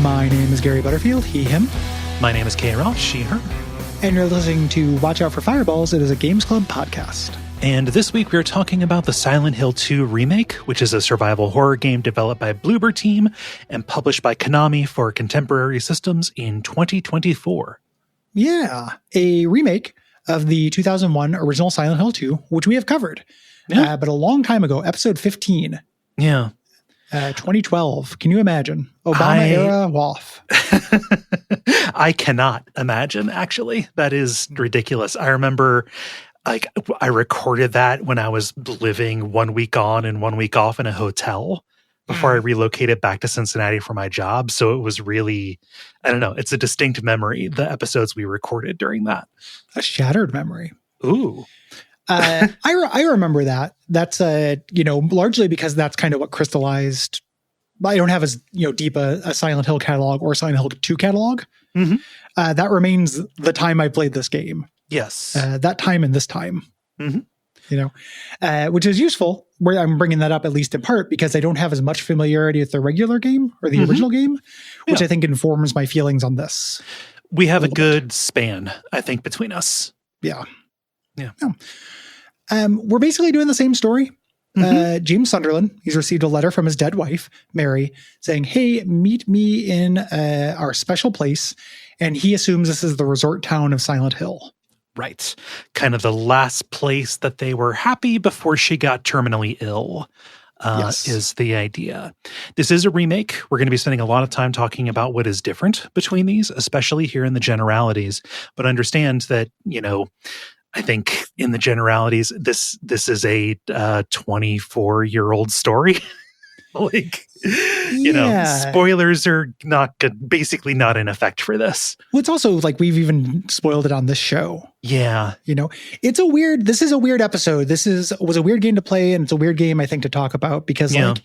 My name is Gary Butterfield, he, him. My name is Kay Ross, she, her. And you're listening to Watch Out for Fireballs. It is a Games Club podcast. And this week we're talking about the Silent Hill 2 remake, which is a survival horror game developed by Bloober team and published by Konami for contemporary systems in 2024. Yeah, a remake of the 2001 original Silent Hill 2, which we have covered. Yeah. But a long time ago, episode 15. Yeah. 2012. Can you imagine? Obama era WAF. I cannot imagine, actually. That is ridiculous. I remember I recorded that when I was living 1 week on and 1 week off in a hotel before I relocated back to Cincinnati for my job. So it was really, I don't know, it's a distinct memory, the episodes we recorded during that. A shattered memory. Ooh. I remember that. That's largely because that's kind of what crystallized. I don't have as deep a Silent Hill catalog or Silent Hill 2 catalog. Mm-hmm. That remains the time I played this game. Yes. That time and this time. Mm-hmm. Which is useful. Where I'm bringing that up at least in part because I don't have as much familiarity with the regular game or the original game, which I think informs my feelings on this. We have a good span, I think, between us. Yeah. Yeah. We're basically doing the same story. James Sunderland, he's received a letter from his dead wife, Mary, saying, hey, meet me in our special place. And he assumes this is the resort town of Silent Hill. Right. Kind of the last place that they were happy before she got terminally ill. Is the idea. This is a remake. We're going to be spending a lot of time talking about what is different between these, especially here in the generalities. But understand that, I think in the generalities, this is a 24-year-old story. Spoilers are basically not in effect for this. Well, it's also like we've even spoiled it on this show. Yeah. This is a weird episode. Was a weird game to play, and it's a weird game, I think, to talk about because we're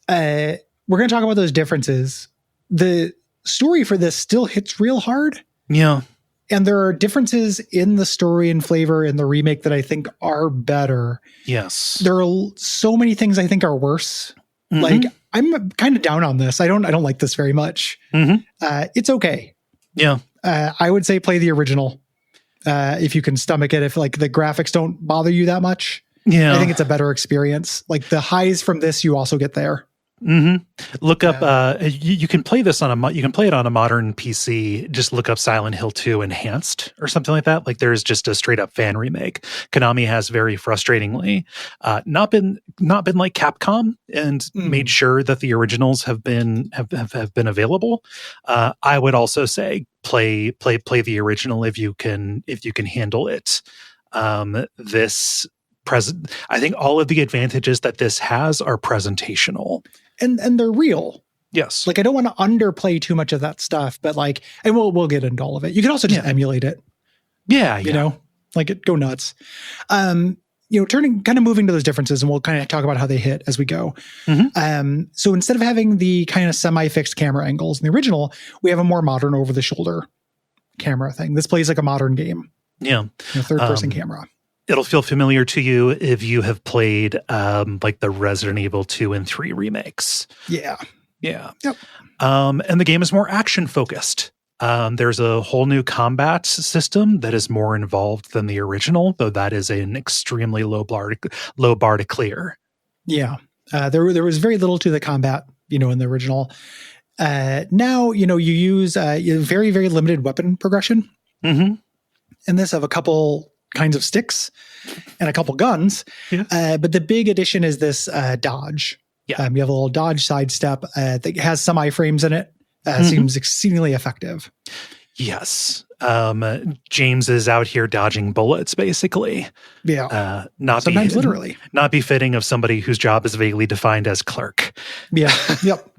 going to talk about those differences. The story for this still hits real hard. Yeah. And there are differences in the story and flavor in the remake that I think are better. Yes. There are so many things I think are worse. Mm-hmm. Like, I'm kind of down on this. I don't like this very much. Mm-hmm. It's okay. Yeah. I would say play the original if you can stomach it. If the graphics don't bother you that much. Yeah. I think it's a better experience. Like the highs from this, you also get there. Mm-hmm. Look up. You can play this you can play it on a modern PC. Just look up Silent Hill 2 Enhanced or something like that. Like there's just a straight up fan remake. Konami has very frustratingly not been like Capcom and made sure that the originals have been available. I would also say play the original if you can handle it. I think all of the advantages that this has are presentational. And they're real. Yes. Like I don't want to underplay too much of that stuff, but and we'll get into all of it. You can also just emulate it. Yeah. Go nuts. Moving to those differences, and we'll kind of talk about how they hit as we go. Mm-hmm. So instead of having the kind of semi-fixed camera angles in the original, we have a more modern over-the-shoulder camera thing. This plays like a modern game. Yeah. Third-person camera. It'll feel familiar to you if you have played the Resident Evil 2 and 3 remakes. Yeah. Yeah. Yep. And the game is more action focused. There's a whole new combat system that is more involved than the original, though that is an extremely low bar to clear. Yeah. There was very little to the combat, in the original. Now, you use very, very limited weapon progression. Mm-hmm. In this, of a couple kinds of sticks and a couple guns. Yeah. But the big addition is this dodge. Yeah. You have a little dodge sidestep that has some iframes in it. Seems exceedingly effective. Yes. James is out here dodging bullets, basically. Yeah. Sometimes literally. Not befitting of somebody whose job is vaguely defined as clerk. Yeah. Yep.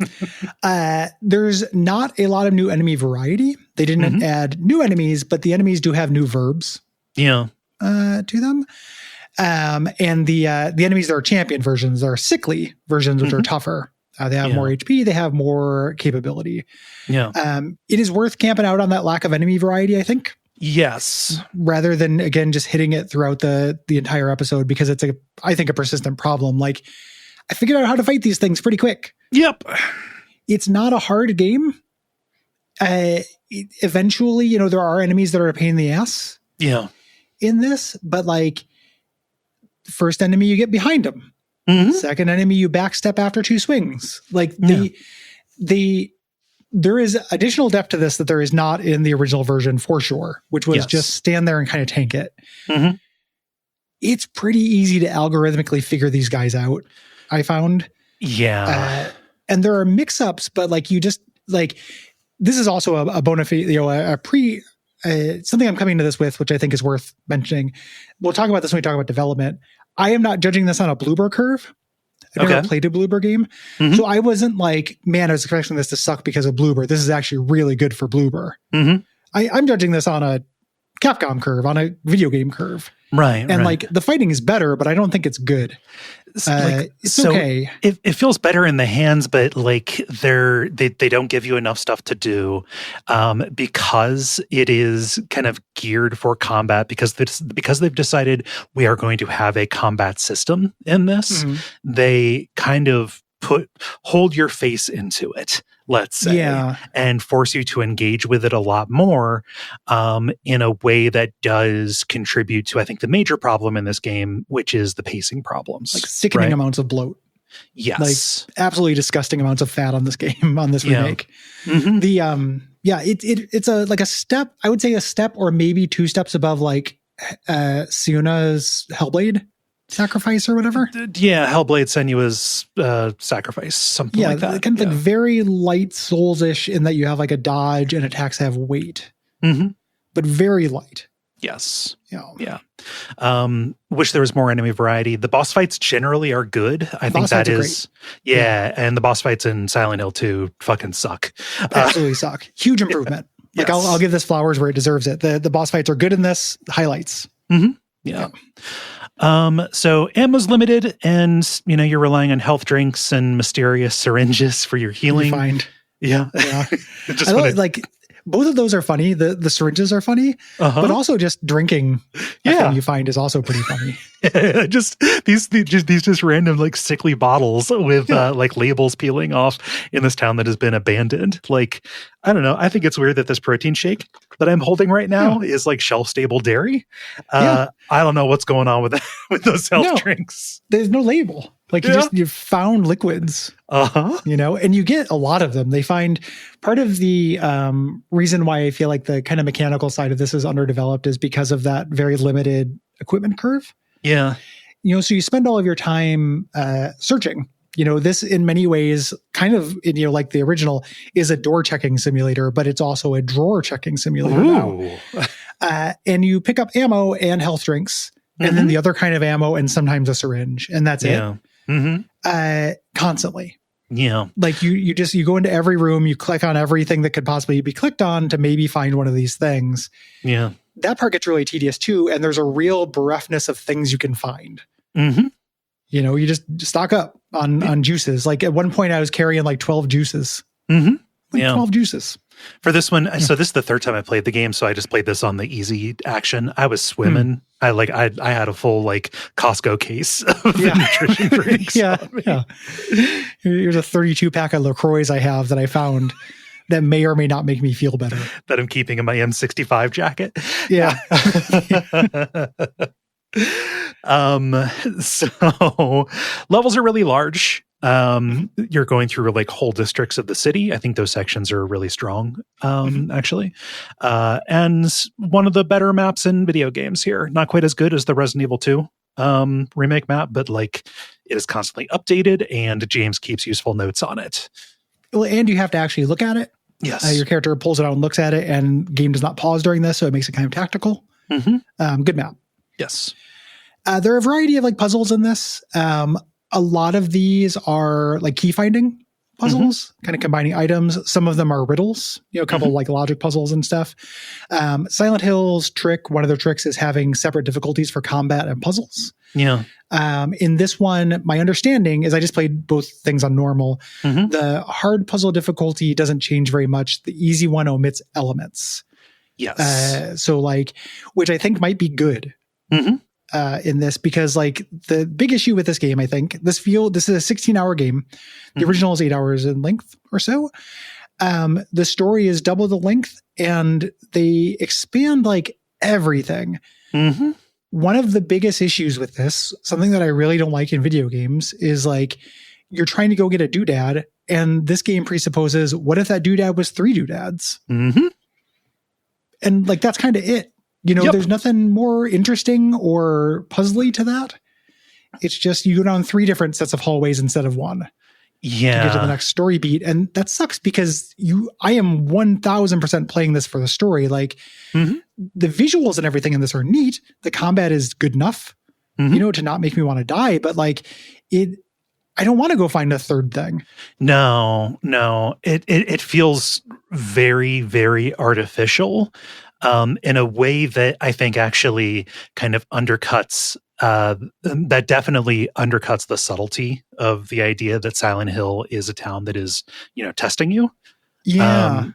There's not a lot of new enemy variety. They didn't add new enemies, but the enemies do have new verbs. Yeah. To them. And the enemies that are champion versions are sickly versions, which are tougher. They have more HP. They have more capability. Yeah. It is worth camping out on that lack of enemy variety, I think. Yes. Rather than, again, just hitting it throughout the entire episode, because it's I think a persistent problem. Like, I figured out how to fight these things pretty quick. Yep. It's not a hard game. Eventually, there are enemies that are a pain in the ass. Yeah. In this, but like, first enemy, you get behind them. Second enemy, you backstep after 2 swings. Like there is additional depth to this that there is not in the original version for sure, which was just stand there and kind of tank it. It's pretty easy to algorithmically figure these guys out, I found. Yeah. And there are mix-ups, but like you just like, this is also a bona fide, something I'm coming to this with, which I think is worth mentioning. We'll talk about this when we talk about development. I am not judging this on a Bloober curve. I've never played a Bloober game. So I wasn't like, man, I was expecting this to suck because of Bloober. This is actually really good for Bloober. I'm judging this on a Capcom curve, on a video game curve. Right. And like the fighting is better, but I don't think it's good. It's okay. It feels better in the hands, but like they don't give you enough stuff to do because it is kind of geared for combat because they've decided we are going to have a combat system in this. They kind of hold your face into it, let's say, and force you to engage with it a lot more in a way that does contribute to, I think, the major problem in this game, which is the pacing problems. Like sickening amounts of bloat. Yes. Like absolutely disgusting amounts of fat on this game, on this remake. It's a step, I would say a step or maybe 2 steps above like Siona's Hellblade sacrifice or whatever. Yeah, Hellblade Senua's sacrifice, something like that. Kind of like very light Souls-ish in that you have like a dodge and attacks have weight. But very light. Yes. Yeah. Wish there was more enemy variety. The boss fights generally are good. I think that is and the boss fights in Silent Hill 2 fucking suck. Absolutely suck. Huge improvement. Like I'll give this flowers where it deserves it. The boss fights are good in this. Highlights. Yeah. So ammo's limited and, you're relying on health drinks and mysterious syringes for your healing. You find. Yeah. Like both of those are funny. The syringes are funny, but also just drinking thing you find is also pretty funny. just these random like sickly bottles with like labels peeling off in this town that has been abandoned. Like, I don't know. I think it's weird that this protein shake that I'm holding right now is like shelf stable dairy. I don't know what's going on with that, with those health drinks. There's no label. Like you found liquids, and you get a lot of them. They find part of the reason why I feel like the kind of mechanical side of this is underdeveloped is because of that very limited equipment curve. Yeah. So you spend all of your time searching. This in many ways kind of, like the original is a door checking simulator, but it's also a drawer checking simulator now. And you pick up ammo and health drinks and then the other kind of ammo and sometimes a syringe, and that's it. Constantly. Yeah. Like you go into every room, you click on everything that could possibly be clicked on to maybe find one of these things. Yeah. That part gets really tedious too. And there's a real bereftness of things you can find. You just stock up on juices. Like at one point I was carrying like 12 juices. 12 juices. For this one, so this is the third time I played the game, so I just played this on the easy action. I was swimming. I had a full like Costco case of the nutrition drinks. Yeah. Here's a 32 pack of LaCroix I have that I found that may or may not make me feel better. That I'm keeping in my M65 jacket. Yeah. So levels are really large. You're going through like whole districts of the city. I think those sections are really strong, actually. And one of the better maps in video games here. Not quite as good as the Resident Evil 2 remake map, but like it is constantly updated, and James keeps useful notes on it. Well, and you have to actually look at it. Yes. Your character pulls it out and looks at it, and game does not pause during this, so it makes it kind of tactical. Good map. Yes. There are a variety of like puzzles in this. A lot of these are like key finding puzzles, kind of combining items. Some of them are riddles, a couple like logic puzzles and stuff. Silent Hill's trick, one of their tricks is having separate difficulties for combat and puzzles. Yeah. In this one, my understanding is I just played both things on normal. The hard puzzle difficulty doesn't change very much. The easy one omits elements. Yes. So like, which I think might be good. In this, because like the big issue with this game, I think this is a 16-hour game. The original is 8 hours in length or so. The story is double the length, and they expand like everything. One of the biggest issues with this, something that I really don't like in video games, is like you're trying to go get a doodad, and this game presupposes, what if that doodad was 3 doodads? And like that's kind of it. There's nothing more interesting or puzzly to that. It's just you go down 3 different sets of hallways instead of 1. Yeah. To get to the next story beat. And that sucks because I am 1000% playing this for the story. Like the visuals and everything in this are neat. The combat is good enough, to not make me want to die. But like I don't want to go find a third thing. No. It feels very, very artificial. In a way that I think actually kind of undercuts, that definitely undercuts the subtlety of the idea that Silent Hill is a town that is, testing you. Yeah.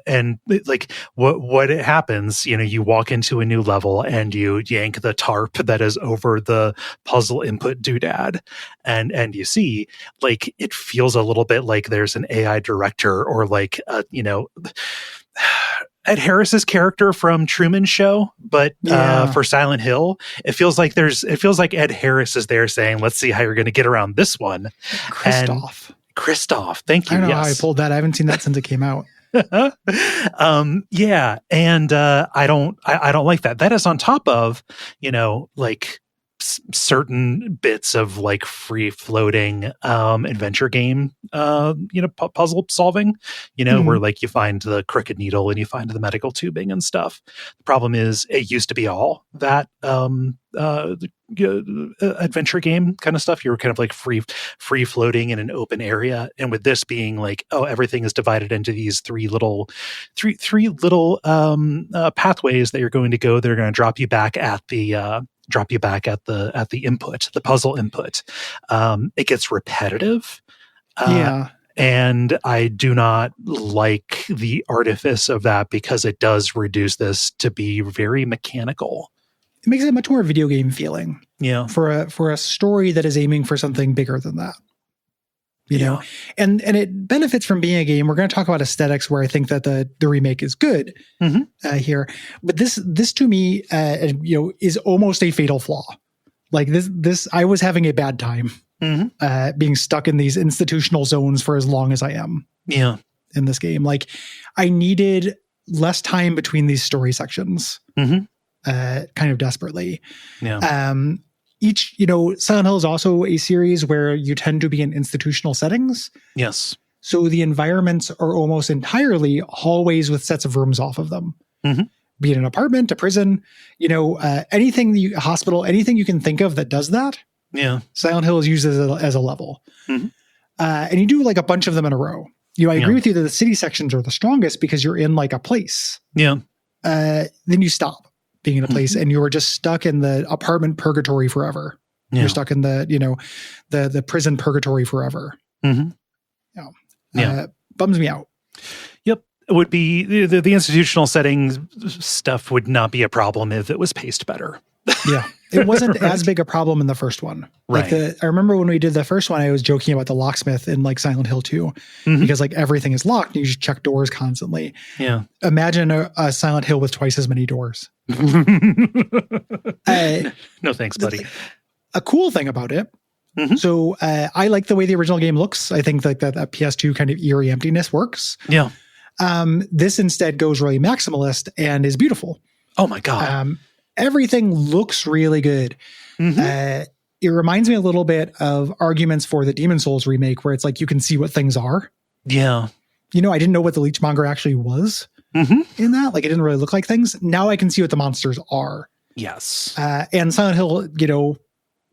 And like what happens, you walk into a new level and you yank the tarp that is over the puzzle input doodad, and you see like it feels a little bit like there's an AI director or like Ed Harris's character from Truman Show, but for Silent Hill, it feels like Ed Harris is there saying, "Let's see how you're going to get around this one." Christoph, thank you. I don't know how I pulled that. I haven't seen that since it came out. Yeah, and I don't like that. That is on top of like certain bits of like free floating adventure game puzzle solving where like you find the crooked needle and you find the medical tubing and stuff. The problem is it used to be all that adventure game kind of stuff. You were kind of like free floating in an open area, and with this being like, oh, everything is divided into these three little pathways that you're going to go that are going to drop you back at the input, the puzzle input. It gets repetitive. And I do not like the artifice of that because it does reduce this to be very mechanical. It makes it much more video game feeling. Yeah. For a story that is aiming for something bigger than that. You know, and it benefits from being a game. We're going to talk about aesthetics, where I think that the remake is good here. But this to me, is almost a fatal flaw. Like this, I was having a bad time being stuck in these institutional zones for as long as I am. Yeah, in this game, like I needed less time between these story sections, kind of desperately. Yeah. Silent Hill is also a series where you tend to be in institutional settings. Yes. So the environments are almost entirely hallways with sets of rooms off of them. Be it an apartment, a prison, anything, a hospital, anything you can think of that does that. Yeah. Silent Hill is used as a level. And you do like a bunch of them in a row. I agree with you that the city sections are the strongest because you're in like a place. Yeah. Then you stop being in a place and you're just stuck in the apartment purgatory forever. Yeah. You're stuck in the prison purgatory forever. Yeah. Bums me out. Yep. would be the institutional settings stuff would not be a problem if it was paced better. Yeah. It wasn't as big a problem in the first one. Like I remember when we did the first one, I was joking about the locksmith in like Silent Hill 2 because like everything is locked and you just check doors constantly. Yeah. Imagine a Silent Hill with twice as many doors. No thanks, buddy. A cool thing about it. So I like the way the original game looks. I think like that PS2 kind of eerie emptiness works. Yeah. This instead goes really maximalist and is beautiful. Oh my God. Everything looks really good. It reminds me a little bit of arguments for the Demon Souls remake where it's like you can see what things are. Yeah. You know, I didn't know what the Leechmonger actually was in that. Like it didn't really look like things. Now I can see what the monsters are. Yes. And Silent Hill, you know,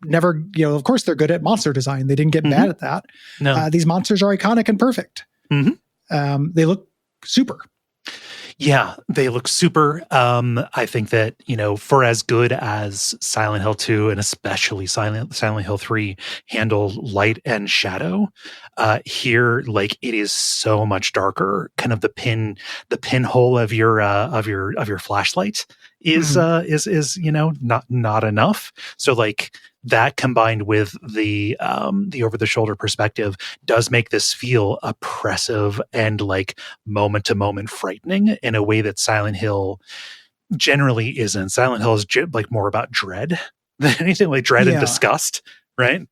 never, you know, of course they're good at monster design. They didn't get bad at that. No. These monsters are iconic and perfect. They look super. Yeah, they look super. I think that, you know, for as good as Silent Hill 2 and especially Silent Hill 3 handle light and shadow, here, like it is so much darker. Kind of the pinhole of your flashlight is you know, not enough. So like that combined with the over the shoulder perspective does make this feel oppressive and like moment to moment frightening in a way that Silent Hill generally isn't. Silent Hill is like more about dread than anything, like dread and disgust, right?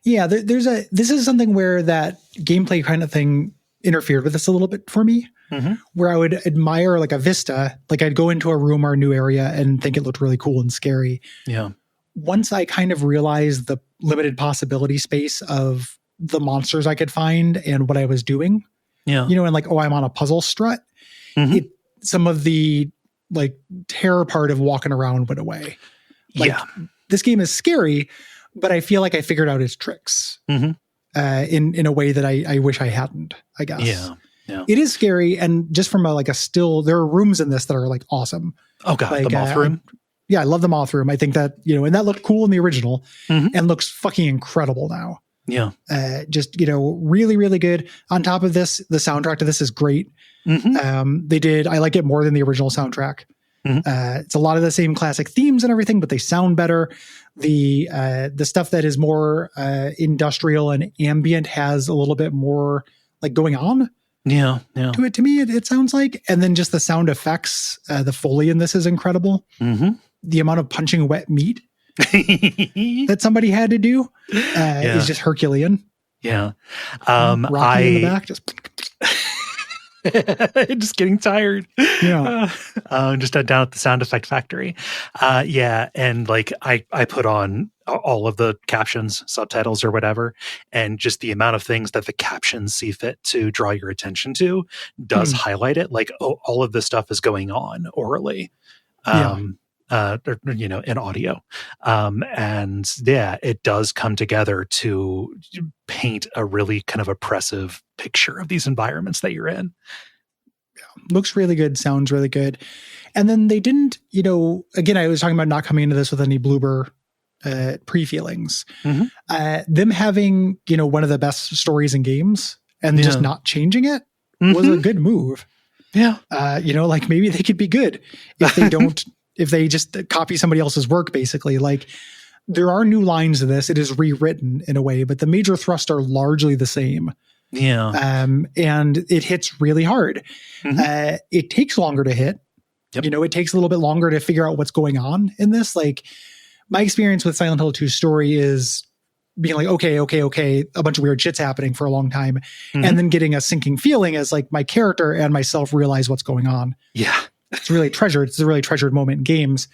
Yeah, this is something where that gameplay kind of thing interfered with this a little bit for me, where I would admire like a vista, like I'd go into a room or a new area and think it looked really cool and scary. Yeah. Once I kind of realized the limited possibility space of the monsters I could find and what I was doing, you know, and like, oh, I'm on a puzzle strut, some of the like terror part of walking around went away. Like, this game is scary, but I feel like I figured out its tricks in a way that I wish I hadn't, I guess. Yeah. It is scary. And just from a still, there are rooms in this that are like awesome. Oh God, like, the moth room. I love the moth room. I think that, you know, and that looked cool in the original and looks fucking incredible now. Yeah. Just, you know, really, really good. On top of this, the soundtrack to this is great. I like it more than the original soundtrack. It's a lot of the same classic themes and everything, but they sound better. The stuff that is more industrial and ambient has a little bit more like going on. Yeah. To it, to me, it sounds like. And then just the sound effects, the Foley in this is incredible. The amount of punching wet meat that somebody had to do is just Herculean. Yeah. Rocky in the back, just just getting tired. Yeah. Just down at the sound effect factory. And like I put on all of the captions, subtitles or whatever, and just the amount of things that the captions see fit to draw your attention to does highlight it. Like, oh, all of this stuff is going on orally. You know, in audio. And it does come together to paint a really kind of oppressive picture of these environments that you're in. Looks really good, sounds really good. And then they didn't, you know, again, I was talking about not coming into this with any Bloober pre-feelings. Them having, you know, one of the best stories in games and just not changing it was a good move. Yeah. You know, like maybe they could be good if they don't if they just copy somebody else's work, basically. Like there are new lines in this. It is rewritten in a way, but the major thrusts are largely the same. Yeah. And it hits really hard. It takes longer to hit. You know, it takes a little bit longer to figure out what's going on in this. Like my experience with Silent Hill 2 story is being like, okay, a bunch of weird shit's happening for a long time. And then getting a sinking feeling as like my character and myself realize what's going on. Yeah. It's really treasured. It's a really treasured moment in games.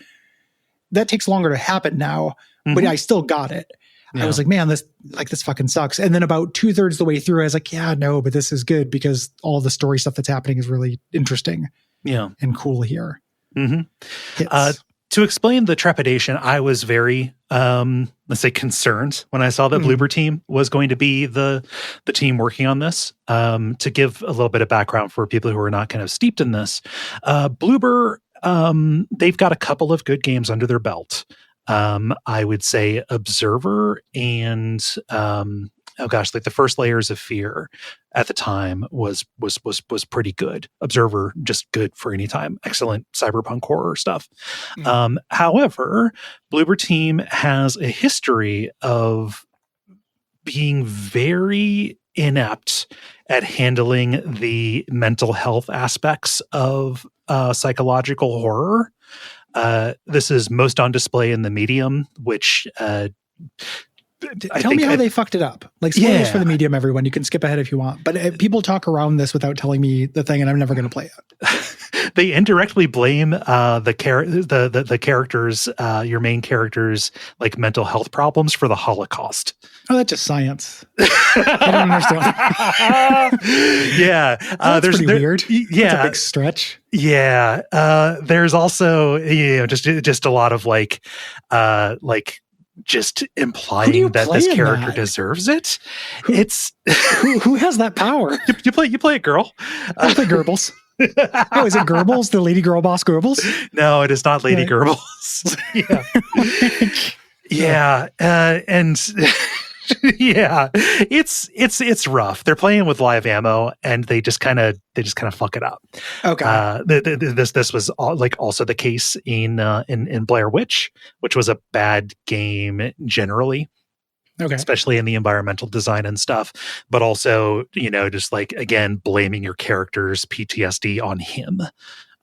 That takes longer to happen now, but I still got it. I was like, man, this fucking sucks. And then about 2/3 the way through, I was like, yeah, no, but this is good because all the story stuff that's happening is really interesting. And cool here. To explain the trepidation, I was very, let's say, concerned when I saw that Bloober team was going to be the team working on this. To give a little bit of background for people who are not kind of steeped in this, Bloober, they've got a couple of good games under their belt. I would say Observer and oh gosh, like the first Layers of Fear at the time was pretty good. Observer, just good for any time. Excellent cyberpunk horror stuff. However, Bloober Team has a history of being very inept at handling the mental health aspects of psychological horror. This is most on display in The Medium, which Tell me how they fucked it up. Like, spoilers for The Medium, everyone. You can skip ahead if you want. But people talk around this without telling me the thing, and I'm never going to play it. They indirectly blame the characters, your main characters, like mental health problems for the Holocaust. Oh, that's just science. I don't understand. Yeah, that's pretty weird. Yeah, that's a big stretch. Yeah, there's also just a lot of like just implying that this character deserves it. It's who has that power? You play a girl. I play Goebbels. Oh, is it Goebbels? The lady girl boss Goebbels? No, it is not Lady Goebbels. Yeah, and yeah, it's rough. They're playing with live ammo, and they just kind of fuck it up. Okay. This was also the case in Blair Witch, which was a bad game generally. Okay. Especially in the environmental design and stuff, but also, just like, again, blaming your character's PTSD on him.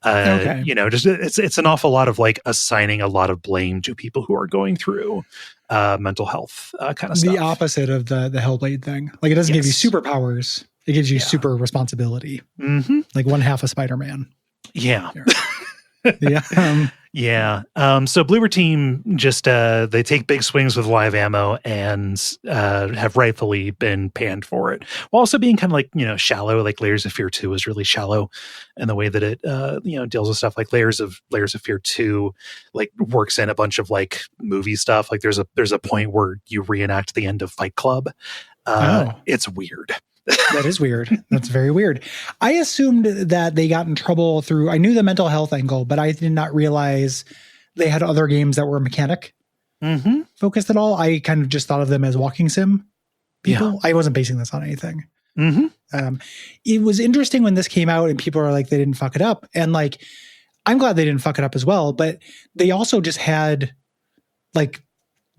Okay. Just it's an awful lot of like assigning a lot of blame to people who are going through mental health kind of stuff. The opposite of the Hellblade thing. Like, it doesn't give you superpowers. It gives you super responsibility. Mm-hmm. Like one half of Spider-Man. Yeah. Yeah. Yeah. So Bloober Team just they take big swings with live ammo and have rightfully been panned for it, while also being kind of like, shallow. Like Layers of Fear 2 is really shallow in the way that it deals with stuff. Like Layers of Fear 2 like works in a bunch of like movie stuff. Like there's a point where you reenact the end of Fight Club. It's weird. That is weird. That's very weird. I assumed that they got in trouble I knew the mental health angle, but I did not realize they had other games that were mechanic focused at all. I kind of just thought of them as walking sim people. Yeah. I wasn't basing this on anything. It was interesting when this came out and people are like, they didn't fuck it up. And like, I'm glad they didn't fuck it up as well, but they also just had like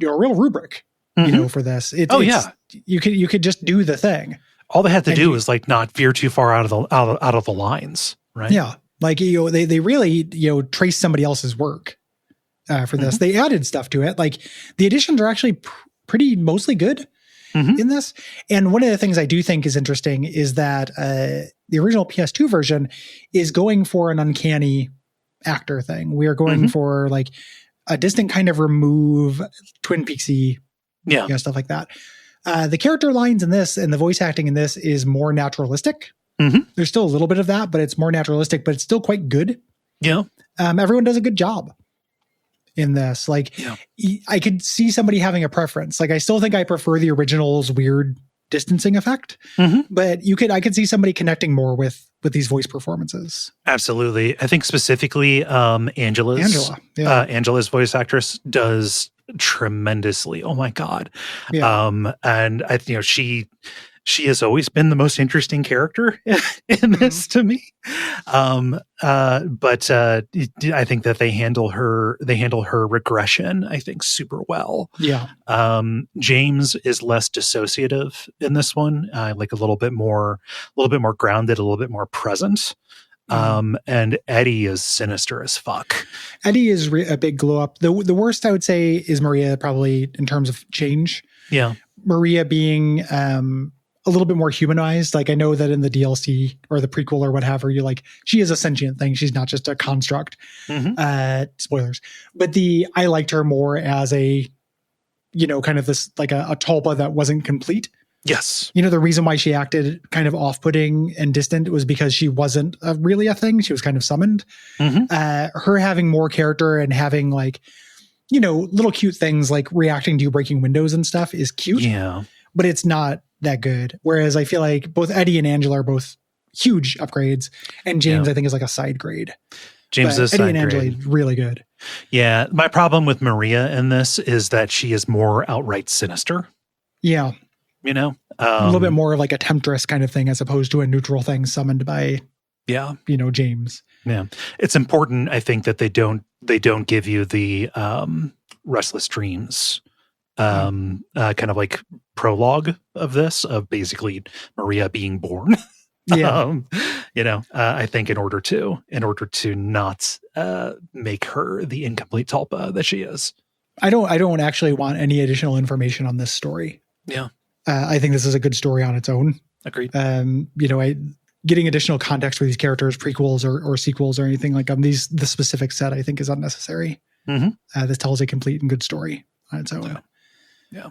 a real rubric, for this. You could just do the thing. All they had to do was like not veer too far out of the lines, right? Yeah, like they really traced somebody else's work for this. They added stuff to it. Like the additions are actually pretty mostly good in this. And one of the things I do think is interesting is that the original PS2 version is going for an uncanny actor thing. We are going for like a distant kind of remove, Twin Peaksy, stuff like that. The character lines in this and the voice acting in this is more naturalistic. There's still a little bit of that, but it's more naturalistic, but it's still quite good. Yeah. Everyone does a good job in this. Like, I could see somebody having a preference. Like, I still think I prefer the original's weird distancing effect, but I could see somebody connecting more with these voice performances. Absolutely. I think specifically Angela's voice actress does tremendously. Oh my God. Yeah. And I she has always been the most interesting character in this to me. But I think that they handle her regression, I think, super well. Yeah. James is less dissociative in this one, like a little bit more grounded, a little bit more present. And Eddie is sinister as fuck. Eddie is a big glow up. The worst I would say is Maria, probably in terms of change. Yeah. Maria being a little bit more humanized. Like, I know that in the DLC or the prequel or whatever, she is a sentient thing. She's not just a construct. Spoilers. But I liked her more as a, kind of this, like a tulpa that wasn't complete. Yes. The reason why she acted kind of off-putting and distant was because she wasn't really a thing. She was kind of summoned. Her having more character and having little cute things like reacting to you breaking windows and stuff is cute. Yeah. But it's not that good. Whereas I feel like both Eddie and Angela are both huge upgrades. And James, I think, is like a side grade. James is Eddie and Angela really good. Yeah. My problem with Maria in this is that she is more outright sinister. Yeah. you know, a little bit more of like a temptress kind of thing as opposed to a neutral thing summoned by, James. Yeah. It's important, I think, that they don't give you the Restless Dreams kind of like prologue of this, of basically Maria being born. Yeah. I think in order to not make her the incomplete Tulpa that she is. I don't actually want any additional information on this story. Yeah. I think this is a good story on its own. Agreed. Getting additional context for these characters, prequels or sequels or anything like the specific set, I think is unnecessary. Mm-hmm. This tells a complete and good story on its own. Yeah.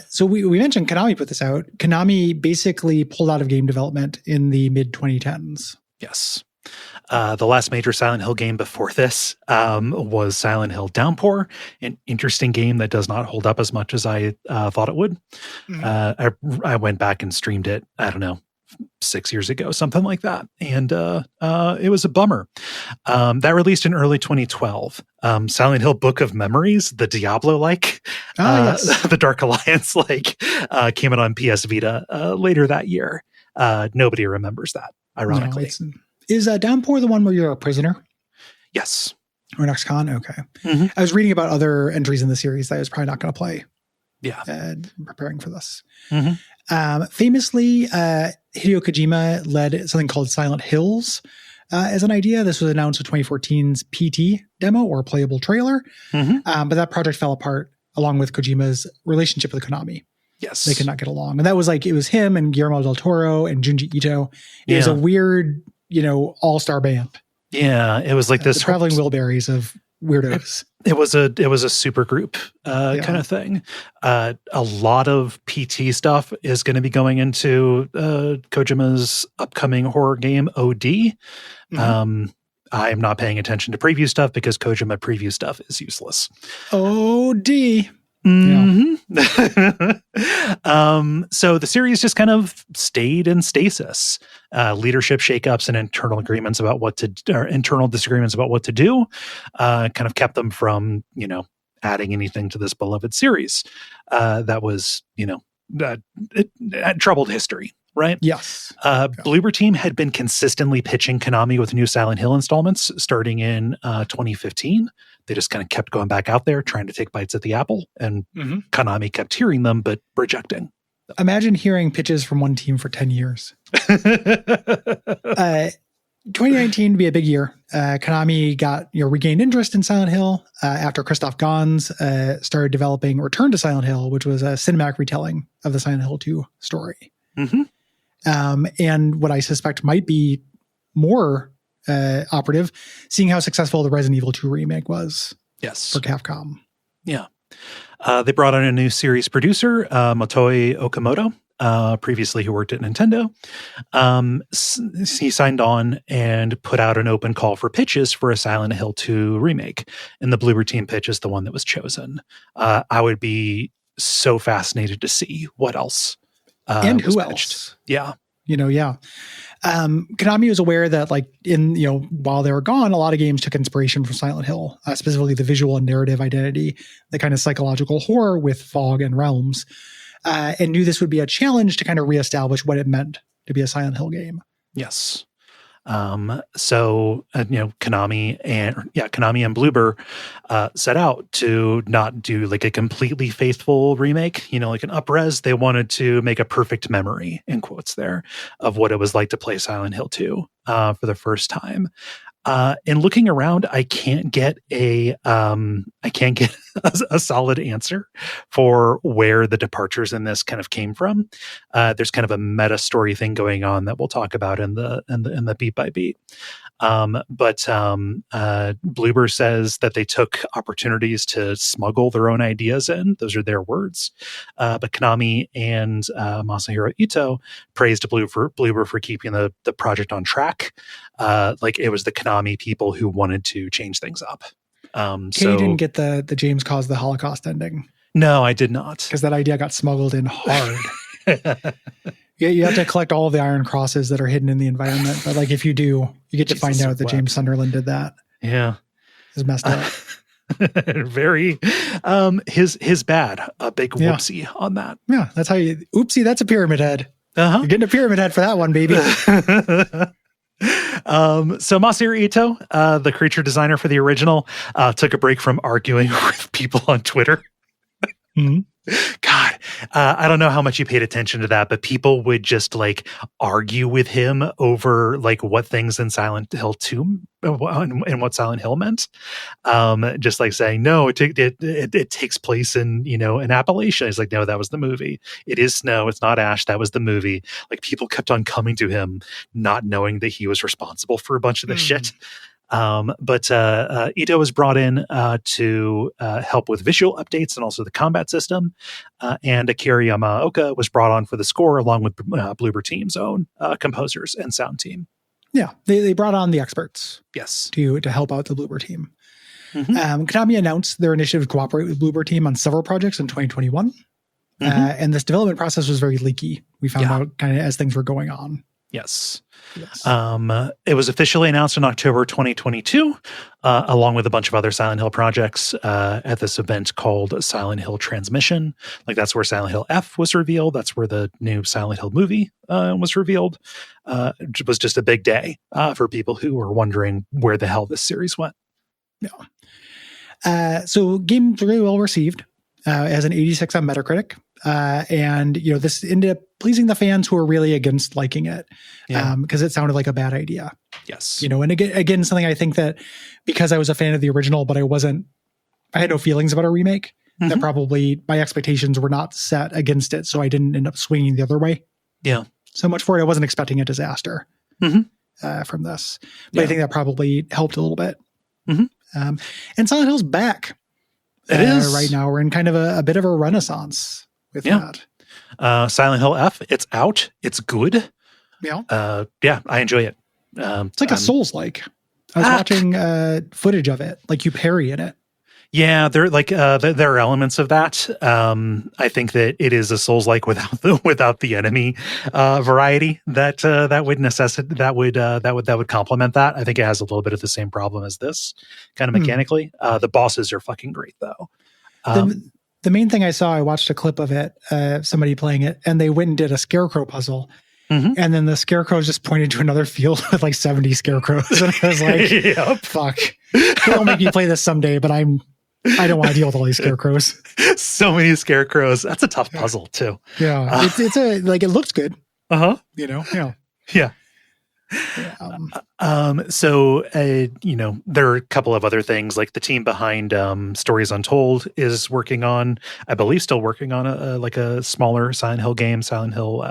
So we mentioned Konami put this out. Konami basically pulled out of game development in the mid 2010s. Yes. The last major Silent Hill game before this was Silent Hill Downpour, an interesting game that does not hold up as much as I thought it would. Mm-hmm. I went back and streamed it, I don't know, 6 years ago, something like that. And it was a bummer. That released in early 2012. Silent Hill Book of Memories, the Diablo-like, yes. the Dark Alliance-like, came out on PS Vita later that year. Nobody remembers that, ironically. No, is Downpour the one where you're a prisoner? Yes. Or an ex-con? Okay. Mm-hmm. I was reading about other entries in the series that I was probably not going to play. Yeah. Preparing for this. Mm-hmm. Famously, Hideo Kojima led something called Silent Hills as an idea. This was announced with 2014's PT demo or playable trailer. Mm-hmm. But that project fell apart along with Kojima's relationship with Konami. Yes. They could not get along. And that was it was him and Guillermo del Toro and Junji Ito. It was a weird, all-star band. Yeah. It was like this the traveling Wilburys of weirdos. It was a super group kind of thing. A lot of PT stuff is going to be going into Kojima's upcoming horror game OD. Mm-hmm. I am not paying attention to preview stuff because Kojima preview stuff is useless. OD. Mm-hmm. So the series just kind of stayed in stasis. Leadership shakeups and internal disagreements about what to do kind of kept them from, adding anything to this beloved series that was, troubled history. Right? Yes. Bloober team had been consistently pitching Konami with new Silent Hill installments starting in 2015. They just kind of kept going back out there trying to take bites at the apple, and Konami kept hearing them but rejecting. Imagine hearing pitches from one team for 10 years. 2019 to be a big year. Konami got regained interest in Silent Hill after Christoph Gans started developing Return to Silent Hill, which was a cinematic retelling of the Silent Hill 2 story. Mm-hmm. And what I suspect might be more operative, seeing how successful the Resident Evil 2 remake was. Yes. For Capcom. Yeah. They brought on a new series producer, Motoi Okamoto, previously who worked at Nintendo. He signed on and put out an open call for pitches for a Silent Hill 2 remake. And the Bloober team pitch is the one that was chosen. I would be so fascinated to see what else. And who else? Yeah. Konami was aware that while they were gone, a lot of games took inspiration from Silent Hill, specifically the visual and narrative identity, the kind of psychological horror with Fog and Realms, and knew this would be a challenge to kind of reestablish what it meant to be a Silent Hill game. Yes. So Konami and Bloober set out to not do like a completely faithful remake, like an up-res. They wanted to make a perfect memory, in quotes there, of what it was like to play Silent Hill 2 for the first time. And looking around, I can't get a solid answer for where the departures in this kind of came from. There's kind of a meta story thing going on that we'll talk about in the beat by beat. But Bloober says that they took opportunities to smuggle their own ideas in. Those are their words. But Konami and Masahiro Ito praised Bloober for keeping the project on track. Like it was the Konami people who wanted to change things up. So didn't get the James caused the Holocaust ending. No, I did not. Because that idea got smuggled in hard. Yeah, you have to collect all of the iron crosses that are hidden in the environment. But if you do, you get to find out that James Sunderland did that. Yeah. It's messed up. Very, his bad, a big whoopsie on that. Yeah, that's how you, oopsie, that's a pyramid head. Uh-huh. You're getting a pyramid head for that one, baby. So Masahiro Ito, the creature designer for the original, took a break from arguing with people on Twitter. Mm-hmm. God, I don't know how much you paid attention to that, but people would just like argue with him over like what things in Silent Hill 2 and what Silent Hill meant. Just like saying, no, it takes place in, in Appalachia. He's like, no, that was the movie. It is snow. It's not ash. That was the movie. Like people kept on coming to him, not knowing that he was responsible for a bunch of the shit. But Ito was brought in to help with visual updates and also the combat system. And Akira Yamaoka was brought on for the score along with Bloober Team's own composers and sound team. Yeah, they brought on the experts. Yes. To help out the Bloober Team. Mm-hmm. Konami announced their initiative to cooperate with Bloober Team on several projects in 2021. And this development process was very leaky. We found out kind of as things were going on. Yes. It was officially announced in October 2022, along with a bunch of other Silent Hill projects at this event called Silent Hill Transmission. Like that's where Silent Hill F was revealed. That's where the new Silent Hill movie was revealed. It was just a big day for people who were wondering where the hell this series went. Yeah. So game was really well received as an 86 on Metacritic. And, this ended up pleasing the fans who were really against liking it because it sounded like a bad idea. Yes. And again, something I think that because I was a fan of the original, but I had no feelings about a remake, that probably my expectations were not set against it. So I didn't end up swinging the other way. Yeah. So much for it. I wasn't expecting a disaster from this, but I think that probably helped a little bit. And Silent Hill's back. It is right now. We're in kind of a bit of a renaissance with that. Silent Hill F, it's out. It's good. Yeah. I enjoy it. It's like a Souls-like. I was watching footage of it. Like you parry in it. Yeah, there are elements of that. I think that it is a Souls-like without the enemy variety that would complement that. I think it has a little bit of the same problem as this, kind of mechanically. The bosses are fucking great though. The main thing I watched a clip of it, somebody playing it, and they went and did a scarecrow puzzle. And then the scarecrows just pointed to another field with like 70 scarecrows. And I was like, fuck. They'll make me play this someday, but I don't want to deal with all these scarecrows. So many scarecrows. That's a tough puzzle too. Yeah. It looks good. Yeah. So, there are a couple of other things like the team behind Stories Untold is working on, I believe still working on a smaller Silent Hill game, Silent Hill,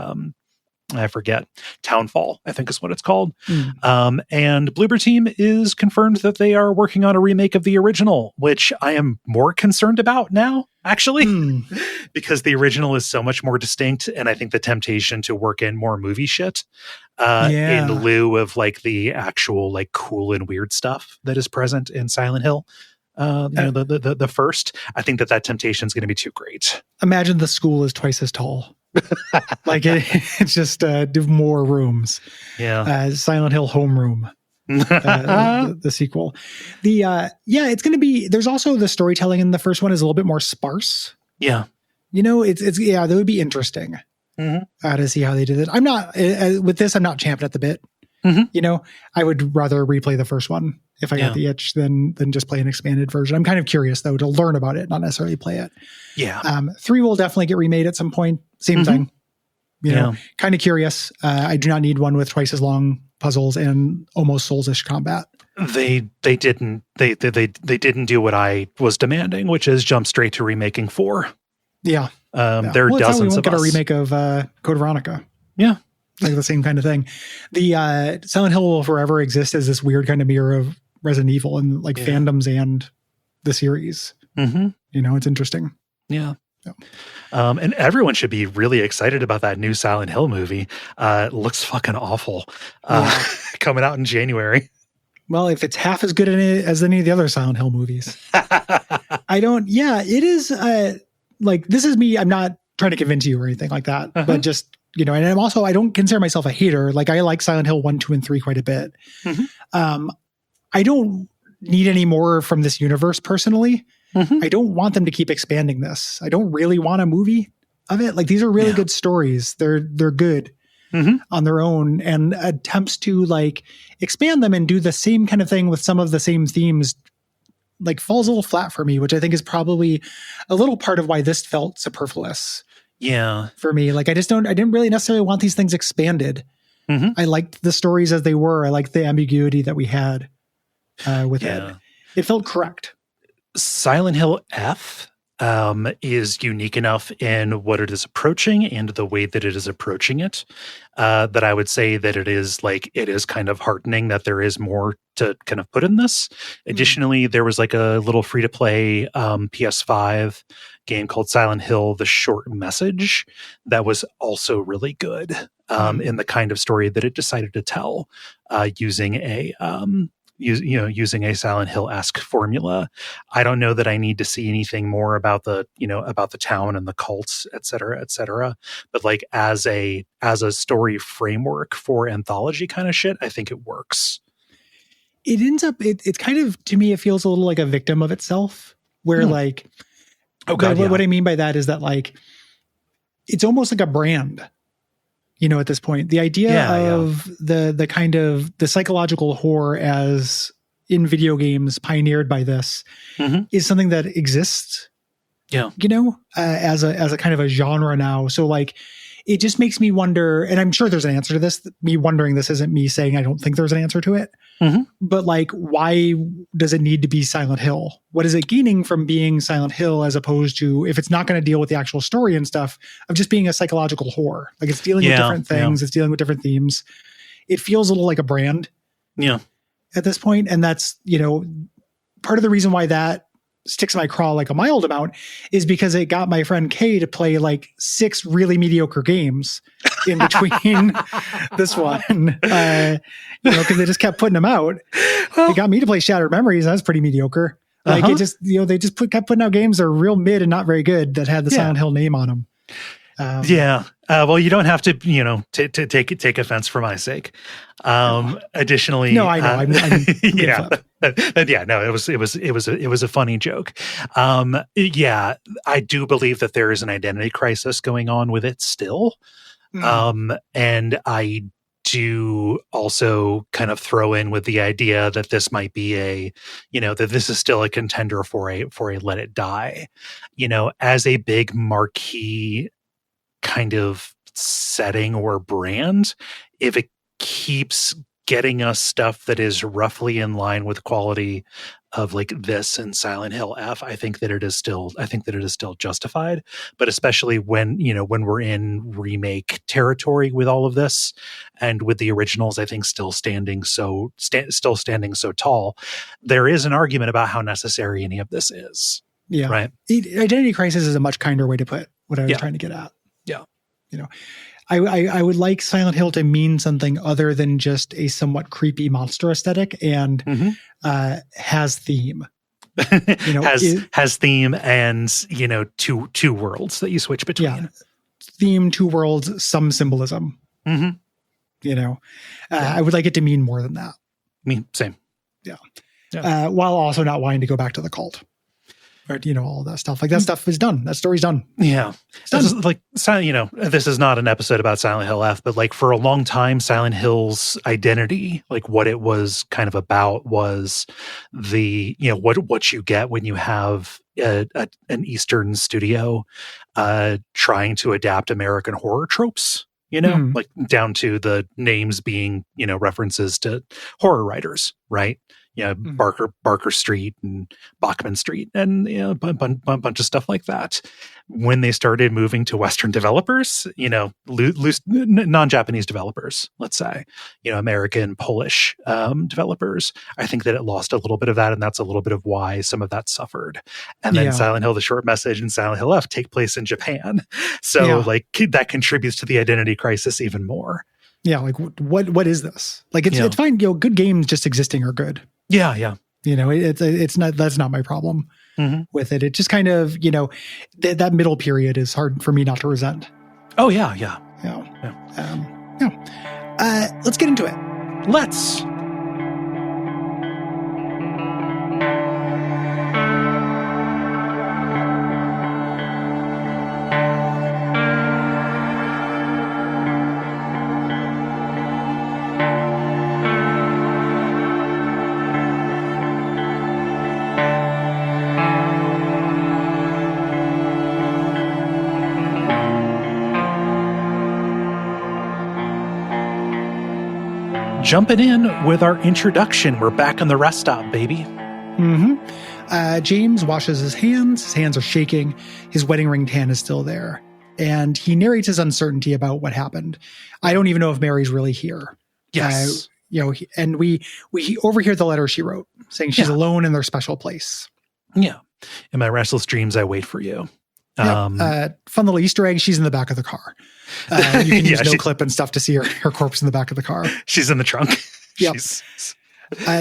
I forget, Townfall, I think is what it's called. And Bloober Team is confirmed that they are working on a remake of the original, which I am more concerned about now, actually, because the original is so much more distinct. And I think the temptation to work in more movie shit in lieu of like the actual like cool and weird stuff that is present in Silent Hill. The first, I think that temptation is going to be too great. Imagine the school is twice as tall. Like it's just more rooms. Yeah. Silent Hill Homeroom. The sequel. It's going to be, there's also the storytelling in the first one is a little bit more sparse. Yeah. That would be interesting to see how they did it. I'm not, with this, I'm not champing at the bit. I would rather replay the first one if I got the itch than just play an expanded version. I'm kind of curious though to learn about it, not necessarily play it. Yeah. 3 will definitely get remade at some point. Same thing. Kind of curious. I do not need one with twice as long puzzles and almost Souls-ish combat. They didn't do what I was demanding, which is jump straight to remaking 4. Yeah. There are dozens of us. Get a remake of Code Veronica. Yeah. Like the same kind of thing. The Silent Hill will forever exist as this weird kind of mirror of Resident Evil and like fandoms and the series. It's interesting. Yeah. And everyone should be really excited about that new Silent Hill movie. It looks fucking awful. Coming out in January. Well, if it's half as good as any of the other Silent Hill movies. It is this is me. I'm not trying to convince you or anything like that, but just, and I'm also, I don't consider myself a hater. Like I like Silent Hill 1, 2, and 3 quite a bit. I don't need any more from this universe personally. Mhm. I don't want them to keep expanding this. I don't really want a movie of it. Like, these are really good stories. They're good on their own, and attempts to like expand them and do the same kind of thing with some of the same themes like falls a little flat for me, which I think is probably a little part of why this felt superfluous. Yeah. For me, like I didn't really necessarily want these things expanded. I liked the stories as they were. I liked the ambiguity that we had with it. It felt correct. Silent Hill F is unique enough in what it is approaching and the way that it is approaching it, that I would say that it is kind of heartening that there is more to kind of put in this. Additionally, there was like a little free-to-play PS5 game called Silent Hill: The Short Message that was also really good in the kind of story that it decided to tell, using a using a Silent Hill-esque formula. I don't know that I need to see anything more about the town and the cults, et cetera, but like as a story framework for anthology kind of shit, I think it works. It ends up, it's kind of, to me, it feels a little like a victim of itself, where like, what I mean by that is that like, it's almost like a brand, at this point. The idea of the kind of the psychological horror as in video games pioneered by this is something that exists, as a kind of a genre now. So like, it just makes me wonder, and I'm sure there's an answer to this. Me wondering this isn't me saying I don't think there's an answer to it. But like, why does it need to be Silent Hill? What is it gaining from being Silent Hill as opposed to, if it's not going to deal with the actual story and stuff, of just being a psychological horror? Like, it's dealing with different things. It's dealing with different themes. It feels a little like a brand. At this point. And that's, part of the reason why that sticks in my craw like a mild amount is because it got my friend Kay to play like 6 really mediocre games in between this one, because they just kept putting them out. Well, it got me to play Shattered Memories. That's pretty mediocre. Like it just, they just kept putting out games that are real mid and not very good that had the Silent Hill name on them. Well, you don't have to, to take offense for my sake. Additionally, no, I know. It was a funny joke. I do believe that there is an identity crisis going on with it still. And I do also kind of throw in with the idea that this might be that this is still a contender for a Let It Die, as a big marquee kind of setting or brand. If it keeps getting us stuff that is roughly in line with quality of like this and Silent Hill F, I think that it is still justified. But especially when we're in remake territory with all of this, and with the originals, I think still standing so tall, there is an argument about how necessary any of this is. Yeah, right. Identity crisis is a much kinder way to put what I was trying to get at. Yeah. I would like Silent Hill to mean something other than just a somewhat creepy monster aesthetic, and has theme. Has theme and two worlds that you switch between. Yeah. Theme, 2 worlds, some symbolism. I would like it to mean more than that. Same. Yeah. While also not wanting to go back to the cult. Or, all of that stuff. Like, that stuff is done. That story's done. Yeah. This is like, this is not an episode about Silent Hill F, but like for a long time, Silent Hill's identity, like what it was kind of about, was the, what you get when you have an Eastern studio trying to adapt American horror tropes, like down to the names being, references to horror writers, right? Barker Street and Bachman Street and a bunch of stuff like that. When they started moving to Western developers, loose non-Japanese developers, let's say, American, Polish developers, I think that it lost a little bit of that, and that's a little bit of why some of that suffered. And then Silent Hill: The Short Message and Silent Hill F take place in Japan, so like that contributes to the identity crisis even more. Yeah, like what is this? Like it's fine. Good games just existing are good. Yeah. It's not, that's not my problem with it. It just kind of, that middle period is hard for me not to resent. Oh yeah. Let's get into it. Let's. jumping in with our introduction. We're back on the rest stop, baby. James washes his hands. His hands are shaking. His wedding ring tan is still there. And he narrates his uncertainty about what happened. I don't even know if Mary's really here. Yes. And we overhear the letter she wrote saying she's alone in their special place. Yeah. In my restless dreams, I wait for you. Fun little Easter egg. She's in the back of the car. You can use no clip and stuff to see her corpse in the back of the car. She's in the trunk. Yep.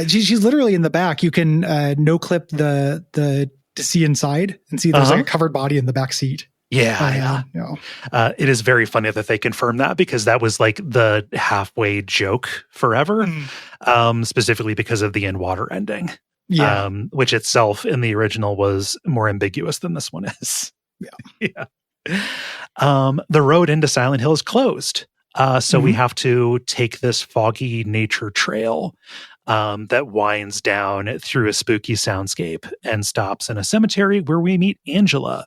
She's literally in the back. You can no clip the to see inside and see there's like a covered body in the back seat. Yeah. It is very funny that they confirmed that, because that was like the halfway joke forever, specifically because of the in water ending. Yeah. Which itself in the original was more ambiguous than this one is. Yeah. The road into Silent Hill is closed. So we have to take this foggy nature trail that winds down through a spooky soundscape and stops in a cemetery where we meet Angela.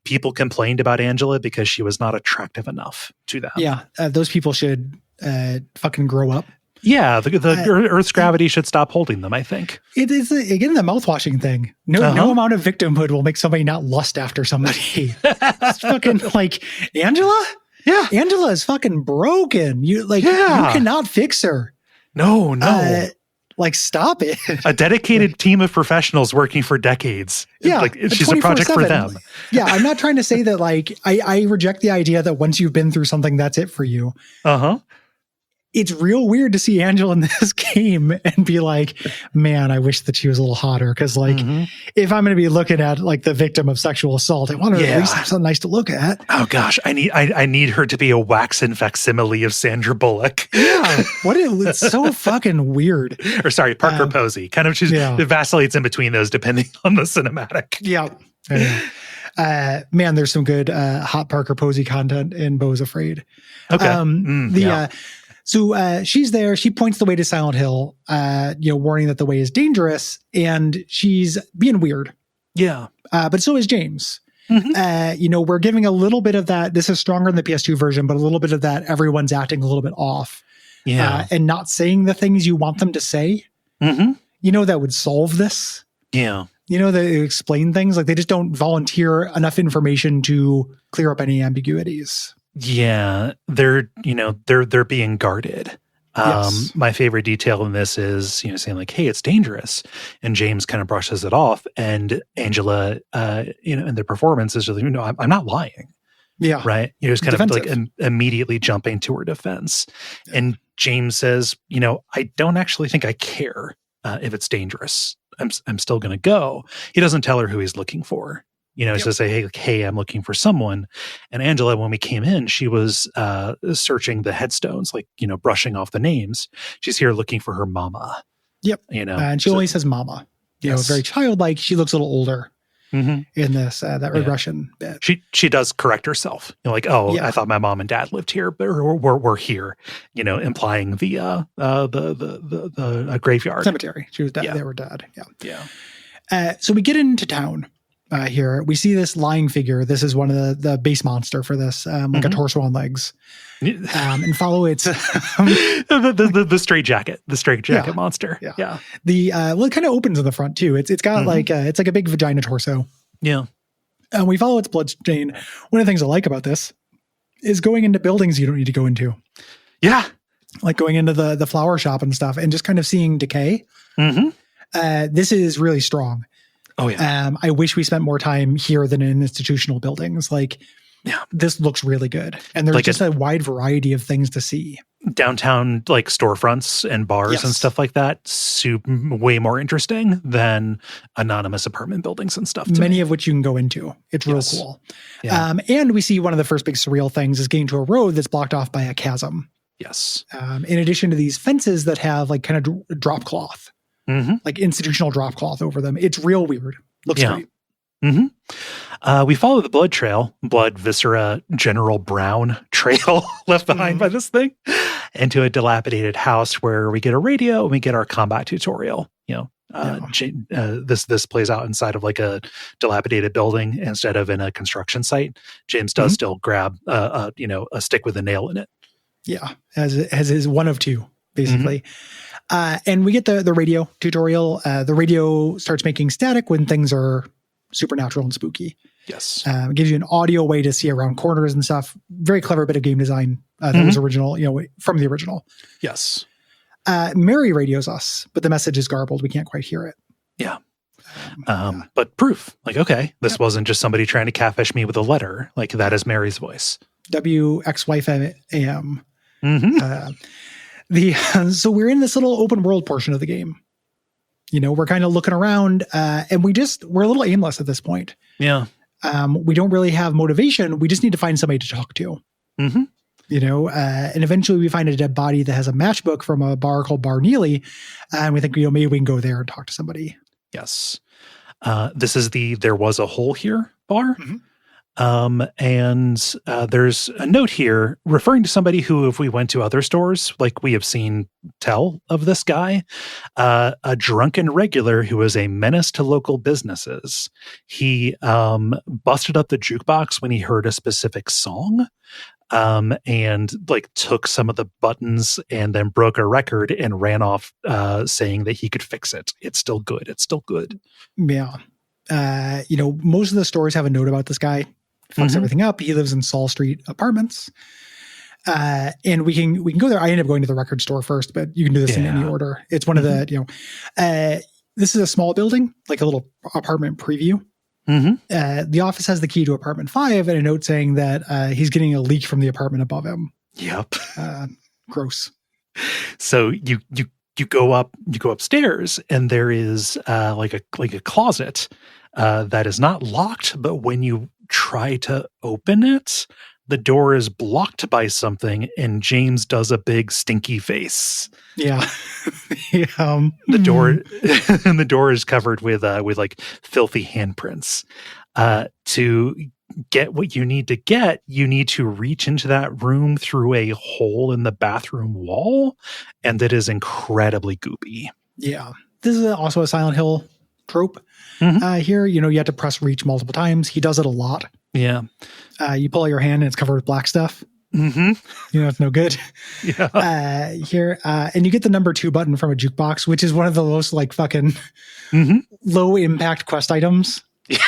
People complained about Angela because she was not attractive enough to them. Yeah. Those people should fucking grow up. Yeah, the Earth's gravity should stop holding them, I think. It is, again, the mouthwashing thing. No amount of victimhood will make somebody not lust after somebody. It's fucking like, Angela? Yeah. Angela is fucking broken. You cannot fix her. No. Stop it. A dedicated team of professionals working for decades. Yeah. She's a project for them. Yeah, I'm not trying to say that, I reject the idea that once you've been through something, that's it for you. It's real weird to see Angela in this game and be like, man, I wish that she was a little hotter. Cause if I'm going to be looking at the victim of sexual assault, I want her to at least have something nice to look at. Oh gosh. I need her to be a waxen facsimile of Sandra Bullock. Yeah. It's so fucking weird. Or sorry, Parker Posey. Kind of, it vacillates in between those depending on the cinematic. Yeah. Man, there's some good hot Parker Posey content in Beau's Afraid. Okay. So she's there. She points the way to Silent Hill, warning that the way is dangerous, and she's being weird. Yeah. But so is James. We're giving a little bit of that. This is stronger in the PS2 version, but a little bit of that. Everyone's acting a little bit off. Yeah. And not saying the things you want them to say. That would solve this. Yeah. They explain things. They just don't volunteer enough information to clear up any ambiguities. Yeah, they're being guarded. Yes. My favorite detail in this is, saying hey, it's dangerous. And James kind of brushes it off. And Angela, in their performance is just, I'm not lying. Yeah. Right. Just kind of immediately jumping to her defense. Yeah. And James says, I don't actually think I care if it's dangerous. I'm still going to go. He doesn't tell her who he's looking for. To say, hey, I'm looking for someone. And Angela, when we came in, she was searching the headstones, brushing off the names. She's here looking for her mama. Yep. And she only says mama. Very childlike. She looks a little older in this, that regression bit. She does correct herself. I thought my mom and dad lived here, but we're here, implying the graveyard. Cemetery. She was dead. They were dead. Yeah. So we get into town. Here we see this lying figure. This is one of the base monster for this, a torso on legs, and follow its the straight jacket, monster. Yeah. It kind of opens in the front too. It's got it's like a big vagina torso. Yeah. And we follow its bloodstain. One of the things I like about this is going into buildings you don't need to go into. Yeah. Like going into the flower shop and stuff, and just kind of seeing decay. This is really strong. Oh yeah. I wish we spent more time here than in institutional buildings. This looks really good. And there's just a wide variety of things to see. Downtown, storefronts and bars and stuff like that. Way more interesting than anonymous apartment buildings and stuff. Many of which you can go into. It's real cool. Yeah. And we see one of the first big surreal things is getting to a road that's blocked off by a chasm. Yes. In addition to these fences that have kind of drop cloth. Institutional drop cloth over them. It's real weird. Looks great. We follow the blood trail, blood, viscera, General Brown trail left behind by this thing, into a dilapidated house where we get a radio and we get our combat tutorial. This plays out inside of a dilapidated building instead of in a construction site. James does still grab a stick with a nail in it. Yeah, as is one of two. basically. And we get the radio tutorial. The radio starts making static when things are supernatural and spooky. Yes. It gives you an audio way to see around corners and stuff. Very clever bit of game design that was original, from the original. Yes. Mary radios us, but the message is garbled. We can't quite hear it. Yeah. But proof, like, okay, this wasn't just somebody trying to catfish me with a letter. Like, that is Mary's voice. WXYF AM. So we're in this little open world portion of the game. We're kind of looking around, and we're a little aimless at this point. Yeah. We don't really have motivation. We just need to find somebody to talk to. And eventually we find a dead body that has a matchbook from a bar called Bar Neely. And we think, maybe we can go there and talk to somebody. Yes. This is the There Was a Hole Here bar. And there's a note here referring to somebody who, if we went to other stores, like we have seen tell of this guy, a drunken regular who was a menace to local businesses. He busted up the jukebox when he heard a specific song. And like took some of the buttons and then broke a record and ran off saying that he could fix it. It's still good. It's still good. Yeah. Most of the stores have a note about this guy. Fucks everything up. He lives in Saul Street Apartments. And we can go there. I ended up going to the record store first, but you can do this in any order. It's one of the, this is a small building, like a little apartment preview. The office has the key to apartment 5 and a note saying that he's getting a leak from the apartment above him. Yep. Gross. So you go upstairs and there is like a closet that is not locked, but when you try to open it, the door is blocked by something and James does a big stinky face. Yeah. The door is covered with like filthy handprints. To get what you need to get, you need to reach into that room through a hole in the bathroom wall, and it is incredibly goopy. Yeah. This is also a Silent Hill trope. Here, you have to press reach multiple times. He does it a lot. Yeah. You pull out your hand and it's covered with black stuff. It's no good. Yeah. Here, and you get the number 2 button from a jukebox, which is one of the most like fucking low impact quest items.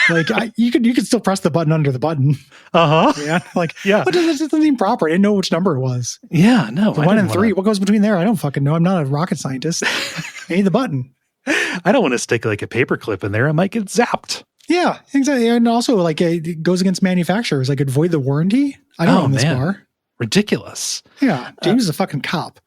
Like you could still press the button under the button. Yeah. Like, but this doesn't seem proper. I didn't know which number it was. Yeah. No. The 1 and 3. What goes between there? I don't fucking know. I'm not a rocket scientist. I need the button. I don't want to stick like a paperclip in there. I might get zapped. Yeah, exactly. And also, like, it goes against manufacturers. Like, void the warranty. I don't own this bar. Ridiculous. Yeah, James is a fucking cop.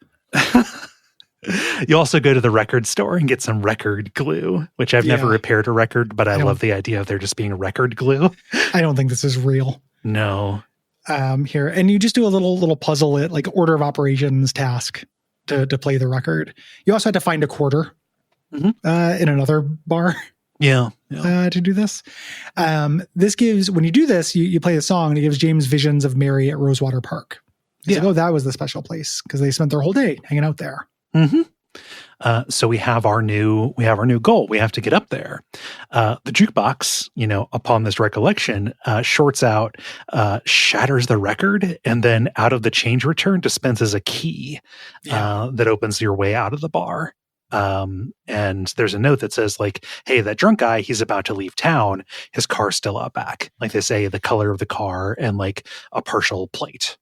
You also go to the record store and get some record glue, which I've never repaired a record, but I love the idea of there just being record glue. I don't think this is real. No. Here, and you just do a little puzzle, like order of operations task to play the record. You also had to find a quarter in another bar. Yeah. To do this. This gives, when you do this, you play the song and it gives James visions of Mary at Rosewater Park. He's like, that was the special place because they spent their whole day hanging out there. So we have our new goal. We have to get up there. The jukebox, upon this recollection, shorts out, shatters the record, and then out of the change return dispenses a key that opens your way out of the bar. And there's a note that says like, hey, that drunk guy, he's about to leave town. His car's still out back. Like they say the color of the car and like a partial plate.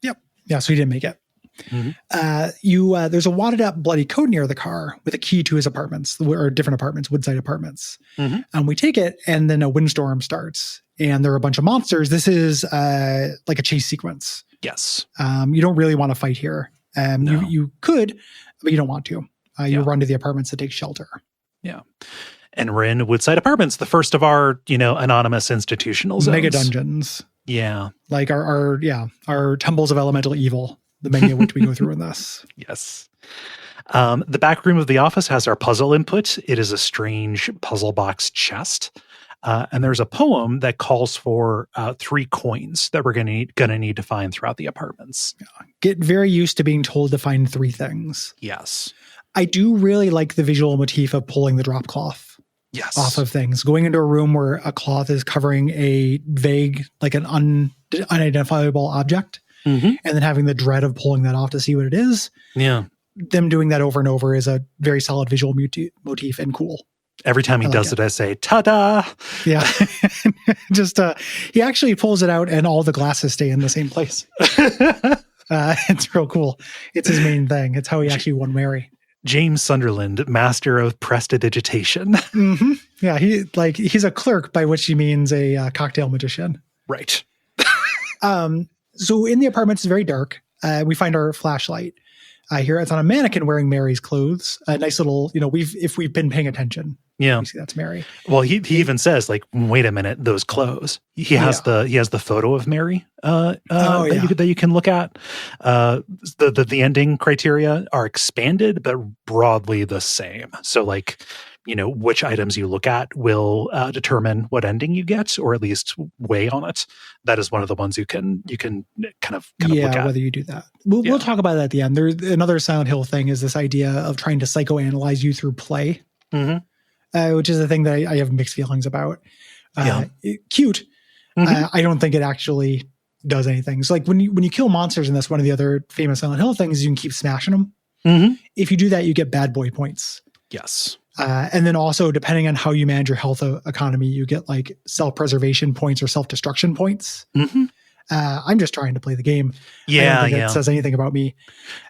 Yep. Yeah. So he didn't make it. There's a wadded up bloody coat near the car with a key to his apartments or different apartments, Woodside Apartments. And we take it and then a windstorm starts and there are a bunch of monsters. This is like a chase sequence. Yes. You don't really want to fight here. No. You could, but you don't want to. You run to the apartments to take shelter. Yeah. And we're in Woodside Apartments, the first of our, anonymous institutional zones. Mega dungeons. Yeah. Like our temples of elemental evil, the many of which we go through in this. Yes. The back room of the office has our puzzle input. It is a strange puzzle box chest. And there's a poem that calls for 3 coins that we're going to need to find throughout the apartments. Get very used to being told to find 3 things. Yes. I do really like the visual motif of pulling the drop cloth off of things. Going into a room where a cloth is covering a vague, like an unidentifiable object, and then having the dread of pulling that off to see what it is. Yeah. them doing that over and over is a very solid visual motif and cool. Every time he does it, I say, ta-da! Yeah. Just, he actually pulls it out and all the glasses stay in the same place. It's real cool. It's his main thing. It's how he actually won Mary. James Sunderland, master of prestidigitation. Mm-hmm. Yeah, he's a clerk, by which he means a cocktail magician. Right. So in the apartment, it's very dark. We find our flashlight. Here it's on a mannequin wearing Mary's clothes. A nice little, if we've been paying attention. Yeah, we see that's Mary. Well, he even says, like, wait a minute, those clothes. He has the photo of Mary that you can look at. The ending criteria are expanded, but broadly the same. So, like, which items you look at will determine what ending you get, or at least weigh on it. That is one of the ones you can kind of look at. Whether you do that. We'll talk about that at the end. There's another Silent Hill thing is this idea of trying to psychoanalyze you through play. Mm-hmm. Which is a thing that I have mixed feelings about. Cute. Mm-hmm. I don't think it actually does anything. So like when you kill monsters in this, one of the other famous Silent Hill things is you can keep smashing them. Mm-hmm. If you do that, you get bad boy points. Yes. And then also depending on how you manage your health economy, you get like self-preservation points or self-destruction points. Mm-hmm. I'm just trying to play the game. I don't think it says anything about me.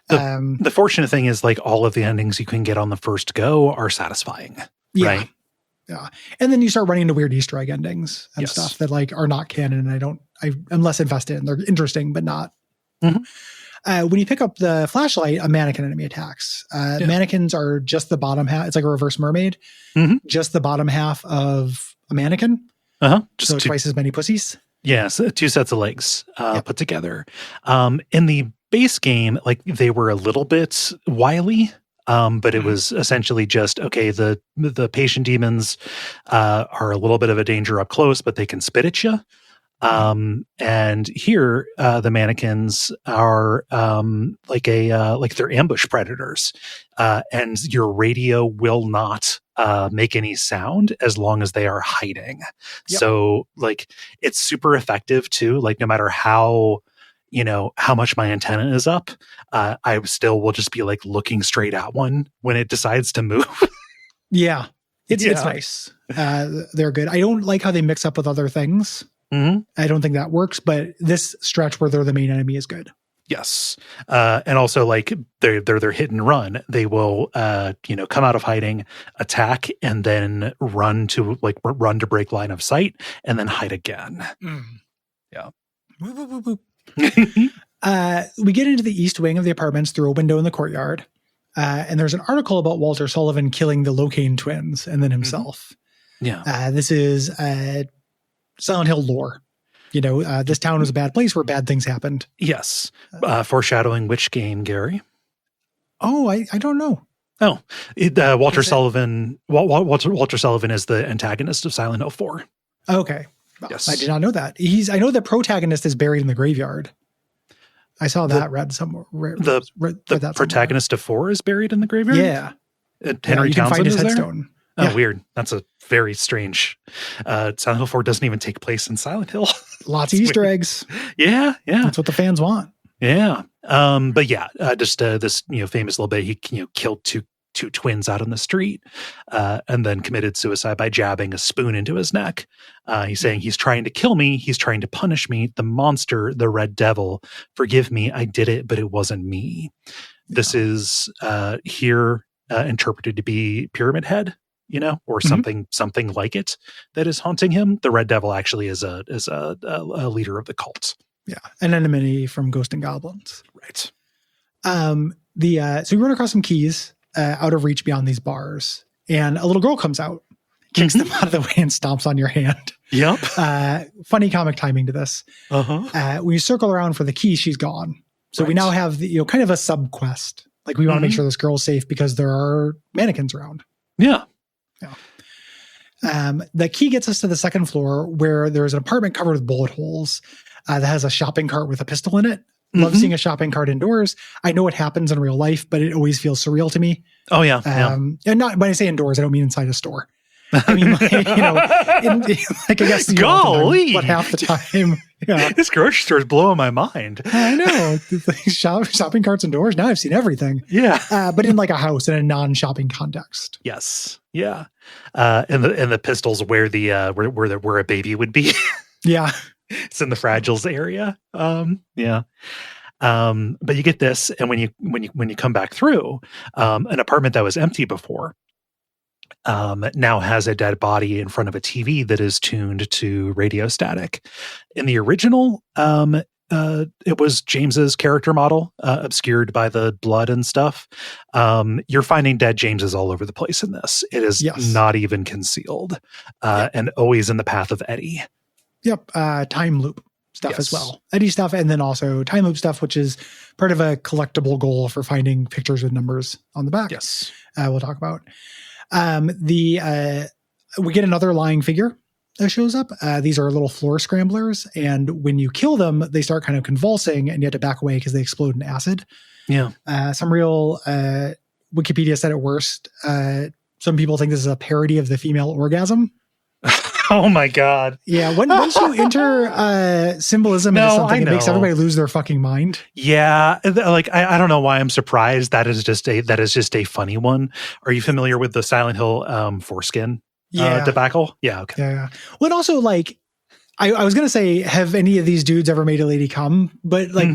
The fortunate thing is like all of the endings you can get on the first go are satisfying. Yeah. Right? Yeah. And then you start running into weird Easter egg endings and stuff that like are not canon. And I'm less invested in. They're interesting, but not. Mm-hmm. When you pick up the flashlight, a mannequin enemy attacks. Mannequins are just the bottom half. It's like a reverse mermaid. Mm-hmm. Just the bottom half of a mannequin. So twice as many pussies. Yes, two sets of legs put together. In the base game, like they were a little bit wily. But it was essentially just, okay, the patient demons are a little bit of a danger up close, but they can spit at you. And here, the mannequins are like they're ambush predators. And your radio will not make any sound as long as they are hiding. Yep. So like it's super effective too. Like no matter how much my antenna is up, I still will just be like looking straight at one when it decides to move. It's nice. They're good. I don't like how they mix up with other things. Mm-hmm. I don't think that works, but this stretch where they're the main enemy is good. Yes. And also like they're hit and run. They will, come out of hiding, attack, and then run to break line of sight and then hide again. Mm. Yeah. Whoop, whoop, whoop, whoop. We get into the east wing of the apartments through a window in the courtyard. And there's an article about Walter Sullivan killing the Locane twins and then himself. Mm-hmm. Yeah. This is Silent Hill lore. This town was a bad place where bad things happened. Yes. Foreshadowing which game, Gary? Oh, I don't know. Oh, Walter Sullivan. Walter Sullivan is the antagonist of Silent Hill 4. Okay. Yes. I did not know that. I know the protagonist is buried in the graveyard. I saw that read somewhere. The protagonist of 4 is buried in the graveyard? Yeah. Henry you can Townsend find his is headstone. Oh, weird. That's a very strange. Silent Hill 4 doesn't even take place in Silent Hill. Lots of Easter eggs. Yeah. That's what the fans want. Yeah. But yeah, just this famous little bit. He killed two twins out on the street, and then committed suicide by jabbing a spoon into his neck. He's saying he's trying to kill me. He's trying to punish me. The monster, the red devil. Forgive me. I did it, but it wasn't me. This is here interpreted to be Pyramid Head. Or something like it that is haunting him. The Red Devil actually is a leader of the cult. Yeah, an enemy from Ghost and Goblins. Right. So you run across some keys out of reach beyond these bars, and a little girl comes out, kicks them out of the way, and stomps on your hand. Yep. Funny comic timing to this. When you circle around for the key, she's gone. So we now have kind of a sub quest. Like we want to make sure this girl's safe because there are mannequins around. Yeah. The key gets us to the second floor where there's an apartment covered with bullet holes that has a shopping cart with a pistol in it. Love seeing a shopping cart indoors. I know it happens in real life, but it always feels surreal to me. Oh, yeah. And not when I say indoors, I don't mean inside a store. I mean, like, I guess golly, but half the time, yeah. This grocery store is blowing my mind. I know. Shopping carts and doors. Now I've seen everything. Yeah, but in like a house in a non-shopping context. Yes. Yeah. And the pistols where where a baby would be. Yeah. It's in the fragiles area. Yeah. But you get this, and when you come back through, an apartment that was empty before now has a dead body in front of a TV that is tuned to radio static. In the original, it was James's character model, obscured by the blood and stuff. You're finding dead Jameses all over the place in this. It is not even concealed, and always in the path of Eddie. Yep. Time loop stuff as well. Eddie stuff, and then also time loop stuff, which is part of a collectible goal for finding pictures with numbers on the back. Yes. We'll talk about. We get another lying figure that shows up. These are little floor scramblers, and when you kill them, they start kind of convulsing, and you have to back away because they explode in acid. Yeah. Some real Wikipedia said it worst. Some people think this is a parody of the female orgasm. Oh my God. Yeah. Once you enter symbolism into something, it makes everybody lose their fucking mind. Yeah. Like, I don't know why I'm surprised. That is just a funny one. Are you familiar with the Silent Hill foreskin debacle? Yeah. Okay. Yeah. Well, and also, like, I was going to say, have any of these dudes ever made a lady come? But like,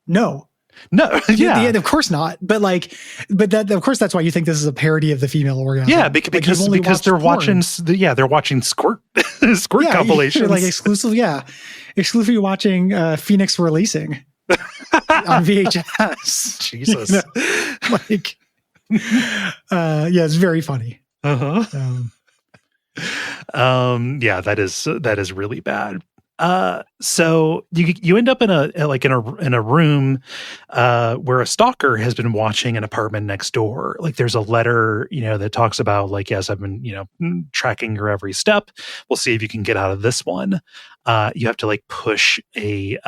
no. No, yeah, of course not. But that, of course, that's why you think this is a parody of the orgasm. Yeah, because they're watching squirt compilations, like exclusively watching Phoenix releasing on VHS. Jesus, it's very funny. Yeah, that is really bad. So you end up in a room where a stalker has been watching an apartment next door. Like, there's a letter, that talks about, like, yes, I've been, tracking your every step. We'll see if you can get out of this one. You have to like push a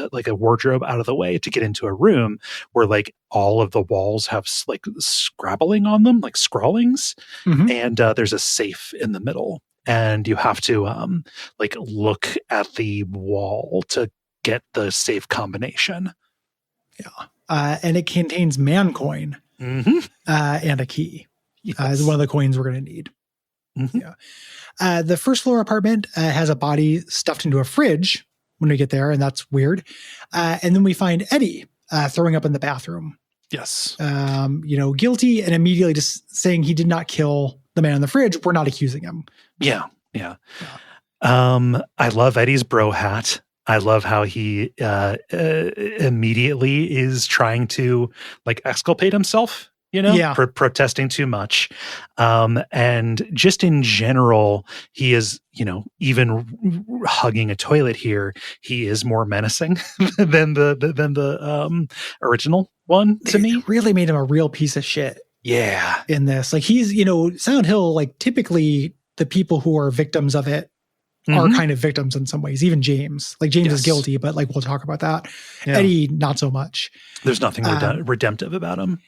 wardrobe out of the way to get into a room where like all of the walls have like scrabbling on them, like scrawlings, and there's a safe in the middle. And you have to like look at the wall to get the safe combination. Yeah. And it contains man coin and a key. Yes. One of the coins we're going to need. Yeah. The first floor apartment has a body stuffed into a fridge when we get there, and that's weird. And then we find Eddie throwing up in the bathroom. Yes. Guilty, and immediately just saying he did not kill the man in the fridge. We're not accusing him. Yeah. I love Eddie's bro hat. I love how he immediately is trying to like exculpate himself, protesting too much. And just in general, he is, even hugging a toilet here, he is more menacing than the original one to me. It really made him a real piece of shit. Yeah. In this, like, he's, Silent Hill, like, typically the people who are victims of it are kind of victims in some ways. Even James, like, James is guilty, but like, we'll talk about that. Yeah. Eddie, not so much. There's nothing redemptive about him.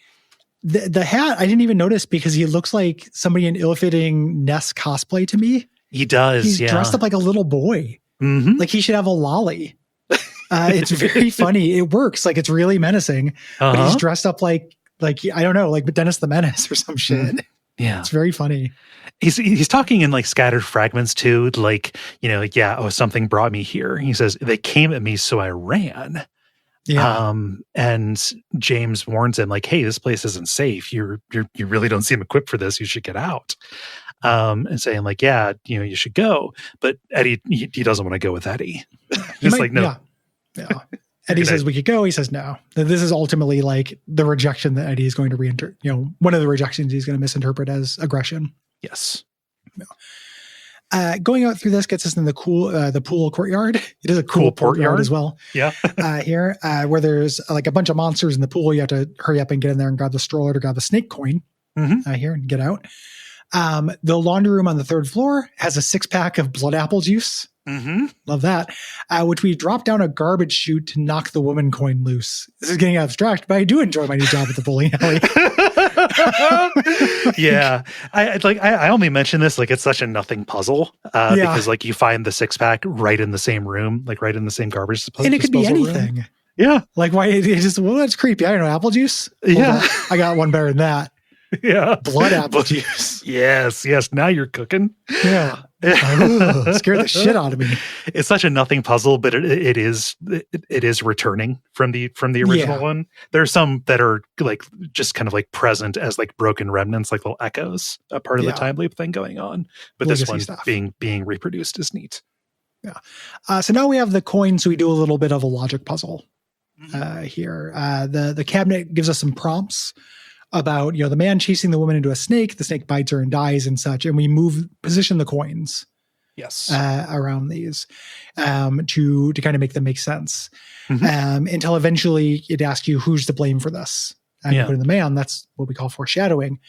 The hat, I didn't even notice because he looks like somebody in ill-fitting Ness cosplay to me. He does. He's dressed up like a little boy. Like, he should have a lolly. It's very funny. It works. Like, it's really menacing, but he's dressed up like, I don't know, like Dennis the Menace or some shit. Yeah. It's very funny. He's talking in like scattered fragments too. Like, something brought me here. He says, they came at me, so I ran. Yeah. And James warns him like, hey, this place isn't safe. You really don't seem equipped for this. You should get out. And saying like, yeah, you should go. But Eddie, he doesn't want to go with Eddie. He's like, no. Yeah. Eddie says we could go. He says no. This is ultimately like the rejection that Eddie is going to reinterpret. One of the rejections he's going to misinterpret as aggression. Yes. Going out through this gets us in the pool courtyard. It is a cool courtyard as well. Yeah. Here, where there's like a bunch of monsters in the pool. You have to hurry up and get in there and grab the stroller to grab the snake coin here and get out. The laundry room on the third floor has a 6-pack of blood apple juice. Mm-hmm. Love that. Which we drop down a garbage chute to knock the woman coin loose. This is getting abstract, but I do enjoy my new job at the bowling alley. Yeah. I only mention this like it's such a nothing puzzle because like you find the 6-pack right in the same room, like right in the same garbage disposal and it could be anything. Room. Yeah. Like why it just, well, that's creepy. I don't know, apple juice? Yeah. I got one better than that. Yeah. Blood apple juice. Yes. Now you're cooking. Yeah. Scared the shit out of me. It's such a nothing puzzle, but it is returning from the original one. There are some that are like just kind of like present as like broken remnants, like little echoes, a part of the time loop thing going on. But this one being reproduced is neat. Yeah. So now we have the coin, so we do a little bit of a logic puzzle here. The cabinet gives us some prompts about, the man chasing the woman into a snake. The snake bites her and dies and such. And we position the coins around these to kind of make them make sense. Until eventually it asks you who's to blame for this. And you put in the man. That's what we call foreshadowing,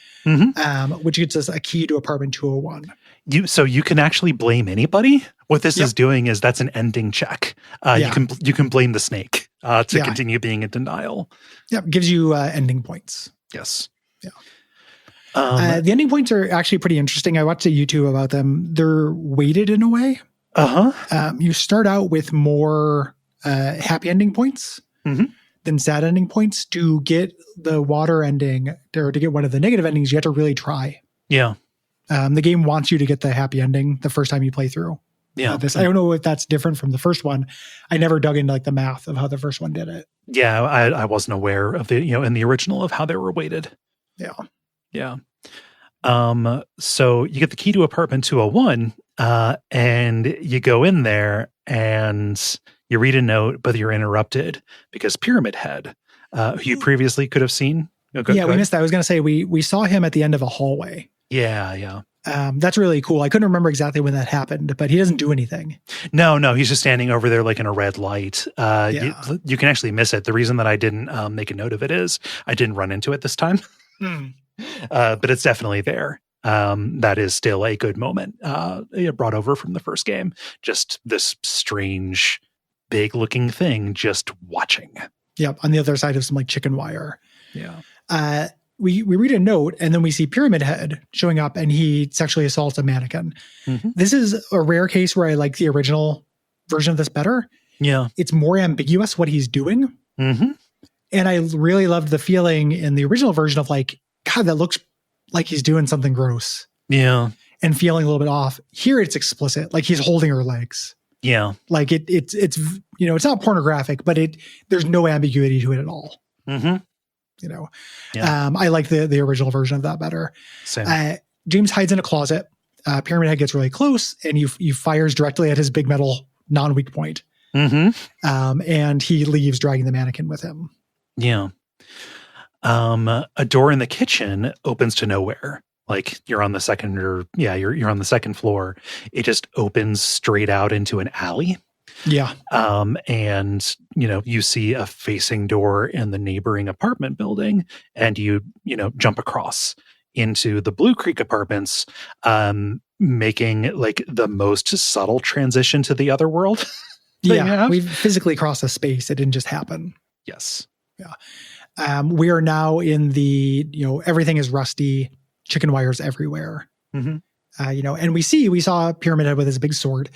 which gets us a key to apartment 201. So you can actually blame anybody. What this is doing is that's an ending check. You can blame the snake to continue being in denial. Yep, gives you ending points. Yes. Yeah. The ending points are actually pretty interesting. I watched a YouTube about them. They're weighted in a way. You start out with more happy ending points than sad ending points. To get the water ending or to get one of the negative endings, you have to really try. Yeah. The game wants you to get the happy ending the first time you play through. Yeah. I don't know if that's different from the first one. I never dug into like the math of how the first one did it. Yeah, I wasn't aware of the, in the original of how they were weighted. Yeah. Yeah. So you get the key to apartment 201, and you go in there and you read a note, but you're interrupted because Pyramid Head, who you previously could have seen. We missed that. I was going to say, we saw him at the end of a hallway. Yeah. That's really cool. I couldn't remember exactly when that happened, but he doesn't do anything. No, he's just standing over there like in a red light. You can actually miss it. The reason that I didn't make a note of it is I didn't run into it this time. But it's definitely there. That is still a good moment brought over from the first game. Just this strange, big looking thing just watching. Yep, on the other side of some like chicken wire. Yeah. We read a note and then we see Pyramid Head showing up and he sexually assaults a mannequin. This is a rare case where I like the original version of this better. Yeah. It's more ambiguous what he's doing. And I really loved the feeling in the original version of like, God, that looks like he's doing something gross. Yeah. And feeling a little bit off. Here it's explicit. Like he's holding her legs. Yeah. Like it's it's not pornographic, but there's no ambiguity to it at all. I like the original version of that better. Same. James hides in a closet. Pyramid Head gets really close and he fires directly at his big metal non-weak point. And he leaves, dragging the mannequin with him. Yeah. A door in the kitchen opens to nowhere. Like you're on the second you're on the second floor. It just opens straight out into an alley. Yeah. And you see a facing door in the neighboring apartment building and you jump across into the Blue Creek apartments, making like the most subtle transition to the other world. We physically crossed a space. It didn't just happen. Yes. Yeah. We are now in the, everything is rusty, chicken wires everywhere. And we saw Pyramid Head with his big sword.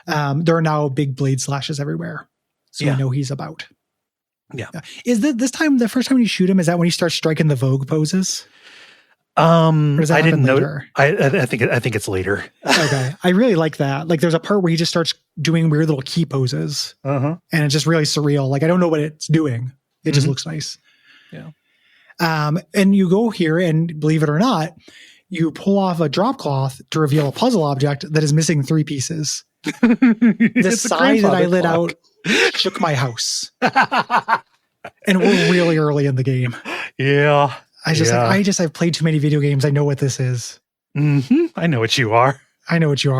There are now big blade slashes everywhere. So we know he's about. Yeah. Is this time, the first time you shoot him, is that when he starts striking the Vogue poses? I didn't know. I think it's later. Okay. I really like that. Like there's a part where he just starts doing weird little key poses. And it's just really surreal. Like I don't know what it's doing. It just looks nice. Yeah. And you go here and believe it or not, you pull off a drop cloth to reveal a puzzle object that is missing 3 pieces. The sigh that I lit out shook my house. And we're really early in the game. Yeah. I've played too many video games. I know what this is. I know what you are. I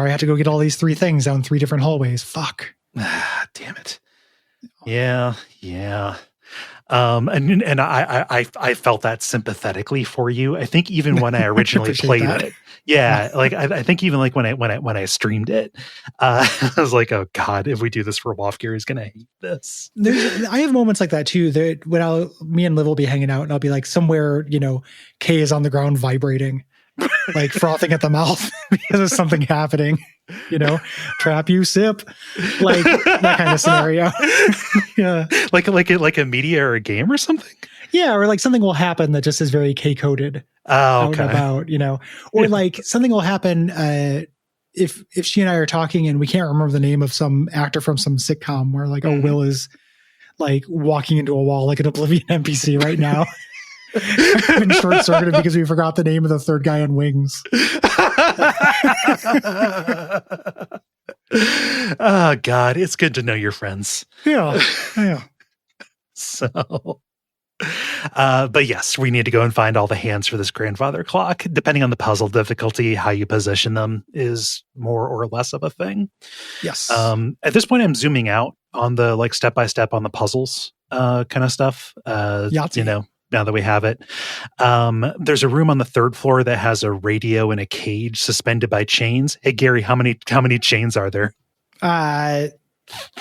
had to go get all these 3 things down 3 different hallways. Fuck. Damn it. Yeah. And I felt that sympathetically for you. I think even when I originally played it, yeah, like I think even like when I streamed it, I was like, oh God, if we do this for Wafgir, he's gonna hate this. I have moments like that too. That when me and Liv will be hanging out, and I'll be like somewhere, Kay is on the ground vibrating, like frothing at the mouth because there's something happening. Trap you, sip, like that kind of scenario. Yeah, like a media or a game or something. Yeah, or like something will happen that just is very K-coded out and about, or like something will happen if she and I are talking and we can't remember the name of some actor from some sitcom where like, oh, Will is like walking into a wall like an Oblivion NPC right now. I've been short-circuited because we forgot the name of the third guy on Wings. Oh God, it's good to know your friends. Yeah. So, but yes, we need to go and find all the hands for this grandfather clock. Depending on the puzzle difficulty, how you position them is more or less of a thing. Yes. At this point, I'm zooming out on the like step by step on the puzzles kind of stuff. Yahtzee. Now that we have it, there's a room on the third floor that has a radio in a cage suspended by chains. Hey Gary, how many chains are there? 3. I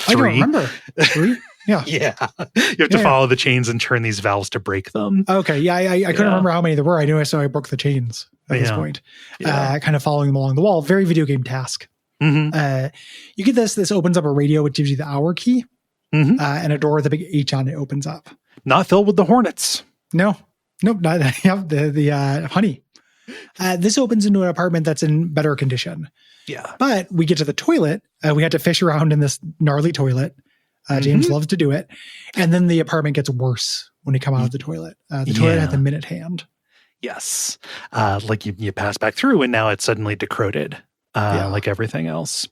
don't remember. 3. Yeah. Yeah. You have to follow the chains and turn these valves to break them. Okay. Yeah. I couldn't remember how many there were. I knew I broke the chains at this point. Kind of following them along the wall. Very video game task. Mm-hmm. You get this opens up a radio, which gives you the hour key, and a door with a big H on it opens up. Not filled with the hornets. Nope. Not the honey. This opens into an apartment that's in better condition. Yeah. But we get to the toilet. We had to fish around in this gnarly toilet. James loves to do it. And then the apartment gets worse when you come out of the toilet. The toilet had the minute hand. Yes. Like you pass back through and now it's suddenly decrepit, like everything else.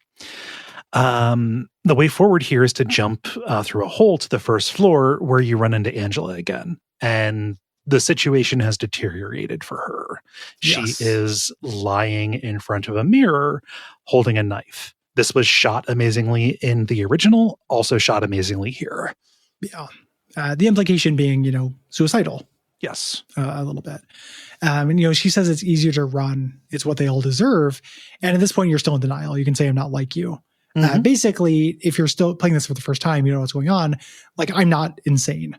The way forward here is to jump through a hole to the first floor where you run into Angela again. And the situation has deteriorated for her. Yes. She is lying in front of a mirror holding a knife. This was shot amazingly in the original, also shot amazingly here. Yeah. The implication being, suicidal. Yes. A little bit. And, she says it's easier to run. It's what they all deserve. And at this point, you're still in denial. You can say, I'm not like you. Basically, if you're still playing this for the first time, you know what's going on. Like, I'm not insane.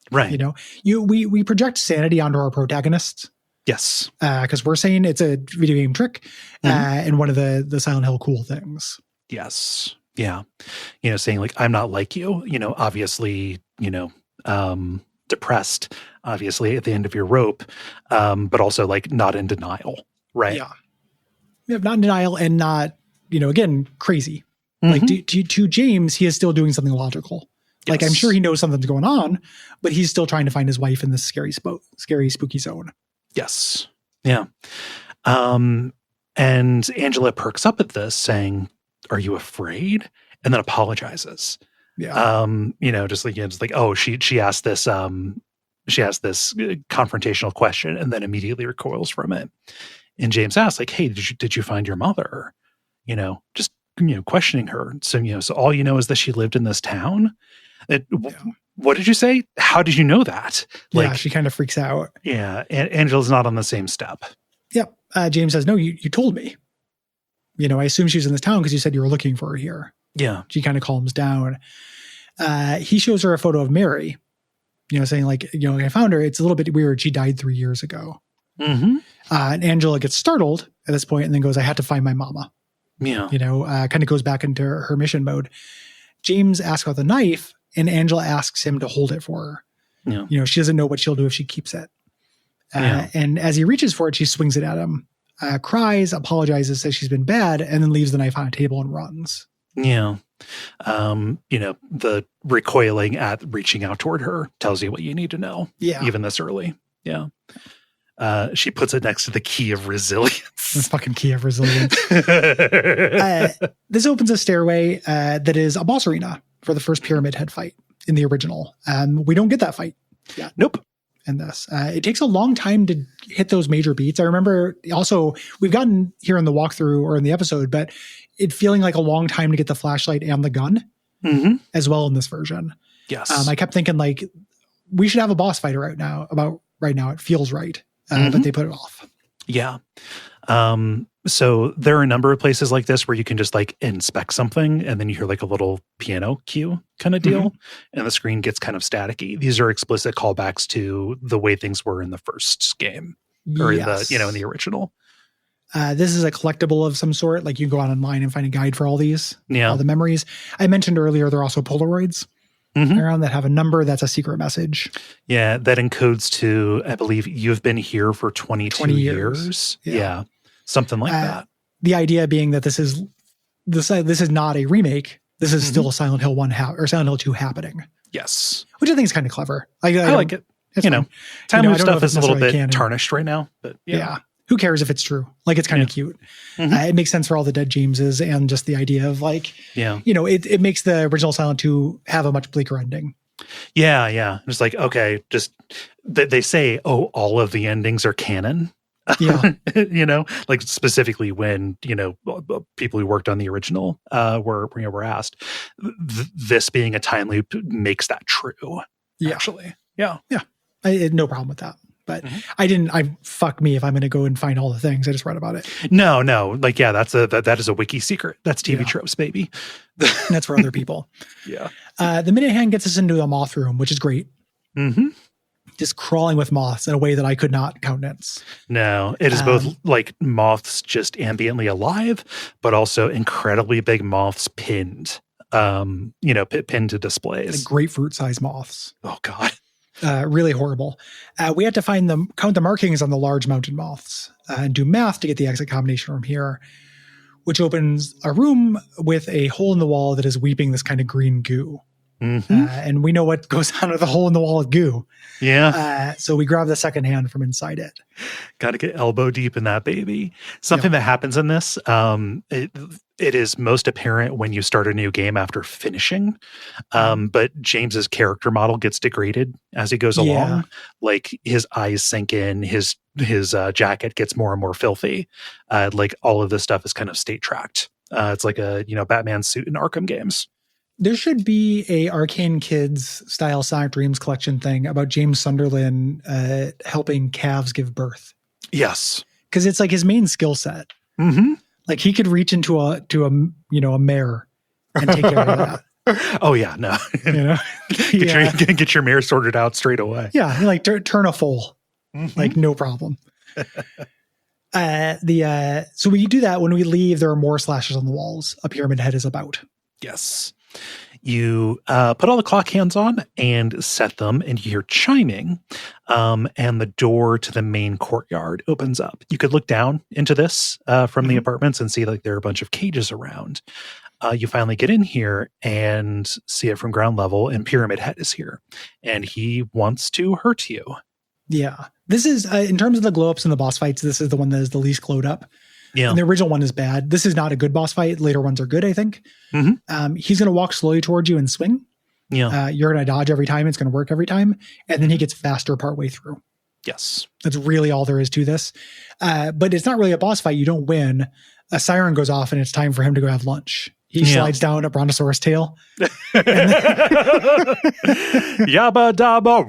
Right. We project sanity onto our protagonists. Yes. Because we're saying it's a video game trick and one of the Silent Hill cool things. Yes. Yeah. Saying like, I'm not like you, obviously, depressed, obviously at the end of your rope, but also like not in denial. Right. Yeah. Not in denial and not, again, crazy. Like to James, he is still doing something logical. Yes. Like I'm sure he knows something's going on, but he's still trying to find his wife in this scary, spooky zone. Yes. Yeah. And Angela perks up at this saying, are you afraid? And then apologizes. Yeah. Just like, oh, she asked this confrontational question and then immediately recoils from it. And James asks like, hey, did you find your mother? Just, questioning her. So, so all is that she lived in this town. What did you say? How did you know that? Like, she kind of freaks out. Yeah. And Angela's not on the same step. Yep. James says, no, you told me. I assume she was in this town because you said you were looking for her here. Yeah. She kind of calms down. He shows her a photo of Mary, saying like, I found her. It's a little bit weird. She died 3 years ago. Mm-hmm. And Angela gets startled at this point and then goes, I had to find my mama. Yeah. Kind of goes back into her mission mode. James asks about the knife and Angela asks him to hold it for her. Yeah. She doesn't know what she'll do if she keeps it. And as he reaches for it, she swings it at him, cries, apologizes, says she's been bad, and then leaves the knife on a table and runs. Yeah. The recoiling at reaching out toward her tells you what you need to know. Yeah. Even this early. Yeah. She puts it next to the key of resilience. This fucking key of resilience. This opens a stairway that is a boss arena for the first Pyramid Head fight in the original. We don't get that fight yet. Nope. In this. It takes a long time to hit those major beats. I remember also, we've gotten here in the walkthrough or in the episode, but it feeling like a long time to get the flashlight and the gun as well in this version. Yes. I kept thinking like we should have a boss fight right now. It feels right, but they put it off. Yeah. So there are a number of places like this where you can just like inspect something and then you hear like a little piano cue kind of deal and the screen gets kind of staticky. These are explicit callbacks to the way things were in the first game or in the original. This is a collectible of some sort. Like you can go online and find a guide for all these, all the memories. I mentioned earlier, there are also Polaroids around that have a number that's a secret message. Yeah, that encodes to, I believe, you've been here for 20 years. Yeah. Something like that. The idea being that this is not a remake. This is still a Silent Hill 1 or Silent Hill 2 happening. Yes. Which I think is kind of clever. I like it. Time loop stuff is a little bit tarnished right now, but yeah. Who cares if it's true? Like, it's kind of cute. It makes sense for all the dead Jameses and just the idea of like, it makes the original Silent 2 have a much bleaker ending. Yeah. It's like, okay, just they say, all of the endings are canon. Yeah. Like specifically when, people who worked on the original were asked. This being a time loop makes that true. Yeah. Actually. Yeah. Yeah. I had no problem with that. But fuck me if I'm going to go and find all the things. I just read about it. No. Like, that is a wiki secret. That's TV tropes, baby. That's for other people. Yeah. The minute hand gets us into a moth room, which is great. Just crawling with moths in a way that I could not countenance. No, it is both like moths just ambiently alive, but also incredibly big moths pinned, pinned to displays. Like grapefruit-sized moths. Oh, God. Really horrible. We had to count the markings on the large mountain moths and do math to get the exit combination from here, which opens a room with a hole in the wall that is weeping this kind of green goo. And we know what goes on with the hole in the wall of goo. Yeah. So we grab the second hand from inside it. Got to get elbow deep in that baby. Something that happens in this, it is most apparent when you start a new game after finishing. But James's character model gets degraded as he goes along. Like his eyes sink in, his jacket gets more and more filthy. Like all of this stuff is kind of state tracked. It's like a Batman suit in Arkham games. There should be a Arcane Kids style Sonic Dreams collection thing about James Sunderland helping calves give birth. Yes, because it's like his main skill set. Like he could reach into a mare and take care of that. Oh yeah, no, get your mare sorted out straight away. Yeah, like turn a foal, like no problem. So we do that. When we leave, there are more slashes on the walls. A pyramid head is about. Yes. You put all the clock hands on and set them, and you hear chiming, and the door to the main courtyard opens up. You could look down into this from the apartments and see like there are a bunch of cages around. You finally get in here and see it from ground level, and Pyramid Head is here, and he wants to hurt you. Yeah. This is, in terms of the glow ups and the boss fights, this is the one that is the least glowed up. Yeah. And the original one is bad. This is not a good boss fight. Later ones are good, I think. He's going to walk slowly towards you and swing. Yeah. You're going to dodge every time. It's going to work every time. And then he gets faster partway through. Yes. That's really all there is to this. But it's not really a boss fight. You don't win. A siren goes off and it's time for him to go have lunch. He slides down a brontosaurus tail. Yabba dabba.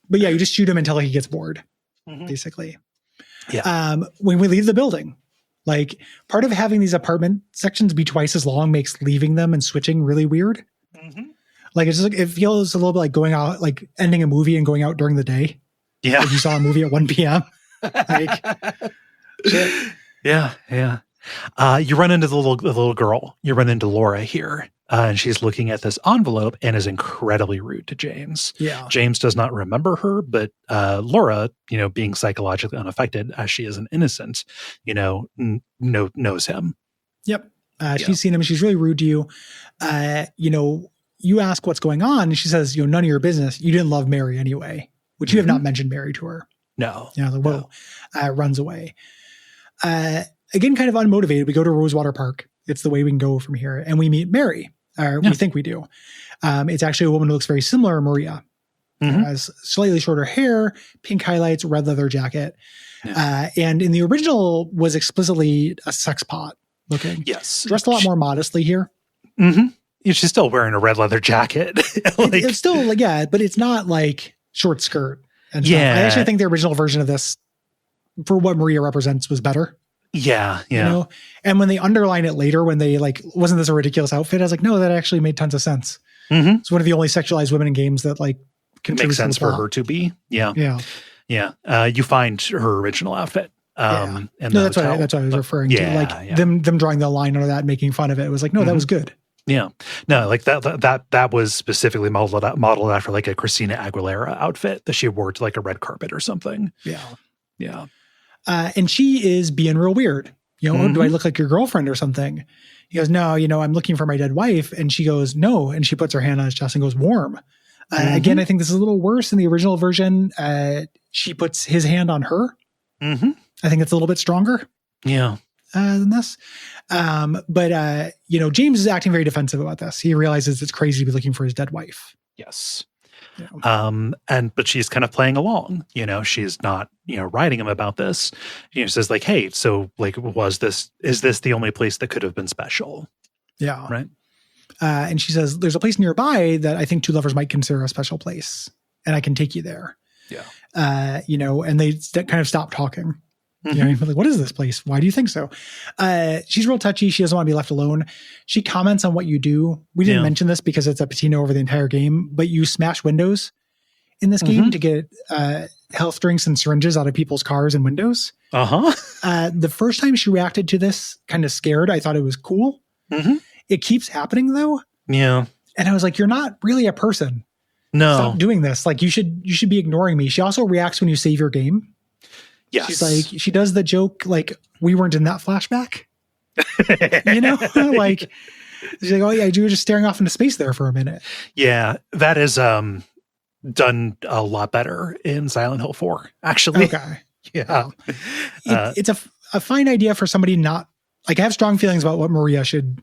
But yeah, you just shoot him until he gets bored, basically. Yeah. When we leave the building, like part of having these apartment sections be twice as long makes leaving them and switching really weird. Like it's just like, it feels a little bit like going out, like ending a movie and going out during the day. Yeah. Like you saw a movie at 1 p.m. Like, shit. Yeah. You run into the little girl. You run into Laura here. And she's looking at this envelope and is incredibly rude to James. Yeah. James does not remember her, but Laura, being psychologically unaffected as she is an innocent, knows him. Yep. She's seen him. She's really rude to you. You ask what's going on, and she says, none of your business. You didn't love Mary anyway, which you have not mentioned Mary to her. No. Whoa. Runs away. Again, kind of unmotivated. We go to Rosewater Park. It's the way we can go from here. And we meet Mary. We think we do. It's actually a woman who looks very similar to Maria. Has slightly shorter hair, pink highlights, red leather jacket. And in the original was explicitly a sex pot looking. Yes. Dressed a lot more modestly here. She's still wearing a red leather jacket. It's still like, yeah, but it's not like short skirt and stuff. I actually think the original version of this, for what Maria represents, was better. Yeah. You know? And when they underline it later, when they like, wasn't this a ridiculous outfit? I was like, no, that actually made tons of sense. Mm-hmm. It's one of the only sexualized women in games that like makes sense for her to be. Yeah. You find her original outfit. And that's what I was referring to. Like them drawing the line under that and making fun of it. It was like, no, that was good. Yeah. No, like that was specifically modeled after like a Christina Aguilera outfit that she wore to like a red carpet or something. Yeah. Yeah. And she is being real weird. You know, do I look like your girlfriend or something? He goes, no, I'm looking for my dead wife. And she goes, no. And she puts her hand on his chest and goes, warm. Again, I think this is a little worse in the original version. She puts his hand on her. Mm-hmm. I think it's a little bit stronger. Yeah. Than this. But James is acting very defensive about this. He realizes it's crazy to be looking for his dead wife. Yes. Yeah. But she's kind of playing along, she's not, writing him about this. Says like, hey, so like, is this the only place that could have been special? Yeah. Right. And she says, there's a place nearby that I think two lovers might consider a special place, and I can take you there. Yeah. And they kind of stop talking. Like, what is this place? Why do you think so? She's real touchy. She doesn't want to be left alone. She comments on what you do. We didn't mention this because it's a patina over the entire game, but you smash windows in this game to get health drinks and syringes out of people's cars and windows. The first time she reacted to this kind of scared, I thought it was cool. It keeps happening though. Yeah. And I was like, you're not really a person. No. Stop doing this. Like you should be ignoring me. She also reacts when you save your game. Yes. She's like, she does the joke like we weren't in that flashback. Like she's like, oh yeah, you were just staring off into space there for a minute. Yeah, that is done a lot better in Silent Hill 4, actually. Okay. Yeah. It's a fine idea for somebody not like I have strong feelings about what Maria should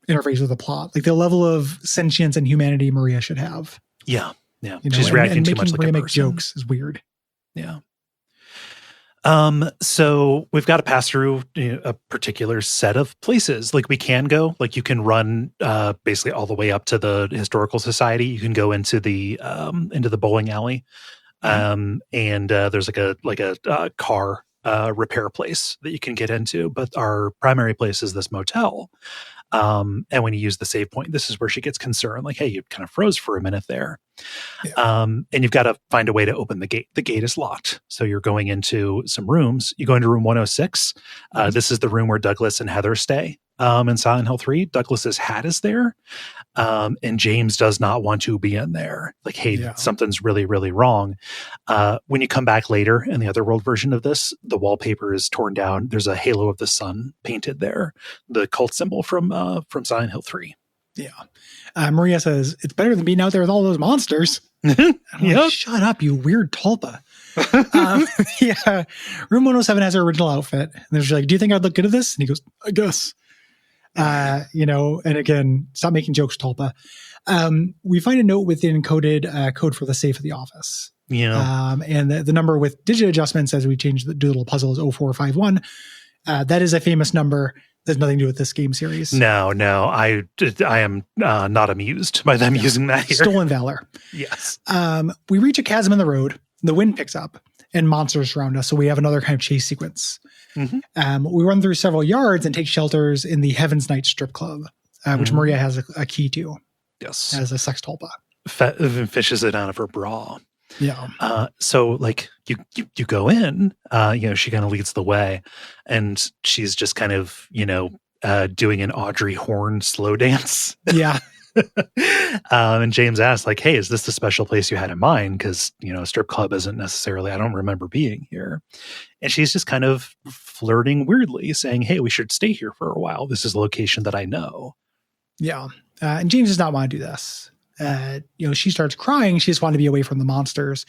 interface with the plot. Like the level of sentience and humanity Maria should have. Yeah. Yeah. She's reacting too much like Maria a make person. Jokes is weird. Yeah. So we've got to pass through a particular set of places. Like we can go, like you can run basically all the way up to the Historical Society. You can go into the bowling alley, and there's like a car repair place that you can get into. But our primary place is this motel. And when you use the save point, this is where she gets concerned. Like, hey, you kind of froze for a minute there. Yeah. And you've got to find a way to open the gate. The gate is locked. So you're going into some rooms. You go into room 106. This is the room where Douglas and Heather stay. In Silent Hill 3, Douglas's hat is there. And James does not want to be in there. Like, hey, something's really, really wrong. When you come back later in the Otherworld version of this, the wallpaper is torn down. There's a halo of the sun painted there, the cult symbol from Silent Hill 3. Yeah. Maria says, it's better than being out there with all those monsters. Like, shut up, you weird tulpa. Yeah. Room 107 has her original outfit. And then she's like, do you think I'd look good at this? And he goes, I guess. And again, stop making jokes, Tulpa. We find a note with the encoded code for the safe of the office. Yeah. And the number with digit adjustments as we change the little puzzle is 0451. That is a famous number. There's nothing to do with this game series. No. I am not amused by them using that here. Stolen valor. Yes. We reach a chasm in the road. The wind picks up and monsters surround us. So we have another kind of chase sequence. We run through several yards and take shelters in the Heaven's Night strip club, which Maria has a key to. Yes. As a sex tulpa. Fishes it out of her bra. Yeah. So like you go in, she kind of leads the way and she's just kind of, doing an Audrey Horne slow dance. Yeah. And James asks like, hey, is this the special place you had in mind? Because, a strip club isn't necessarily, I don't remember being here. And she's just kind of flirting weirdly saying, hey, we should stay here for a while. This is a location that I know. Yeah. And James does not want to do this. She starts crying. She just wanted to be away from the monsters.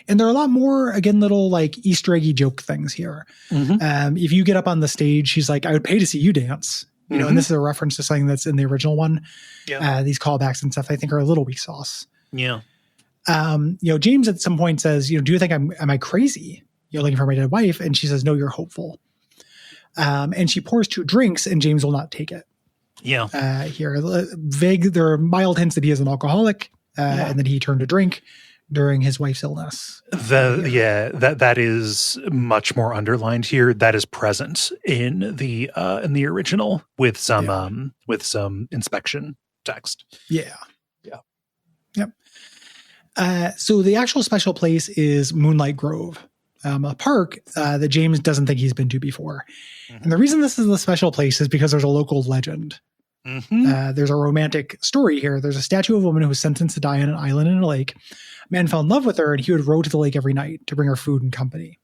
And there are a lot more, again, little like Easter eggy joke things here. If you get up on the stage, she's like, I would pay to see you dance. And this is a reference to something that's in the original one. Yeah. These callbacks and stuff, I think, are a little weak sauce. Yeah. James at some point says, do you think am I crazy? Looking for my dead wife? And she says, no, you're hopeful. And she pours 2 drinks and James will not take it. Here. Vague, there are mild hints that he is an alcoholic, and that he turned to drink during his wife's illness. That is much more underlined here. That is present in the original with some inspection text. Yep. So the actual special place is Moonlight Grove, a park that James doesn't think he's been to before. Mm-hmm. And the reason this is the special place is because there's a local legend. Mm-hmm. There's a romantic story here. There's a statue of a woman who was sentenced to die on an island in a lake. A man fell in love with her, and he would row to the lake every night to bring her food and company.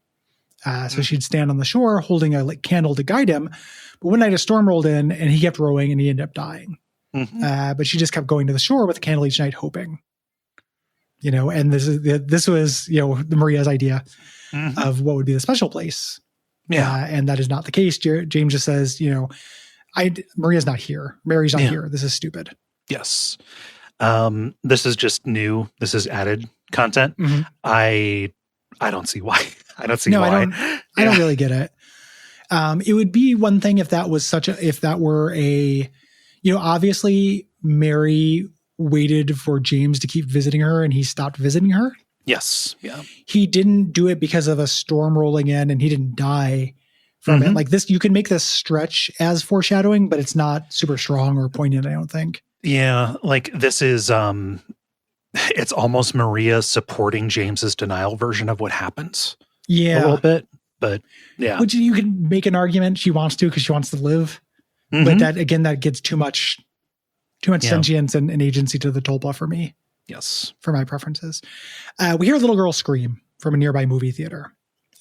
So she'd stand on the shore holding a candle to guide him. But one night a storm rolled in, and he kept rowing, and he ended up dying. Mm-hmm. But she just kept going to the shore with a candle each night, hoping. And this was Maria's idea of what would be the special place. And that is not the case. James just says, Maria's not here. Mary's not here. This is stupid. Yes. This is just new. This is added content. Mm-hmm. I don't see why. I don't see why. I don't really get it. It would be one thing if that were obviously Mary waited for James to keep visiting her and he stopped visiting her. Yes. Yeah. He didn't do it because of a storm rolling in and he didn't die from it. Like this, you can make this stretch as foreshadowing, but it's not super strong or poignant, I don't think. Yeah. Like this is, it's almost Maria supporting James's denial version of what happens. Yeah. A little bit, but yeah. Which you can make an argument she wants to because she wants to live. Mm-hmm. But that gets too much sentience and agency to the Tolpa for me. Yes. For my preferences. We hear a little girl scream from a nearby movie theater.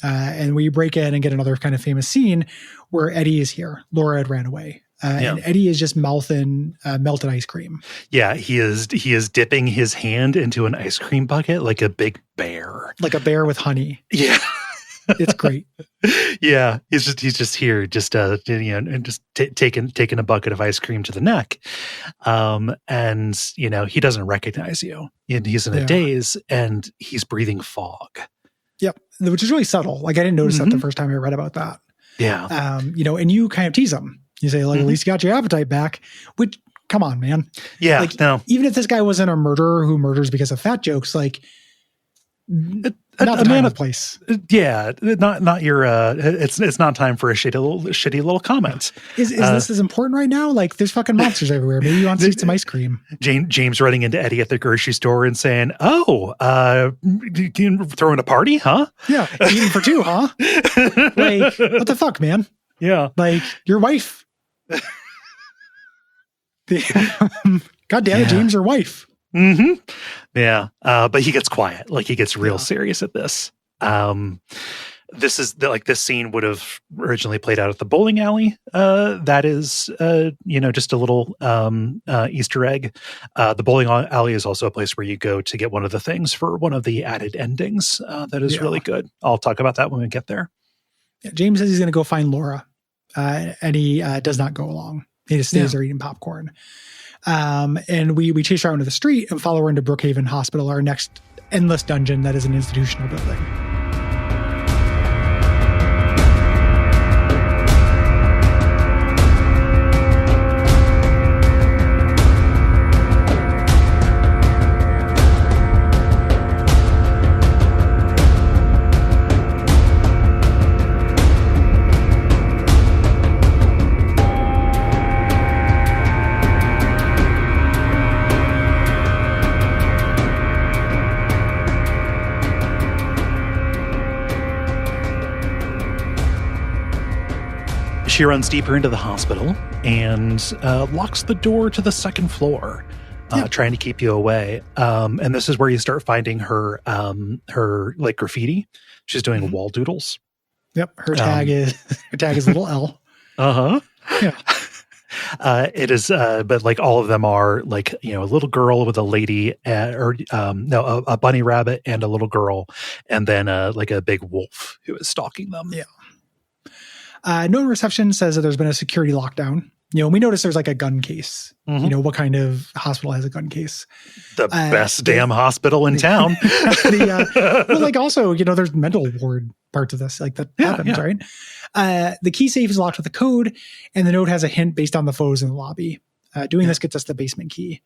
And we break in and get another kind of famous scene where Eddie is here. Laura had ran away. And Eddie is just mouthing melted ice cream. Yeah, he is dipping his hand into an ice cream bucket like a big bear. Like a bear with honey. Yeah. It's great. Yeah, he's just here, and just taking a bucket of ice cream to the neck, and he doesn't recognize you. And he's in a daze, and he's breathing fog. Yep, which is really subtle. Like I didn't notice that the first time I read about that. Yeah, and you kind of tease him. You say like, at least you got your appetite back. Which, come on, man. Yeah, no. Even if this guy wasn't a murderer who murders because of fat jokes, like. Not the time of place. Yeah, not your. It's not time for a shitty little comment. Is this as important right now? Like, there's fucking monsters everywhere. Maybe you want to eat some ice cream. James running into Eddie at the grocery store and saying, "Oh, you throwing a party, huh? Yeah, eating for two, huh? Like, what the fuck, man? Yeah, like your wife. God damn it, James, your wife." Mm-hmm. Yeah. But he gets quiet. Like he gets real serious at this. This is this scene would have originally played out at the bowling alley. That is, just a little Easter egg. The bowling alley is also a place where you go to get one of the things for one of the added endings. That is really good. I'll talk about that when we get there. Yeah, James says he's going to go find Laura, and he does not go along. He just stays there eating popcorn. And we chase her out into the street and follow her into Brookhaven Hospital, our next endless dungeon that is an institutional building. She runs deeper into the hospital and locks the door to the second floor, trying to keep you away. And this is where you start finding her graffiti. She's doing wall doodles. Yep, her tag is little L. Yeah. It is, but like all of them are like a little girl with a lady, a bunny rabbit and a little girl, and then like a big wolf who is stalking them. Yeah. No reception says that there's been a security lockdown. We notice there's like a gun case. What kind of hospital has a gun case? The best damn hospital in town. Also, there's mental ward parts of this. Like that happens, right? The key safe is locked with a code, and the note has a hint based on the photos in the lobby. Doing this gets us the basement key.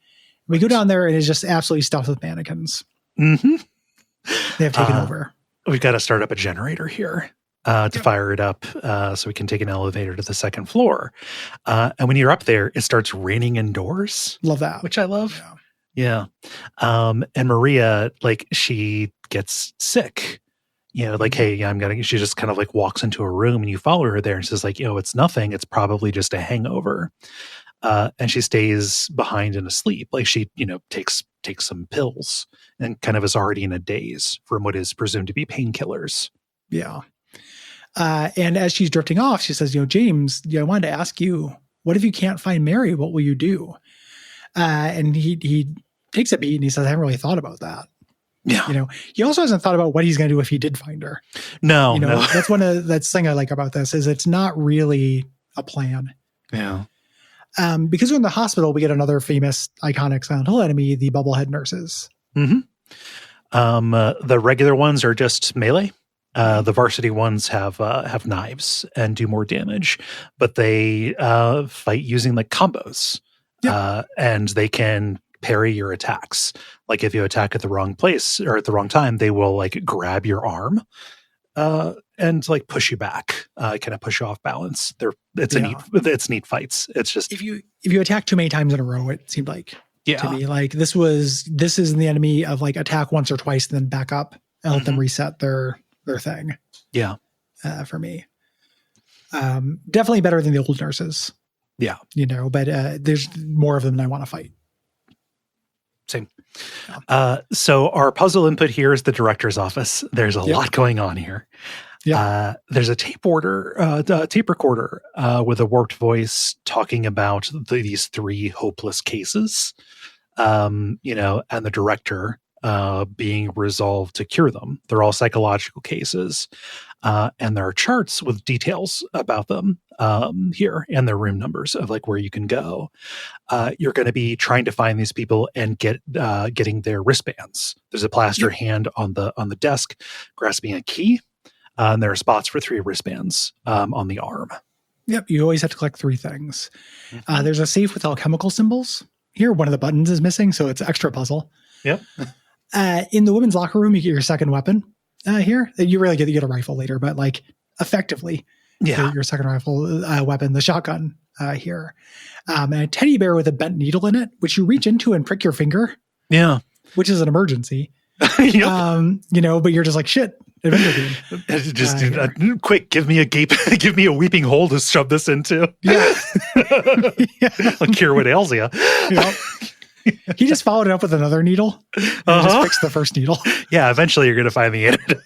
We go down there and it's just absolutely stuffed with mannequins. Mm-hmm. They have taken over. We've got to start up a generator here to fire it up so we can take an elevator to the second floor. And when you're up there, it starts raining indoors. Love that. Which I love. Yeah. And Maria, like, she gets sick. You know, like, hey, she just kind of like walks into a room and you follow her there and says like, it's nothing. It's probably just a hangover. And she stays behind and asleep. Like she, takes some pills and kind of is already in a daze from what is presumed to be painkillers. Yeah. And as she's drifting off, she says, James, I wanted to ask you, what if you can't find Mary? What will you do? And he takes a beat and he says, I haven't really thought about that. Yeah. He also hasn't thought about what he's going to do if he did find her. No. That's that's thing I like about this is it's not really a plan. Yeah. Because we're in the hospital, we get another famous, iconic Silent Hill enemy, the bubblehead nurses. Mm-hmm. The regular ones are just melee. The varsity ones have knives and do more damage, but they fight using like combos. And they can parry your attacks. Like if you attack at the wrong place or at the wrong time, they will like grab your arm and like push you back, kind of push you off balance. It's neat fights. It's just if you attack too many times in a row, it seemed like to me like this is the enemy of like attack once or twice and then back up and let them reset their thing. Yeah. For me, definitely better than the old nurses. Yeah. But there's more of them than I want to fight. Same. So our puzzle input here is the director's office. There's a lot going on here. Yeah. There's a tape recorder with a warped voice talking about these three hopeless cases, and the director being resolved to cure them. They're all psychological cases. And there are charts with details about them here and their room numbers of like where you can go. You're going to be trying to find these people and getting their wristbands. There's a plaster hand on the desk grasping a key. And there are spots for 3 wristbands on the arm. Yep. You always have to collect 3 things. There's a safe with alchemical symbols. Here, one of the buttons is missing, so it's extra puzzle. Yep. In the women's locker room, you get your second weapon. Here, you really get a rifle later, but like effectively, your second rifle weapon, the shotgun here, and a teddy bear with a bent needle in it, which you reach into and prick your finger. Yeah, which is an emergency. Yep. But you're just like shit. Adventure game. Just quick, give me a weeping hole to shove this into. Yeah, I'll cure what ails you. Yep. He just followed it up with another needle and just fixed the first needle. Yeah, eventually you're going to find the antidote.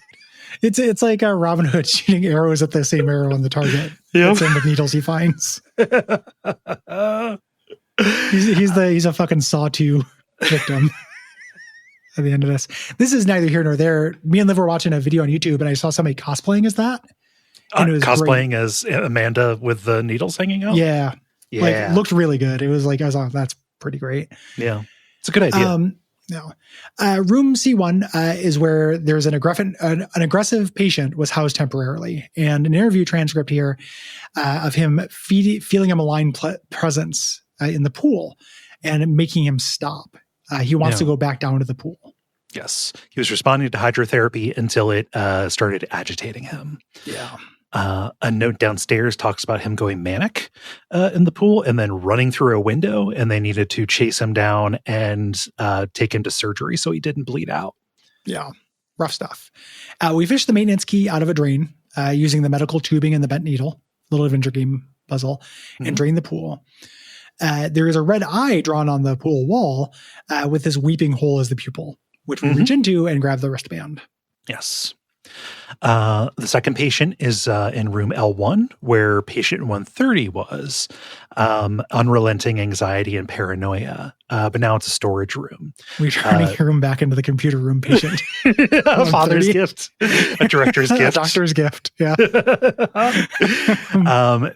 It's like a Robin Hood shooting arrows at the same arrow on the target. Yep. Same with needles he finds. He's a fucking Saw-2 victim at the end of this. This is neither here nor there. Me and Liv were watching a video on YouTube and I saw somebody cosplaying as that. And it was cosplaying as Amanda with the needles hanging out? Yeah. Like, looked really good. It was like, I was like, that's pretty great. Yeah. It's a good idea. Room C1 is where there's an aggressive patient was housed temporarily, and an interview transcript here of him feeling a malign presence in the pool and making him stop. He wants to go back down to the pool. Yes. He was responding to hydrotherapy until it started agitating him. Yeah. A note downstairs talks about him going manic in the pool and then running through a window, and they needed to chase him down and take him to surgery so he didn't bleed out. Yeah, rough stuff. We fished the maintenance key out of a drain using the medical tubing and the bent needle, little adventure game puzzle, and drain the pool. There is a red eye drawn on the pool wall with this weeping hole as the pupil, which we reach into and grab the wristband. Yes. The second patient is in room L1, where patient 130 was. Unrelenting anxiety and paranoia. But now it's a storage room. We're turning your room back into the computer room patient. A father's gift. A director's gift. A doctor's gift. Yeah.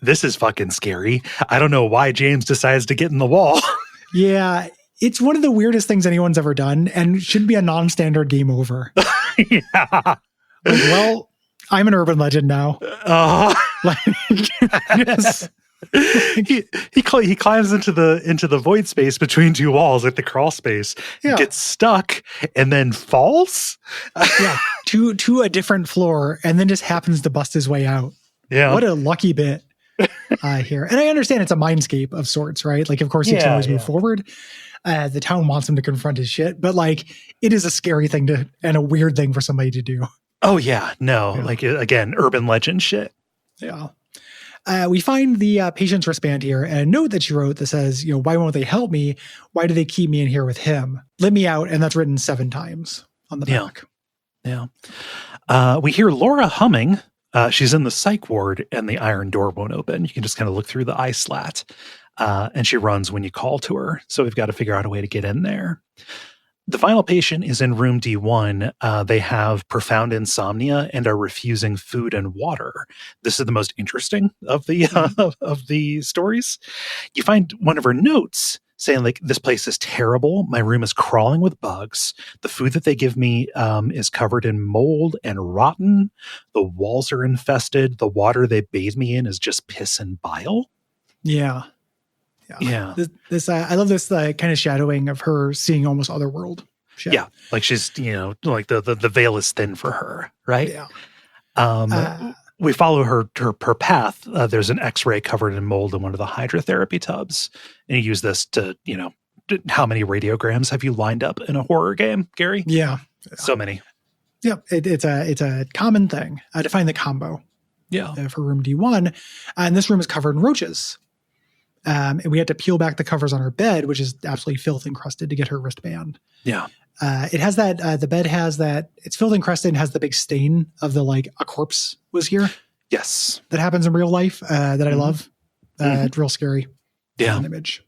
This is fucking scary. I don't know why James decides to get in the wall. Yeah. It's one of the weirdest things anyone's ever done and should be a non-standard game over. Yeah. Well, I'm an urban legend now. Like, just, he climbs into the void space between two walls, like the crawl space, gets stuck, and then falls. To a different floor, and then just happens to bust his way out. Yeah, what a lucky bit here. And I understand it's a mindscape of sorts, right? Like, of course, he can always move forward. The town wants him to confront his shit, but like, it is a scary thing and a weird thing for somebody to do. Oh yeah, no, like again, urban legend shit. Yeah. We find the patient's wristband here and a note that she wrote that says, why won't they help me? Why do they keep me in here with him? Let me out. And that's written 7 times on the back. Yeah. We hear Laura humming. She's in the psych ward and the iron door won't open. You can just kind of look through the eye slat. And she runs when you call to her. So we've got to figure out a way to get in there. The final patient is in room D1. They have profound insomnia and are refusing food and water. This is the most interesting of the of the stories. You find one of her notes saying, like, this place is terrible. My room is crawling with bugs. The food that they give me is covered in mold and rotten. The walls are infested. The water they bathe me in is just piss and bile. Yeah. This I love this kind of shadowing of her seeing almost otherworld shit. Yeah, like she's like the veil is thin for her, right? Yeah. We follow her path. There's an X-ray covered in mold in one of the hydrotherapy tubs, and you use this to how many radiograms have you lined up in a horror game, Gary? Yeah. So many. Yeah, it's a common thing to find the combo. Yeah, for room D1, and this room is covered in roaches. And we had to peel back the covers on her bed, which is absolutely filth encrusted, to get her wristband. Yeah. It has that, the bed has that, it's filth encrusted and has the big stain of the, like, a corpse was here. Yes. That happens in real life, that I love. Real scary. Yeah. Image.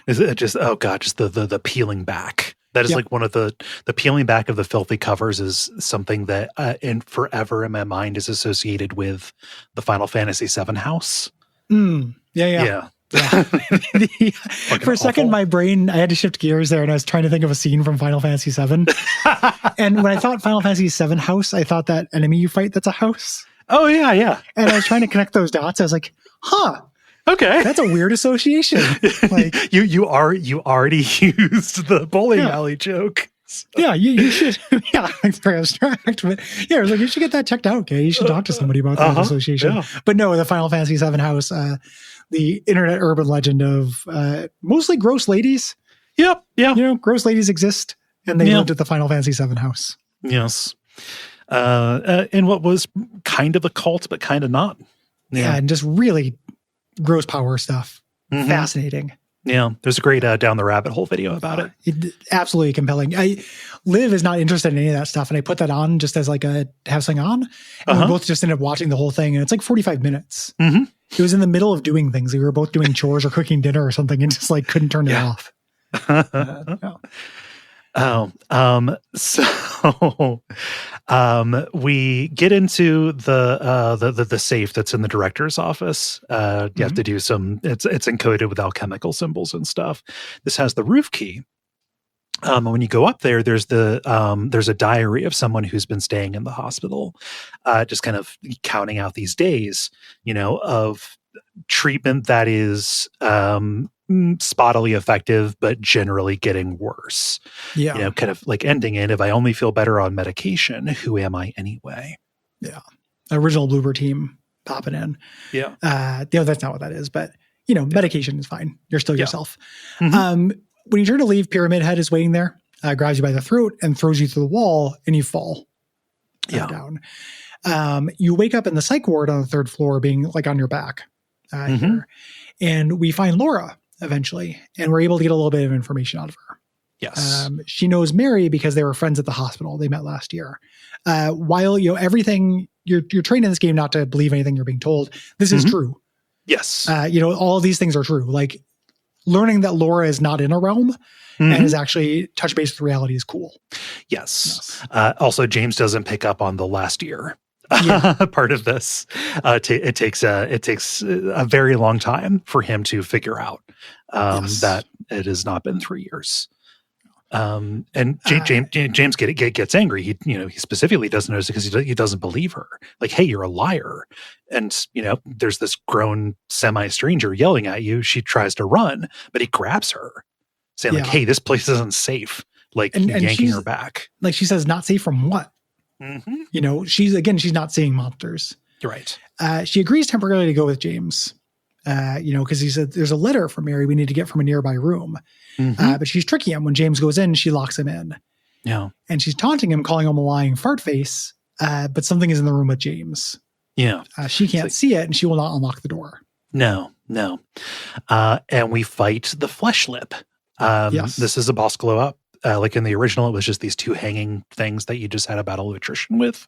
Is it just, oh God, just the peeling back. That is like one of the peeling back of the filthy covers is something that in forever in my mind is associated with the Final Fantasy VII house. Yeah. For a second, my brain, I had to shift gears there, and I was trying to think of a scene from Final Fantasy VII. And when I thought Final Fantasy VII house, I thought that enemy you fight that's a house. Oh yeah. And I was trying to connect those dots. I was like, okay, that's a weird association. Like, you already used the bowling alley joke. So. Yeah, you should. Yeah, it's very abstract, but yeah, I was like, you should get that checked out. Okay, you should talk to somebody about that association. Yeah. But no, the Final Fantasy VII house, the internet urban legend of mostly gross ladies. Yep. Yeah. Gross ladies exist, and they lived at the Final Fantasy VII house. Yes. In what was kind of a cult, but kind of not. Yeah, and just really gross power stuff. Fascinating. Yeah, there's a great Down the Rabbit Hole video about it. Absolutely compelling. Liv is not interested in any of that stuff, and I put that on just as like a have something on. And we both just ended up watching the whole thing, and it's like 45 minutes. It was in the middle of doing things. We were both doing chores or cooking dinner or something, and just like couldn't turn it off. So we get into the safe that's in the director's office. You have to do some, it's encoded with alchemical symbols and stuff. This has the roof key. When you go up there, there's a diary of someone who's been staying in the hospital, just kind of counting out these days, of treatment that is, spottily effective, but generally getting worse. Yeah. Kind of like ending in, if I only feel better on medication, who am I anyway? Yeah. Original Bloober team popping in. Yeah. That's not what that is, but medication is fine. You're still yourself. When you turn to leave, Pyramid Head is waiting there, grabs you by the throat and throws you through the wall, and you fall down. You wake up in the psych ward on the 3rd floor, being like on your back here. And we find Laura eventually, and we're able to get a little bit of information out of her. Yes. She knows Mary because they were friends at the hospital. They met last year. While, everything, you're trained in this game not to believe anything you're being told. This is true. Yes. All of these things are true. Like, learning that Laura is not in a realm and is actually touch base with reality is cool. Yes. Also, James doesn't pick up on the last year. Part of this. It takes a very long time for him to figure out that it has not been 3 years. And James gets angry. He specifically doesn't notice it because he doesn't believe her. Like, hey, you're a liar. And, there's this grown semi-stranger yelling at you. She tries to run, but he grabs her saying like, hey, this place isn't safe. Like, and yanking her back. Like, she says, not safe from what? Mm-hmm. She's not seeing monsters. You're right. She agrees temporarily to go with James, because he said there's a letter from Mary we need to get from a nearby room. Mm-hmm. But she's tricking him. When James goes in, she locks him in. Yeah. And she's taunting him, calling him a lying fart face. But something is in the room with James. Yeah. She can't see it, and she will not unlock the door. No. And we fight the flesh lip. Yes. This is a boss glow up. Like in the original, it was just these two hanging things that you just had a battle of attrition with.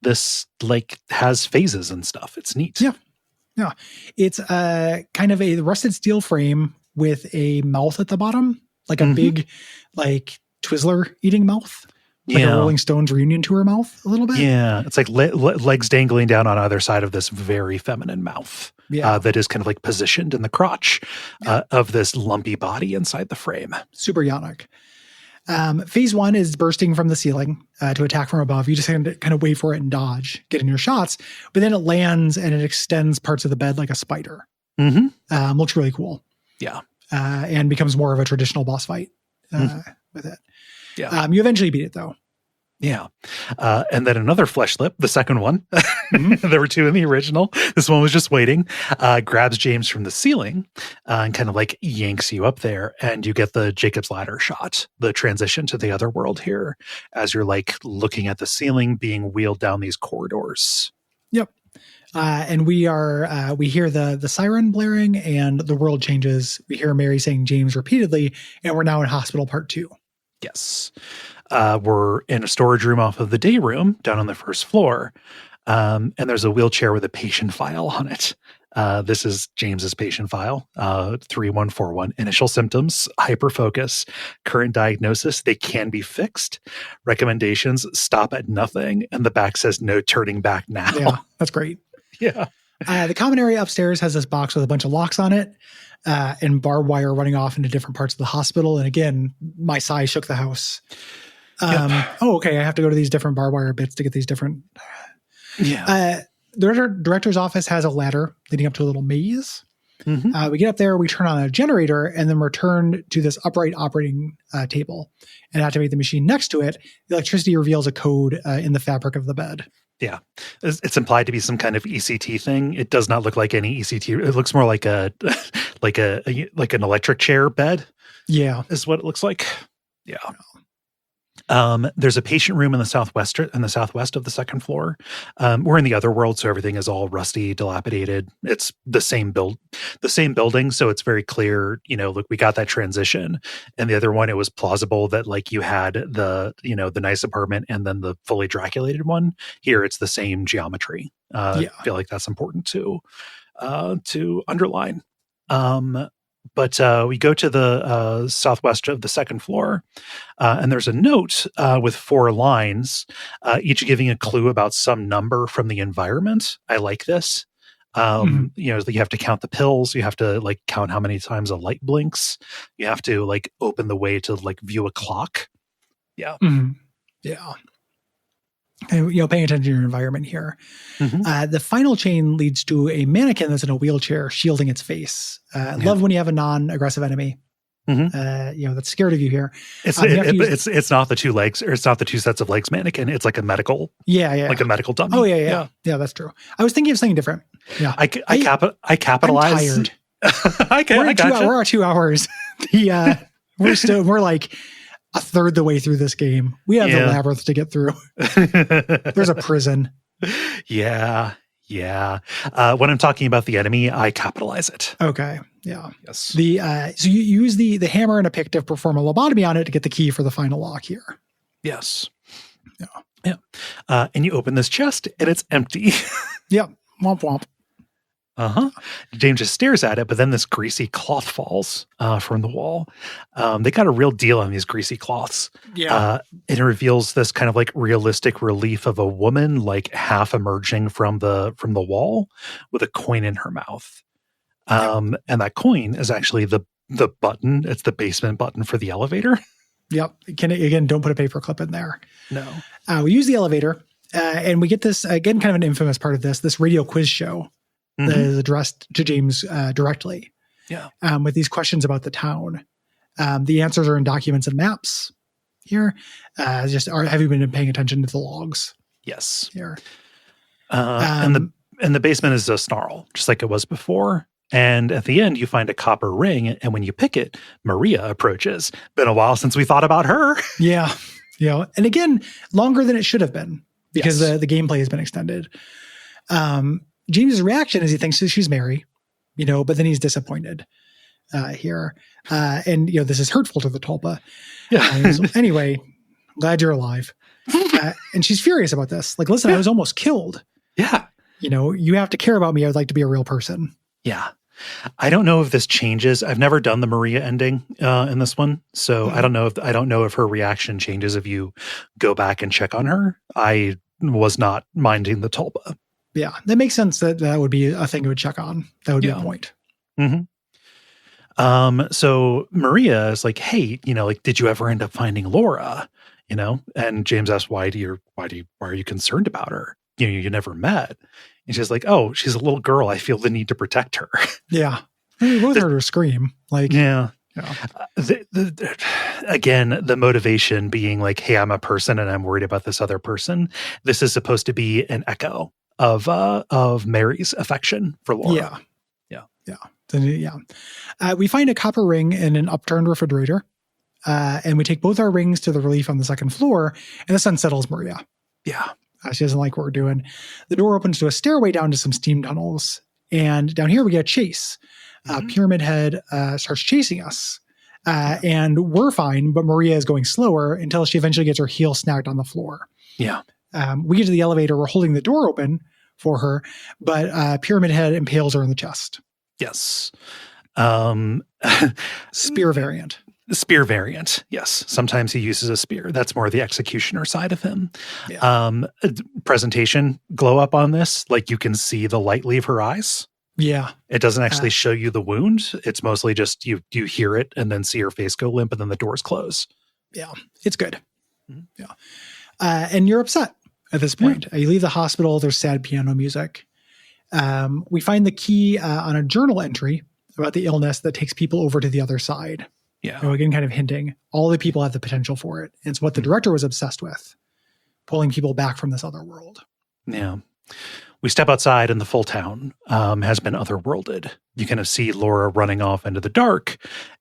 This like has phases and stuff. It's neat. Yeah. It's kind of a rusted steel frame with a mouth at the bottom, like a big, like Twizzler eating mouth, like a Rolling Stones reunion tour mouth, a little bit. Yeah, it's like legs dangling down on either side of this very feminine mouth. Yeah. That is kind of like positioned in the crotch of this lumpy body inside the frame. Super Yannick. Phase 1 is bursting from the ceiling to attack from above. You just have to kind of wait for it and dodge, get in your shots. But then it lands and it extends parts of the bed like a spider. Mm-hmm. Looks really cool. Yeah. And becomes more of a traditional boss fight with it. Yeah. You eventually beat it, though. Yeah. And then another flesh lip, the second one. There were two in the original. This one was just waiting. Grabs James from the ceiling and kind of like yanks you up there. And you get the Jacob's Ladder shot, the transition to the other world here, as you're like looking at the ceiling being wheeled down these corridors. Yep. And we hear the siren blaring and the world changes. We hear Mary saying James repeatedly, and we're now in hospital part 2. Yes. We're in a storage room off of the day room down on the first floor. And there's a wheelchair with a patient file on it. This is James's patient file, 3141. Initial symptoms, hyperfocus, current diagnosis, they can be fixed. Recommendations, stop at nothing. And the back says no turning back now. Yeah, that's great. Yeah. The common area upstairs has this box with a bunch of locks on it. And barbed wire running off into different parts of the hospital. And again, my sigh shook the house. Oh, okay. I have to go to these different barbed wire bits to get these different. Yeah. The director's office has a ladder leading up to a little maze. Mm-hmm. We get up there, we turn on a generator, and then return to this upright operating table and activate the machine next to it. The electricity reveals a code in the fabric of the bed. Yeah. It's implied to be some kind of ECT thing. It does not look like any ECT. It looks more like like an electric chair bed. Yeah. Is what it looks like. Yeah. There's a patient room in the southwest of the second floor. We're in the other world, so everything is all rusty, dilapidated. It's the same building, so it's very clear, look, we got that transition. And the other one, it was plausible that like you had the nice apartment and then the fully Draculated one. Here it's the same geometry. I feel like that's important to underline. But we go to the southwest of the second floor, and there's a note with 4 lines, each giving a clue about some number from the environment. I like this. You have to count the pills. You have to like count how many times a light blinks. You have to like open the way to like view a clock. Yeah. Mm-hmm. Yeah. And, paying attention to your environment here. Mm-hmm. The final chain leads to a mannequin that's in a wheelchair shielding its face. Love when you have a non-aggressive enemy. Mm-hmm. That's scared of you here. It's not the 2 legs, or it's not the 2 sets of legs mannequin. It's like a medical, like a medical dummy. Oh yeah. That's true. I was thinking of something different. Yeah, I capitalize. I'm tired. We're at 2 hours. We're like a third the way through this game. We have the labyrinth to get through. There's a prison. Yeah. When I'm talking about the enemy, I capitalize it. Okay. Yeah. Yes. So you use the hammer and a pick to perform a lobotomy on it to get the key for the final lock here. Yes. Yeah. And you open this chest and it's empty. Yep. Womp womp. James just stares at it, but then this greasy cloth falls from the wall. They got a real deal on these greasy cloths. Yeah. It reveals this kind of like realistic relief of a woman like half emerging from the wall with a coin in her mouth. And that coin is actually the button. It's the basement button for the elevator. Yep. Again, don't put a paperclip in there. No. We use the elevator, and we get this, again, kind of an infamous part of this radio quiz show that is addressed to James directly. Yeah. With these questions about the town. The answers are in documents and maps here. Have you been paying attention to the logs? Yes. Here. And the basement is a snarl, just like it was before. And at the end, you find a copper ring, and when you pick it, Maria approaches. Been a while since we thought about her. Yeah. And again, longer than it should have been because the gameplay has been extended. James's reaction is he thinks that she's Mary, but then he's disappointed here. And this is hurtful to the Tulpa. Yeah. Anyway, glad you're alive. And she's furious about this. Like, listen, I was almost killed. Yeah. You have to care about me. I would like to be a real person. Yeah. I don't know if this changes. I've never done the Maria ending in this one. So I don't know if her reaction changes if you go back and check on her. I was not minding the Tulpa. Yeah. That makes sense that would be a thing you would check on. That would be a point. Mm-hmm. So Maria is like, hey, did you ever end up finding Laura? And James asks, why are you concerned about her? You never met. And she's like, oh, she's a little girl. I feel the need to protect her. Yeah. We both heard her scream. Like, yeah. Again, the motivation being like, hey, I'm a person and I'm worried about this other person. This is supposed to be an echo of Mary's affection for Laura. Yeah. We find a copper ring in an upturned refrigerator. And we take both our rings to the relief on the second floor, and this unsettles Maria. Yeah. She doesn't like what we're doing. The door opens to a stairway down to some steam tunnels. And down here we get a chase. Pyramid Head starts chasing us. And we're fine, but Maria is going slower until she eventually gets her heel snagged on the floor. Yeah. We get to the elevator. We're holding the door open for her, but Pyramid Head impales her in the chest. Yes. Spear variant. Spear variant, yes. Sometimes he uses a spear. That's more the executioner side of him. Yeah. Presentation glow up on this, like you can see the light leave her eyes. Yeah. It doesn't actually show you the wound. It's mostly just you hear it and then see her face go limp and then the doors close. Yeah, it's good. Yeah. And you're upset at this point. You leave the hospital. There's sad piano music. We find the key on a journal entry about the illness that takes people over to the other side. Yeah. Again, kind of hinting all the people have the potential for it. It's what the director was obsessed with, pulling people back from this other world. Yeah. We step outside and the full town has been otherworlded. You kind of see Laura running off into the dark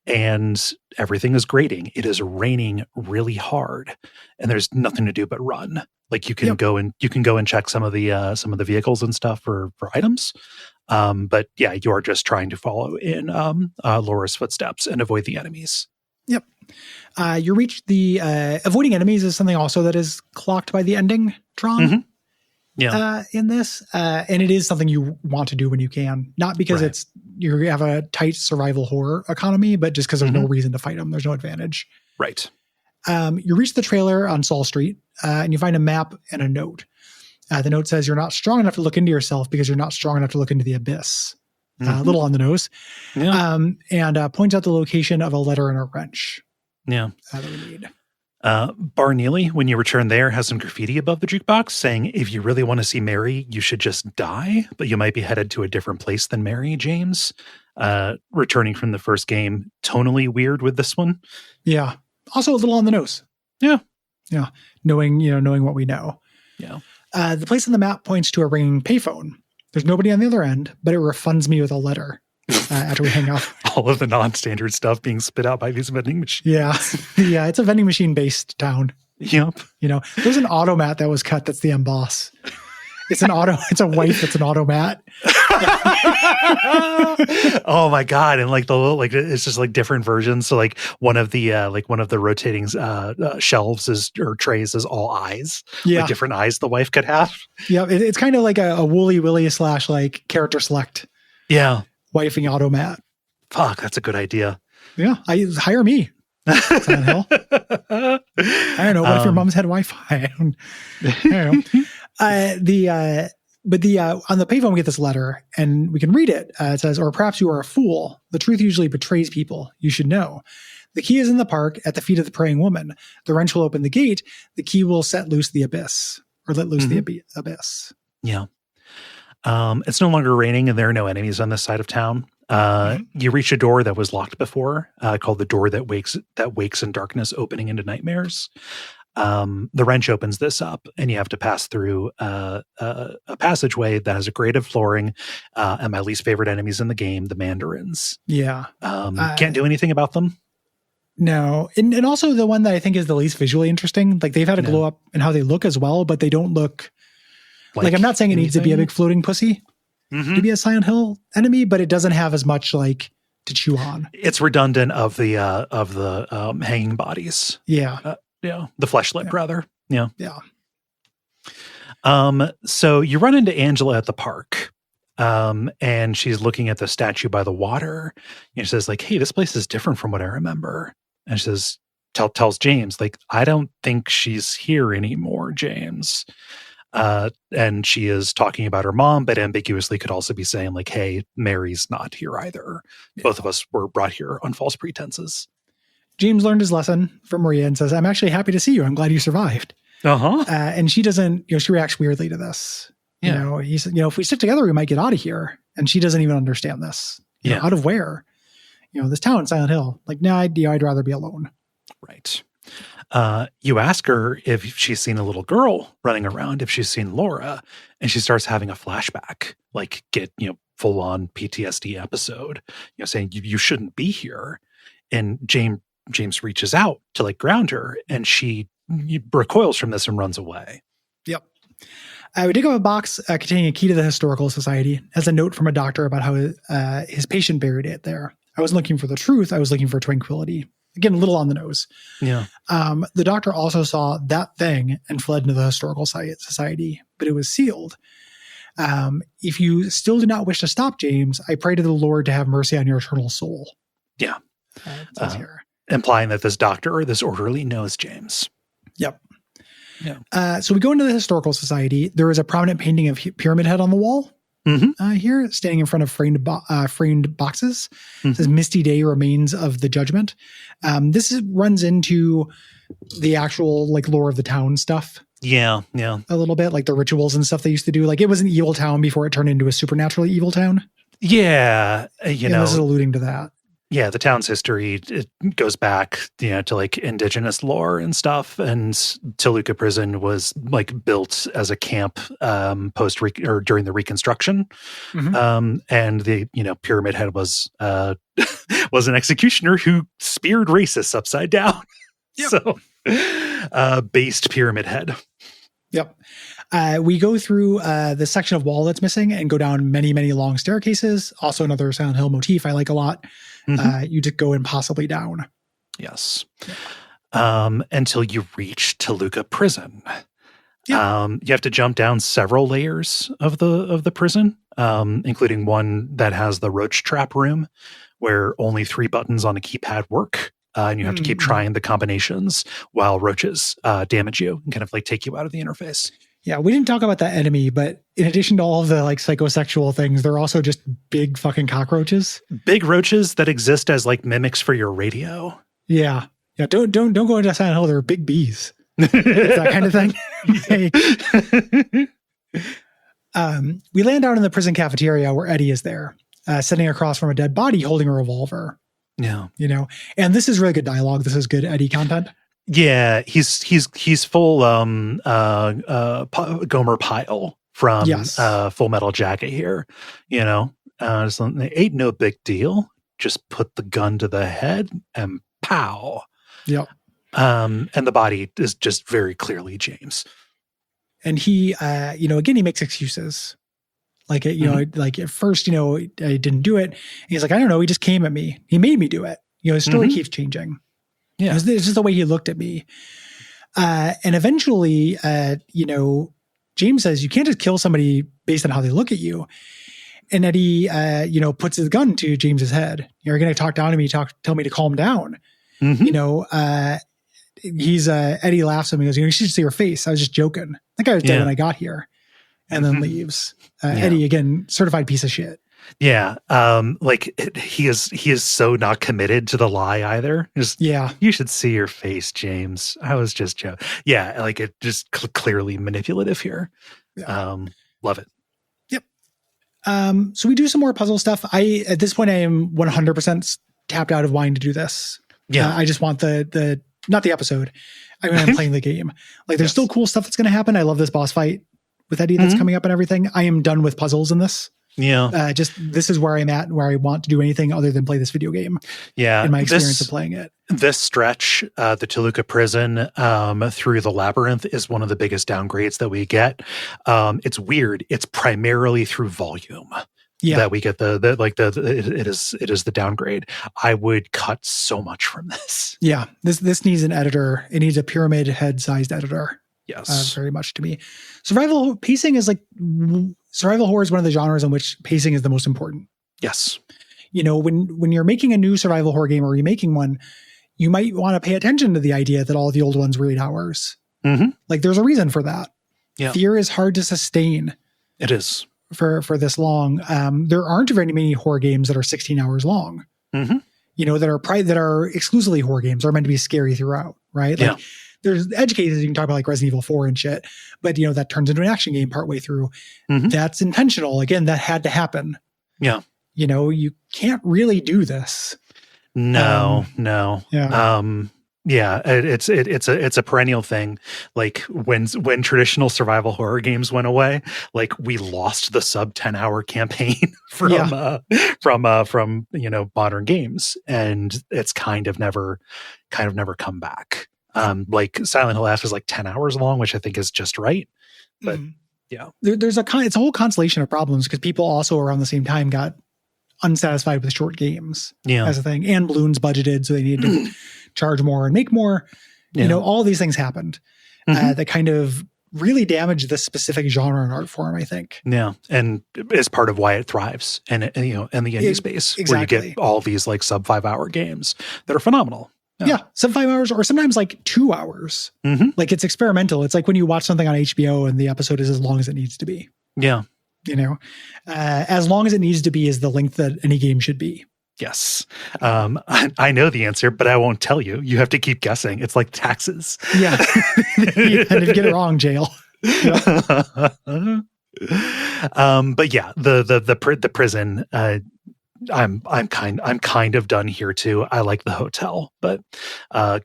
and everything is grating. It is raining really hard and there's nothing to do but run. Like you can go and check some of the vehicles and stuff for items. But yeah, you are just trying to follow in Laura's footsteps and avoid the enemies. Yep. You reach the avoiding enemies is something also that is clocked by the ending, Tron. Mm-hmm. Yeah. In this, and it is something you want to do when you can, not because you have a tight survival horror economy, but just because there's no reason to fight them. There's no advantage. Right. You reach the trailer on Saul Street, and you find a map and a note. The note says you're not strong enough to look into yourself because you're not strong enough to look into the abyss. A little on the nose. Yeah. And points out the location of a letter and a wrench. Yeah. That we need. Bar Neely, when you return there, has some graffiti above the jukebox saying, if you really want to see Mary, you should just die, but you might be headed to a different place than Mary, James. Returning from the first game, tonally weird with this one. Yeah. Also a little on the nose. Yeah. Yeah. Knowing what we know. Yeah. The place on the map points to a ringing payphone. There's nobody on the other end, but it refunds me with a letter after we hang out. All of the non-standard stuff being spit out by these vending machines. Yeah. Yeah. It's a vending machine based town. Yep. There's an automat that was cut. That's the emboss. It's a wife that's an automat. Oh my God. And like it's just like different versions. So like one of the rotating shelves or trays is all eyes. Yeah. Like different eyes the wife could have. Yeah. It's kind of like a Wooly Willy / like character select. Yeah. Wifing automat. Fuck, that's a good idea. Yeah. Hire me. Silent Hill. I don't know. What if your mom's had Wi-Fi? I don't know. On the payphone, we get this letter and we can read it. It says, or perhaps you are a fool. The truth usually betrays people. You should know. The key is in the park at the feet of the praying woman. The wrench will open the gate. The key will set loose the abyss, or let loose the abyss. Yeah. It's no longer raining and there are no enemies on this side of town. You reach a door that was locked before, called the door that wakes in darkness, opening into nightmares. The wrench opens this up, and you have to pass through a passageway that has a grate of flooring, and my least favorite enemies in the game, the mandarins. Yeah. Can't do anything about them. No. And also the one that I think is the least visually interesting. Like, they've had a glow up in how they look as well, but they don't look like I'm not saying it needs to be a big floating pussy to be a Silent Hill enemy, but it doesn't have as much like to chew on. It's redundant of the hanging bodies. Yeah. The fleshlight rather. Yeah. Yeah. So you run into Angela at the park. And she's looking at the statue by the water. And she says, like, hey, this place is different from what I remember. And she says, tells James, like, I don't think she's here anymore, James. And she is talking about her mom, but ambiguously could also be saying, like, hey, Mary's not here either. Yeah. Both of us were brought here on false pretenses. James learned his lesson from Maria and says, I'm actually happy to see you. I'm glad you survived. And she doesn't, she reacts weirdly to this. Yeah. He said, if we stick together, we might get out of here. And she doesn't even understand this. Out of where? This town, Silent Hill. Like, nah, I'd rather be alone. Right. You ask her if she's seen a little girl running around, if she's seen Laura, and she starts having a flashback, like get, full on PTSD episode, saying you shouldn't be here. And James reaches out to like ground her, and she recoils from this and runs away. Yep. We dig up a box containing a key to the Historical Society as a note from a doctor about how his patient buried it there. I wasn't looking for the truth. I was looking for tranquility. Again, a little on the nose. Yeah. The doctor also saw that thing and fled into the Historical Society, but it was sealed. If you still do not wish to stop, James, I pray to the Lord to have mercy on your eternal soul. Yeah. Implying that this doctor or this orderly knows James. Yep. Yeah. So we go into the Historical Society. There is a prominent painting of Pyramid Head on the wall here, standing in front of framed boxes. It says, Misty Day, Remains of the Judgment. This runs into the actual like lore of the town stuff. Yeah. A little bit, like the rituals and stuff they used to do. Like, it was an evil town before it turned into a supernaturally evil town. Yeah. This is alluding to that. Yeah, the town's history, it goes back, to like indigenous lore and stuff. And Toluca Prison was like built as a camp or during the Reconstruction. And the Pyramid Head was was an executioner who speared racists upside down. Yep. So based Pyramid Head. Yep. We go through the section of wall that's missing and go down many, many long staircases. Also another Silent Hill motif I like a lot. You just go impossibly down. Yes. Until you reach Toluca Prison. Yeah. You have to jump down several layers of the prison, including one that has the roach trap room where only 3 buttons on a keypad work. And you have to keep trying the combinations while roaches damage you and kind of like take you out of the interface. Yeah, we didn't talk about that enemy, but in addition to all of the like psychosexual things, they're also just big fucking cockroaches. Big roaches that exist as like mimics for your radio. Yeah. Don't go into Silent Hill. They're big bees. That kind of thing. We land out in the prison cafeteria where Eddie is there, sitting across from a dead body holding a revolver. Yeah. And this is really good dialogue. This is good Eddie content. Yeah, he's full Gomer Pyle from Full Metal Jacket here. It ain't no big deal. Just put the gun to the head and pow. Yep. And the body is just very clearly James. And he, again, he makes excuses. Like, like at first, I didn't do it. And he's like, I don't know. He just came at me. He made me do it. His story keeps changing. Yeah. It's just the way he looked at me. And eventually, James says, you can't just kill somebody based on how they look at you. And Eddie, puts his gun to James's head. You're going to talk down to me, tell me to calm down. Eddie laughs at me and goes, you should see her face. I was just joking. That guy was dead when I got here. And then leaves. Eddie, again, certified piece of shit. Yeah. He is so not committed to the lie either. Just, Yeah. you should see your face, James. I was just joking. Yeah. Like it just clearly manipulative here. Yeah. Love it. Yep. So we do some more puzzle stuff. At this point I am 100% tapped out of wanting to do this. Yeah. I just want the not the episode. I mean, I'm playing the game. Like there's still cool stuff that's going to happen. I love this boss fight with Eddie that's coming up and everything. I am done with puzzles in this. Yeah. Just this is where I'm at, where I want to do anything other than play this video game. Yeah. In my experience of playing it. This stretch, the Toluca prison through the labyrinth is one of the biggest downgrades that we get. It's weird. It's primarily through volume. Yeah. That we get it is the downgrade. I would cut so much from this. Yeah. This needs an editor. It needs a pyramid head sized editor. Yes. Very much to me. Survival horror is one of the genres in which pacing is the most important. Yes. When you're making a new survival horror game or remaking one, you might want to pay attention to the idea that all the old ones were 8 hours. Mm-hmm. Like there's a reason for that. Yeah. Fear is hard to sustain. It is. For this long. There aren't very many horror games that are 16 hours long. Mm-hmm. That are exclusively horror games, are meant to be scary throughout, right? Like, there's edge cases you can talk about, like Resident Evil 4 and shit, but that turns into an action game partway through. Mm-hmm. That's intentional. Again, that had to happen. Yeah. You can't really do this. No. Yeah. Yeah, it's a perennial thing. Like when traditional survival horror games went away, like we lost the sub 10-hour campaign from modern games, and it's kind of never come back. Like Silent Hill F is like 10 hours long, which I think is just right. But yeah, it's a whole constellation of problems because people also around the same time got unsatisfied with short games as a thing, and balloons budgeted, so they needed to charge more and make more. All these things happened that kind of really damaged this specific genre and art form, I think. Yeah, and is part of why it thrives, and in the indie space, exactly. Where you get all these like sub 5 hour games that are phenomenal. Yeah, sub 5 hours, or sometimes like 2 hours. Mm-hmm. Like it's experimental. It's like when you watch something on HBO and the episode is as long as it needs to be. Yeah. As long as it needs to be is the length that any game should be. Yes. I know the answer, but I won't tell you. You have to keep guessing. It's like taxes. Yeah. And if you get it wrong, jail. But yeah, the prison, I'm kind of done here too. I like the hotel, but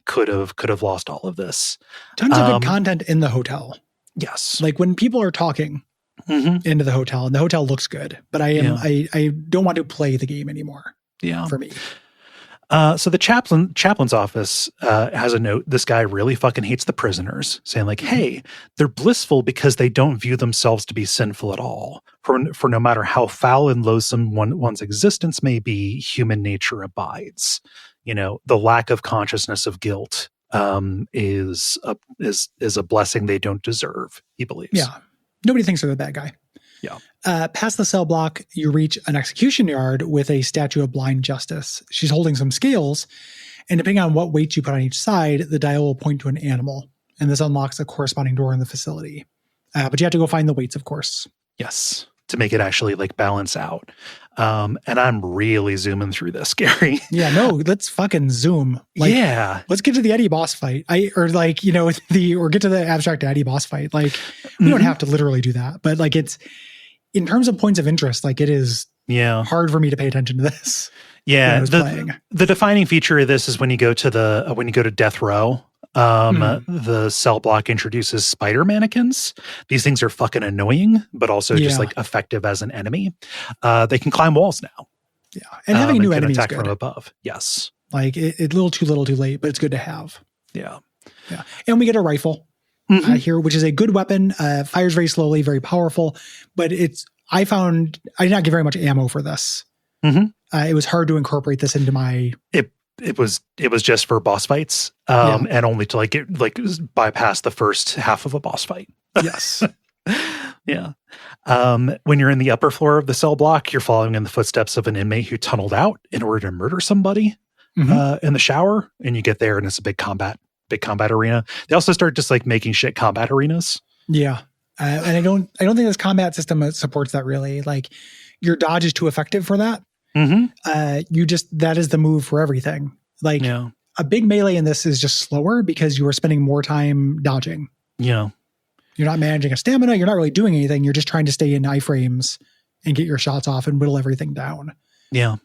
could have lost all of this. Tons of good content in the hotel. Yes. Like when people are talking into the hotel, and the hotel looks good, but I don't want to play the game anymore. Yeah. For me. So the chaplain's office has a note. This guy really fucking hates the prisoners, saying like, hey, they're blissful because they don't view themselves to be sinful at all. For no matter how foul and loathsome one's existence may be, human nature abides. The lack of consciousness of guilt is a blessing they don't deserve, he believes. Yeah. Nobody thinks they're the bad guy. Yeah. Past the cell block, you reach an execution yard with a statue of blind justice. She's holding some scales, and depending on what weights you put on each side, the dial will point to an animal, and this unlocks a corresponding door in the facility. But you have to go find the weights, of course. Yes, to make it actually like balance out. And I'm really zooming through this, Gary. Yeah, no, let's fucking zoom. Let's get to the Eddie boss fight. Or get to the abstract Eddie boss fight. Like, we don't have to literally do that, but like it's, in terms of points of interest, like it is hard for me to pay attention to this. Yeah, the defining feature of this is when you go to death row. The cell block introduces spider mannequins. These things are fucking annoying, but also just like effective as an enemy. They can climb walls now. Yeah, and having a new enemy attack is good. From above. Yes, like it's a little too late, but it's good to have. Yeah. And we get a rifle here, which is a good weapon. Fires very slowly, very powerful, but I did not get very much ammo for this. It was hard to incorporate this into my. It was just for boss fights, and only to bypass the first half of a boss fight. Yes. Yeah. When you're in the upper floor of the cell block, you're following in the footsteps of an inmate who tunneled out in order to murder somebody in the shower, and you get there and it's a big combat arena. They also start just like making shit combat arenas. Yeah. And I don't think this combat system supports that really. Like your dodge is too effective for that. That is the move for everything. Like a big melee in this is just slower because you are spending more time dodging. Yeah. You're not managing a stamina. You're not really doing anything. You're just trying to stay in iframes and get your shots off and whittle everything down. Yeah.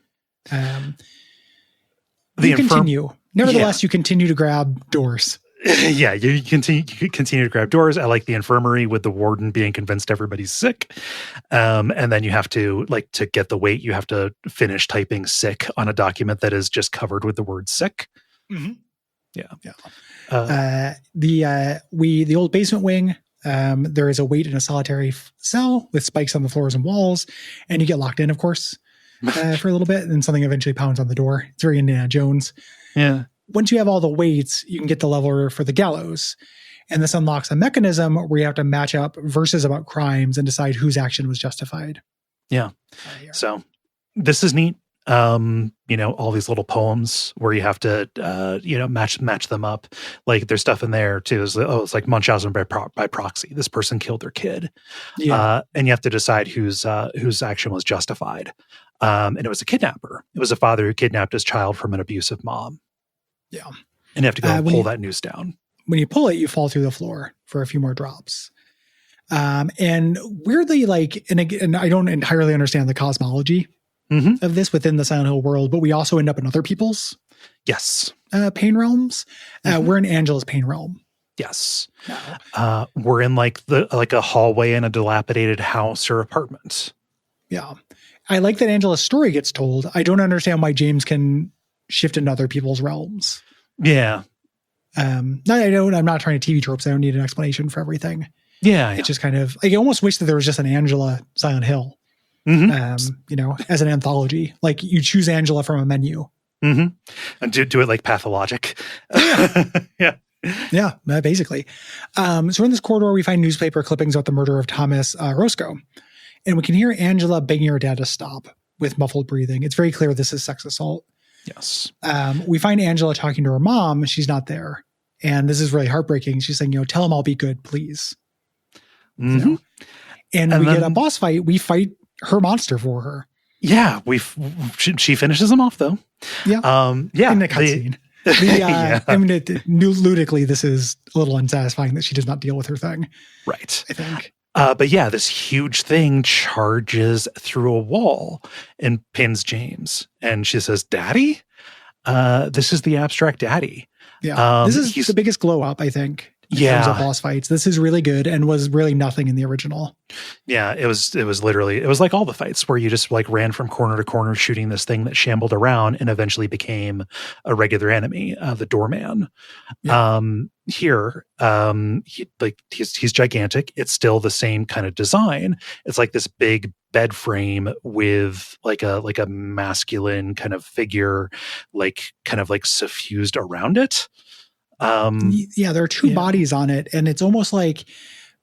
You continue. Nevertheless, you continue to grab doors. Yeah, you continue to grab doors. I like the infirmary with the warden being convinced everybody's sick. And then you have to, like, to get the weight, you have to finish typing sick on a document that is just covered with the word sick. Mm-hmm. Yeah. The old basement wing, there is a weight in a solitary cell with spikes on the floors and walls, and you get locked in, of course, for a little bit, and something eventually pounds on the door. It's very Indiana Jones. Yeah. Once you have all the weights, you can get the leveler for the gallows. And this unlocks a mechanism where you have to match up verses about crimes and decide whose action was justified. Yeah. So this is neat. All these little poems where you have to, match them up. Like there's stuff in there too. It's like Munchausen by proxy. This person killed their kid. Yeah. And you have to decide whose action was justified. And it was a kidnapper. It was a father who kidnapped his child from an abusive mom. Yeah. And you have to go and pull that noose down. When you pull it, you fall through the floor for a few more drops. And weirdly, and I don't entirely understand the cosmology of this within the Silent Hill world, but we also end up in other people's pain realms. We're in Angela's pain realm. Yes. We're in like a hallway in a dilapidated house or apartment. Yeah. I like that Angela's story gets told. I don't understand why James can shift into other people's realms. Yeah. I'm not trying to TV tropes. I don't need an explanation for everything. Yeah. It's just kind of, I almost wish that there was just an Angela Silent Hill, as an anthology. Like you choose Angela from a menu. Mm-hmm. And do it like pathologic. Yeah. Yeah, basically. So in this corridor, we find newspaper clippings about the murder of Thomas Roscoe. And we can hear Angela begging her dad to stop with muffled breathing. It's very clear this is sex assault. Yes. We find Angela talking to her mom. She's not there. And this is really heartbreaking. She's saying, tell him I'll be good, please. Mm-hmm. And we get a boss fight. We fight her monster for her. Yeah. She finishes him off, though. Yeah. In a cutscene. Ludically, this is a little unsatisfying that she does not deal with her thing. Right. I think. But yeah, this huge thing charges through a wall and pins James. And she says, Daddy? This is the abstract daddy. Yeah. This is the biggest glow up, I think. In terms of boss fights. This is really good and was really nothing in the original. Yeah, it was like all the fights where you just like ran from corner to corner shooting this thing that shambled around and eventually became a regular enemy, the doorman. Yeah. Here, he's gigantic. It's still the same kind of design. It's like this big bed frame with like a masculine kind of figure, like kind of like suffused around it. There are two bodies on it, and it's almost like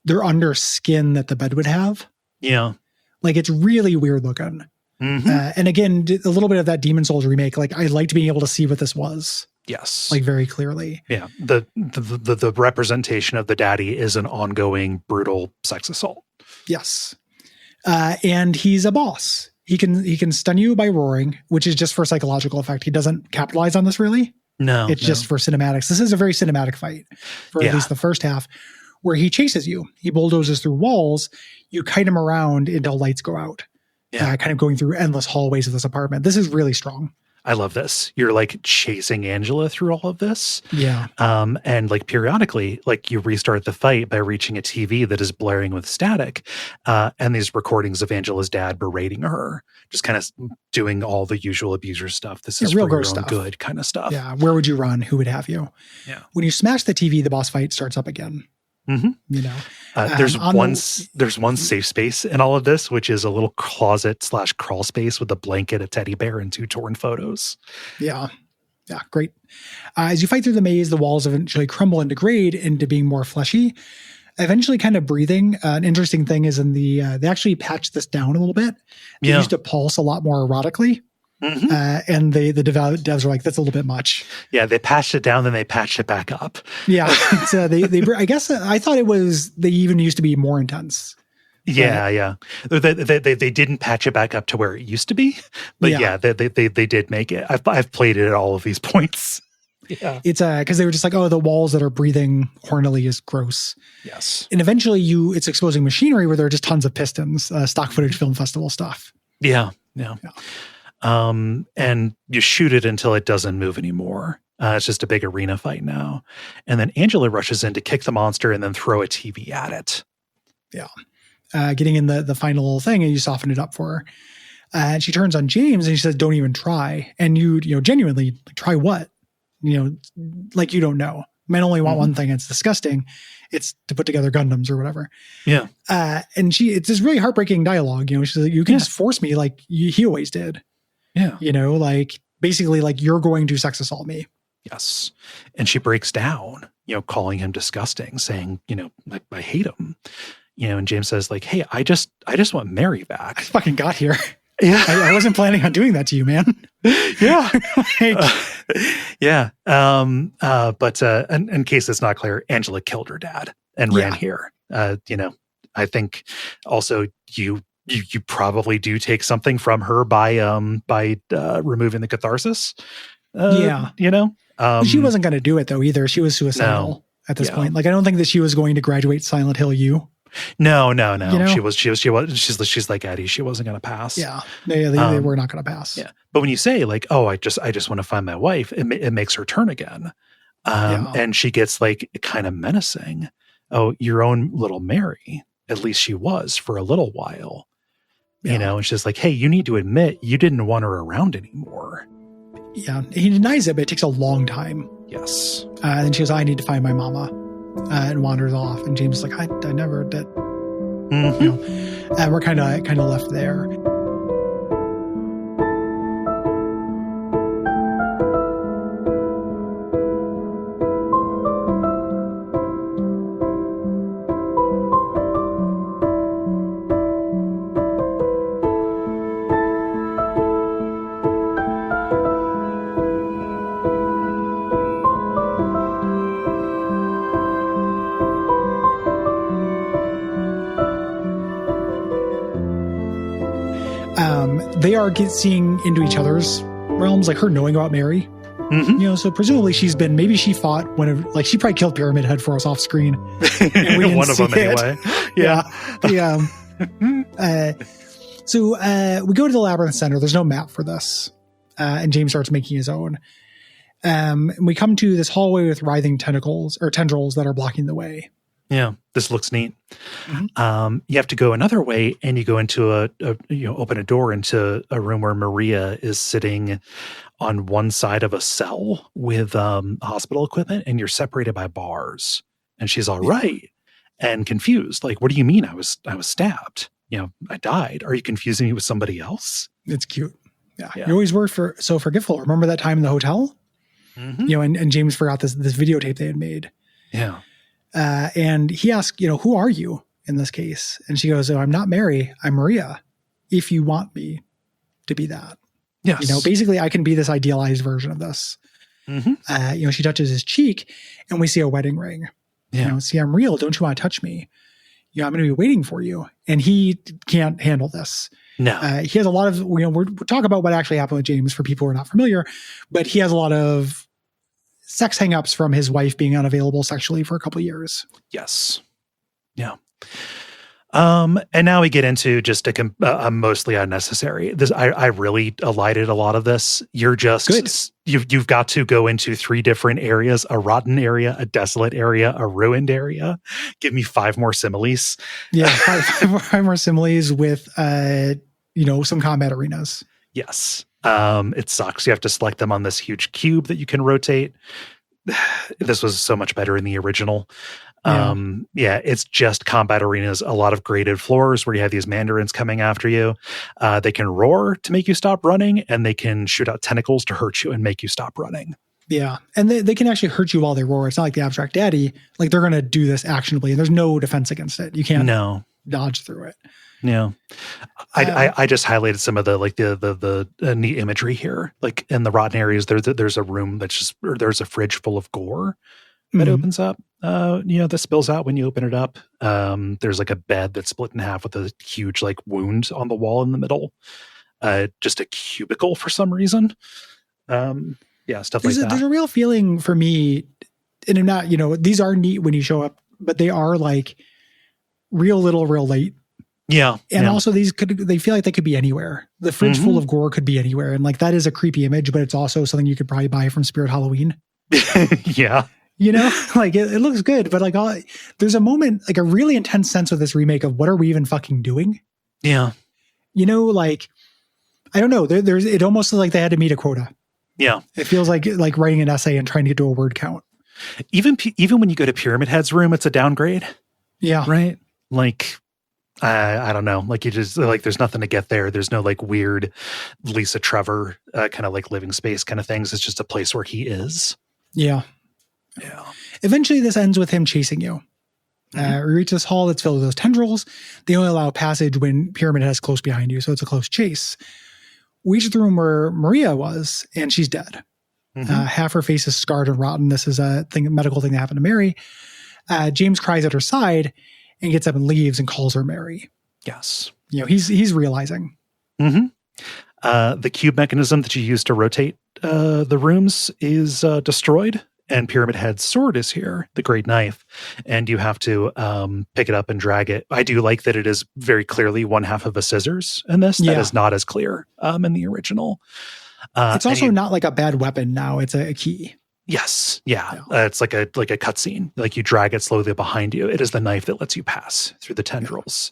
they're under skin that the bed would have. Yeah. Like it's really weird looking. Mm-hmm. And again, a little bit of that Demon Souls remake. Like I liked being able to see what this was. Yes. Like very clearly. Yeah. The representation of the daddy is an ongoing brutal sex assault. Yes. And he's a boss. He can stun you by roaring, which is just for psychological effect. He doesn't capitalize on this really. No, it's just for cinematics. This is a very cinematic fight for at least the first half where he chases you. He bulldozes through walls. You kite him around until lights go out. Yeah. Kind of going through endless hallways of this apartment. This is really strong. I love this. You're like chasing Angela through all of this. Yeah. And like periodically, like you restart the fight by reaching a TV that is blaring with static. And these recordings of Angela's dad berating her, just kind of doing all the usual abuser stuff. This is real for your gross own stuff. Good kind of stuff. Yeah. Where would you run? Who would have you? Yeah. When you smash the TV, the boss fight starts up again. Mm-hmm. There's one safe space in all of this, which is a little closet / crawl space with a blanket, a teddy bear, and 2 torn photos. Yeah, great. As you fight through the maze, the walls eventually crumble and degrade into being more fleshy, eventually kind of breathing. An interesting thing is they actually patched this down a little bit. They used to pulse a lot more erotically. And the devs are like, that's a little bit much. Yeah, they patched it down, then they patched it back up. Yeah, I guess I thought they even used to be more intense. Yeah. They didn't patch it back up to where it used to be, but they did make it. I've played it at all of these points. Yeah, it's because they were just like, oh, the walls that are breathing hornily is gross. Yes, and eventually it's exposing machinery where there are just tons of pistons, stock footage film festival stuff. Yeah. And you shoot it until it doesn't move anymore. It's just a big arena fight now. And then Angela rushes in to kick the monster and then throw a TV at it. Yeah. Getting in the final thing, and you soften it up for her. And she turns on James and she says, don't even try. And you genuinely try what? Like you don't know. Men only want one thing. It's disgusting. It's to put together Gundams or whatever. Yeah. And it's this really heartbreaking dialogue. She's like, you can just force me like he always did. Yeah. Like basically like you're going to sex assault me. Yes. And she breaks down, calling him disgusting, saying, I hate him. And James says like, hey, I just want Mary back. I fucking got here. Yeah. I wasn't planning on doing that to you, man. Yeah. Yeah. But in case it's not clear, Angela killed her dad and ran here. I think also you probably do take something from her by removing the catharsis. She wasn't going to do it though either. She was suicidal at this point. Like I don't think that she was going to graduate Silent Hill U. No. She's like Eddie. She wasn't going to pass. Yeah. They were not going to pass. Yeah. But when you say like, oh, I just want to find my wife, it makes her turn again. And she gets like kind of menacing. Oh, your own little Mary. At least she was for a little while, and she's like, hey, you need to admit you didn't want her around anymore. Yeah. He denies it, but it takes a long time. Yes. And she goes, I need to find my mama. And wanders off. And James is like, I never did. And we're kind of left there. They are seeing into each other's realms, like her knowing about Mary. So presumably maybe she fought she probably killed Pyramid Head for us off screen. One of them anyway. Yeah. So we go to the Labyrinth Center. There's no map for this. And James starts making his own. And we come to this hallway with writhing tendrils that are blocking the way. Yeah, this looks neat. You have to go another way, and you go into open a door into a room where Maria is sitting on one side of a cell with hospital equipment, and you're separated by bars. And she's all right and confused. Like, what do you mean? I was stabbed. I died. Are you confusing me with somebody else? It's cute. Yeah. You always were so forgetful. Remember that time in the hotel? And James forgot this videotape they had made. Yeah. And he asked, who are you in this case? And she goes, oh, I'm not Mary. I'm Maria. If you want me to be that. Yes. Basically I can be this idealized version of this. She touches his cheek and we see a wedding ring. Yeah. See, I'm real. Don't you want to touch me? I'm going to be waiting for you. And he can't handle this. No. He has a lot of, we're talking about what actually happened with James for people who are not familiar, but he has a lot of sex hangups from his wife being unavailable sexually for a couple of years. Yes. Yeah. And now we get into just a mostly unnecessary. I really elided a lot of this. You're just good. You've got to go into 3 different areas: a rotten area, a desolate area, a ruined area. Give me 5 more similes. Yeah, five more similes with some combat arenas. Yes. It sucks. You have to select them on this huge cube that you can rotate. This was so much better in the original. It's just combat arenas, a lot of graded floors where you have these mandarins coming after you. They can roar to make you stop running, and they can shoot out tentacles to hurt you and make you stop running. Yeah. And they can actually hurt you while they roar. It's not like the Abstract Daddy. Like, they're going to do this actionably, and there's no defense against it. You can't dodge through it. Yeah. I just highlighted some of the like the neat imagery here. Like in the rotten areas, there's a room that's just, or there's a fridge full of gore that opens up. That spills out when you open it up. There's like a bed that's split in half with a huge like wound on the wall in the middle. Just a cubicle for some reason. Stuff like that. There's a real feeling for me, and I'm not, these are neat when you show up, but they are like real little, real late. Yeah. And also they feel like they could be anywhere. The fridge full of gore could be anywhere. And like, that is a creepy image, but it's also something you could probably buy from Spirit Halloween. Yeah. Like it looks good, but like there's a moment, like a really intense sense with this remake of what are we even fucking doing? Yeah. Like, I don't know. It almost like they had to meet a quota. Yeah. It feels like writing an essay and trying to get to a word count. Even when you go to Pyramid Head's room, it's a downgrade. Yeah. Right. Like, I don't know. Like you just like, there's nothing to get there. There's no like weird Lisa Trevor kind of like living space kind of things. It's just a place where he is. Yeah. Yeah. Eventually this ends with him chasing you. We reach this hall that's filled with those tendrils. They only allow passage when Pyramid Head is close behind you. So it's a close chase. We reach the room where Maria was, and she's dead. Half her face is scarred and rotten. This is a medical thing that happened to Mary. James cries at her side and gets up and leaves and calls her Mary. Yes. He's realizing. The cube mechanism that you use to rotate the rooms is destroyed, and Pyramid Head's sword is here, the great knife, and you have to pick it up and drag it. I do like that it is very clearly one half of a scissors in this. That is not as clear in the original. It's also not like a bad weapon now. It's a key. Yes. Yeah. It's like a cutscene. Like you drag it slowly behind you. It is the knife that lets you pass through the tendrils.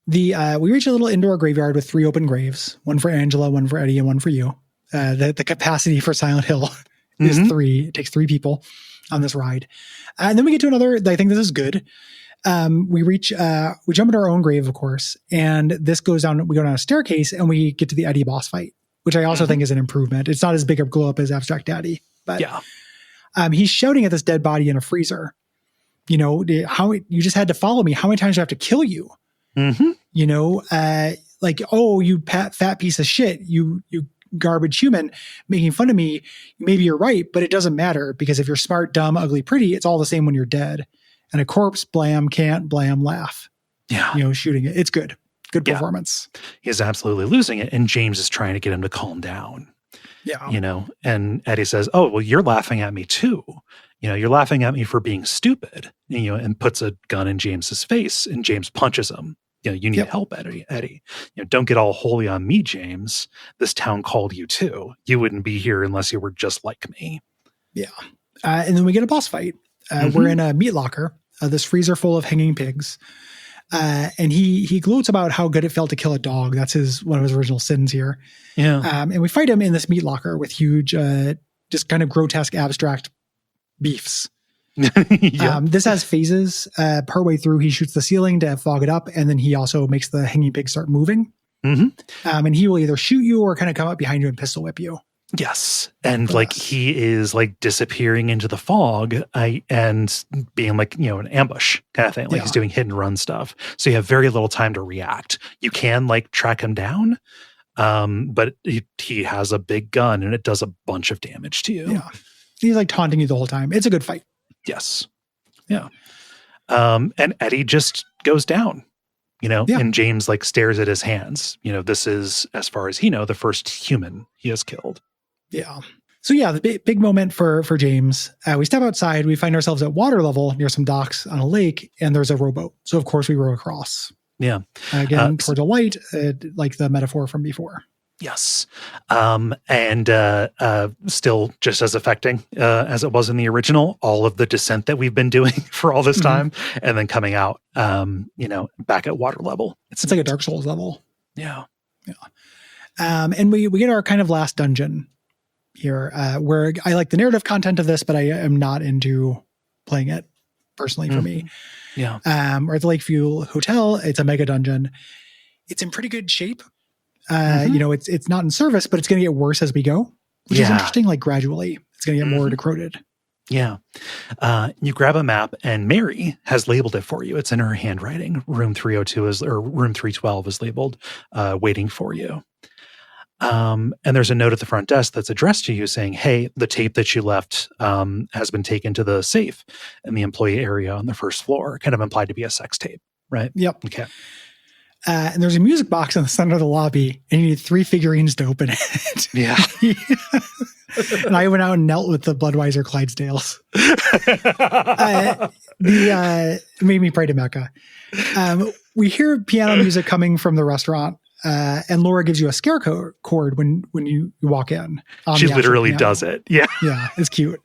We reach a little indoor graveyard with 3 open graves, one for Angela, one for Eddie, and one for you. The capacity for Silent Hill is 3. It takes 3 people on this ride. And then we get to another, I think this is good. We jump into our own grave, of course, and this goes down, we go down a staircase and we get to the Eddie boss fight, which I also think is an improvement. It's not as big a glow up as Abstract Daddy, but he's shouting at this dead body in a freezer. How you just had to follow me. How many times do I have to kill you? Like, oh, you fat piece of shit, you garbage human making fun of me. Maybe you're right, but it doesn't matter because if you're smart, dumb, ugly, pretty, it's all the same when you're dead. And a corpse, blam, can't blam, laugh. Yeah. Shooting it. It's good. Good performance. He's absolutely losing it. And James is trying to get him to calm down. Yeah. And Eddie says, oh, well, you're laughing at me too. You're laughing at me for being stupid, and puts a gun in James's face, and James punches him. You need help, Eddie. Don't get all holy on me, James. This town called you too. You wouldn't be here unless you were just like me. Yeah. And then we get a boss fight. We're in a meat locker, this freezer full of hanging pigs. And he gloats about how good it felt to kill a dog. That's one of his original sins here. Yeah. And we fight him in this meat locker with huge, just kind of grotesque, abstract beefs. This has phases. Partway through, he shoots the ceiling to fog it up, and then he also makes the hanging pig start moving. And he will either shoot you or kind of come up behind you and pistol whip you. Yes. And like he is like disappearing into the fog and being like, an ambush kind of thing. Like he's doing hit and run stuff. So you have very little time to react. You can like track him down, but he has a big gun and it does a bunch of damage to you. Yeah. He's like taunting you the whole time. It's a good fight. Yes. Yeah. And Eddie just goes down, and James like stares at his hands. This is, as far as the first human he has killed. Yeah. So the big moment for James, we step outside, we find ourselves at water level near some docks on a lake, and there's a rowboat. So of course we row across. Yeah. Again, towards a light, like the metaphor from before. Yes. And still just as affecting as it was in the original, all of the descent that we've been doing for all this time, and then coming out, back at water level. It's like a Dark Souls level. Yeah. Yeah. And we get our kind of last dungeon here, where I like the narrative content of this, but I am not into playing it personally for me. Yeah. We're at the Lakeview Hotel. It's a mega dungeon. It's in pretty good shape. It's not in service, but it's going to get worse as we go, which is interesting. Like gradually it's going to get more decroded. Yeah. You grab a map, and Mary has labeled it for you. It's in her handwriting. Room 302 or room 312 is labeled, waiting for you. And there's a note at the front desk that's addressed to you saying, hey, the tape that you left has been taken to the safe in the employee area on the first floor, kind of implied to be a sex tape, right? Yep. Okay. And there's a music box in the center of the lobby, and you need 3 figurines to open it. Yeah. And I went out and knelt with the Budweiser Clydesdales. It made me pray to Mecca. We hear piano music coming from the restaurant, and Laura gives you a scare chord when you walk in. She literally does it. Yeah. Yeah, it's cute.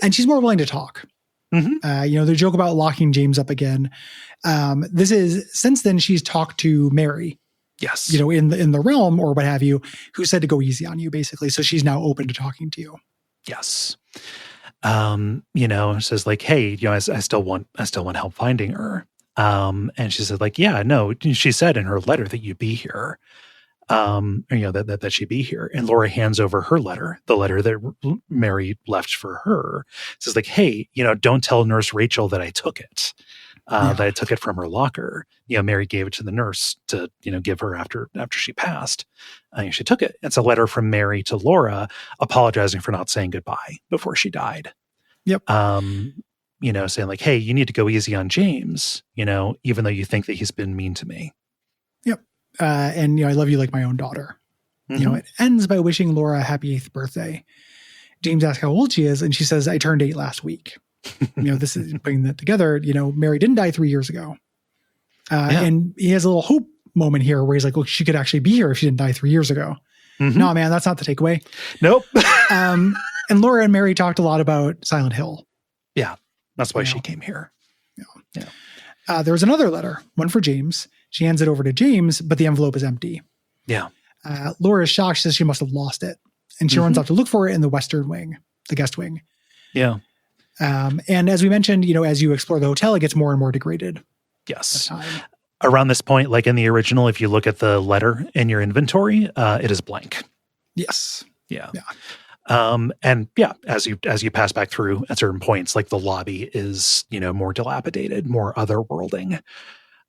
And she's more willing to talk. Mm-hmm. They joke about locking James up again. Since then, she's talked to Mary. Yes. In the realm or what have you, who said to go easy on you, basically. So she's now open to talking to you. Yes. Says like, hey, I still want help finding her. And she said like, yeah, no, she said in her letter that you'd be here. That she'd be here. And Laura hands over her letter, the letter that Mary left for her. Says like, hey, don't tell Nurse Rachel that I took it. That I took it from her locker. Mary gave it to the nurse to, give her after she passed. She took it. It's a letter from Mary to Laura apologizing for not saying goodbye before she died. Yep. Saying like, hey, you need to go easy on James, even though you think that he's been mean to me. Yep. And, I love you like my own daughter. Mm-hmm. It ends by wishing Laura a happy 8th birthday. James asks how old she is, and she says, I turned 8 last week. This is putting that together. Mary didn't die 3 years ago. And he has a little hope moment here where he's like, well, she could actually be here if she didn't die 3 years ago. Mm-hmm. No, man, that's not the takeaway. Nope. And Laura and Mary talked a lot about Silent Hill. Yeah. That's why she came here. Yeah. There was another letter, one for James. She hands it over to James, but the envelope is empty. Yeah. Laura is shocked. She says she must have lost it. And she runs off to look for it in the western wing, the guest wing. Yeah. And as we mentioned, as you explore the hotel, it gets more and more degraded. Yes. Around this point, like in the original, if you look at the letter in your inventory, it is blank. Yes. Yeah. And yeah, as you pass back through at certain points, like the lobby is, more dilapidated, more otherworlding.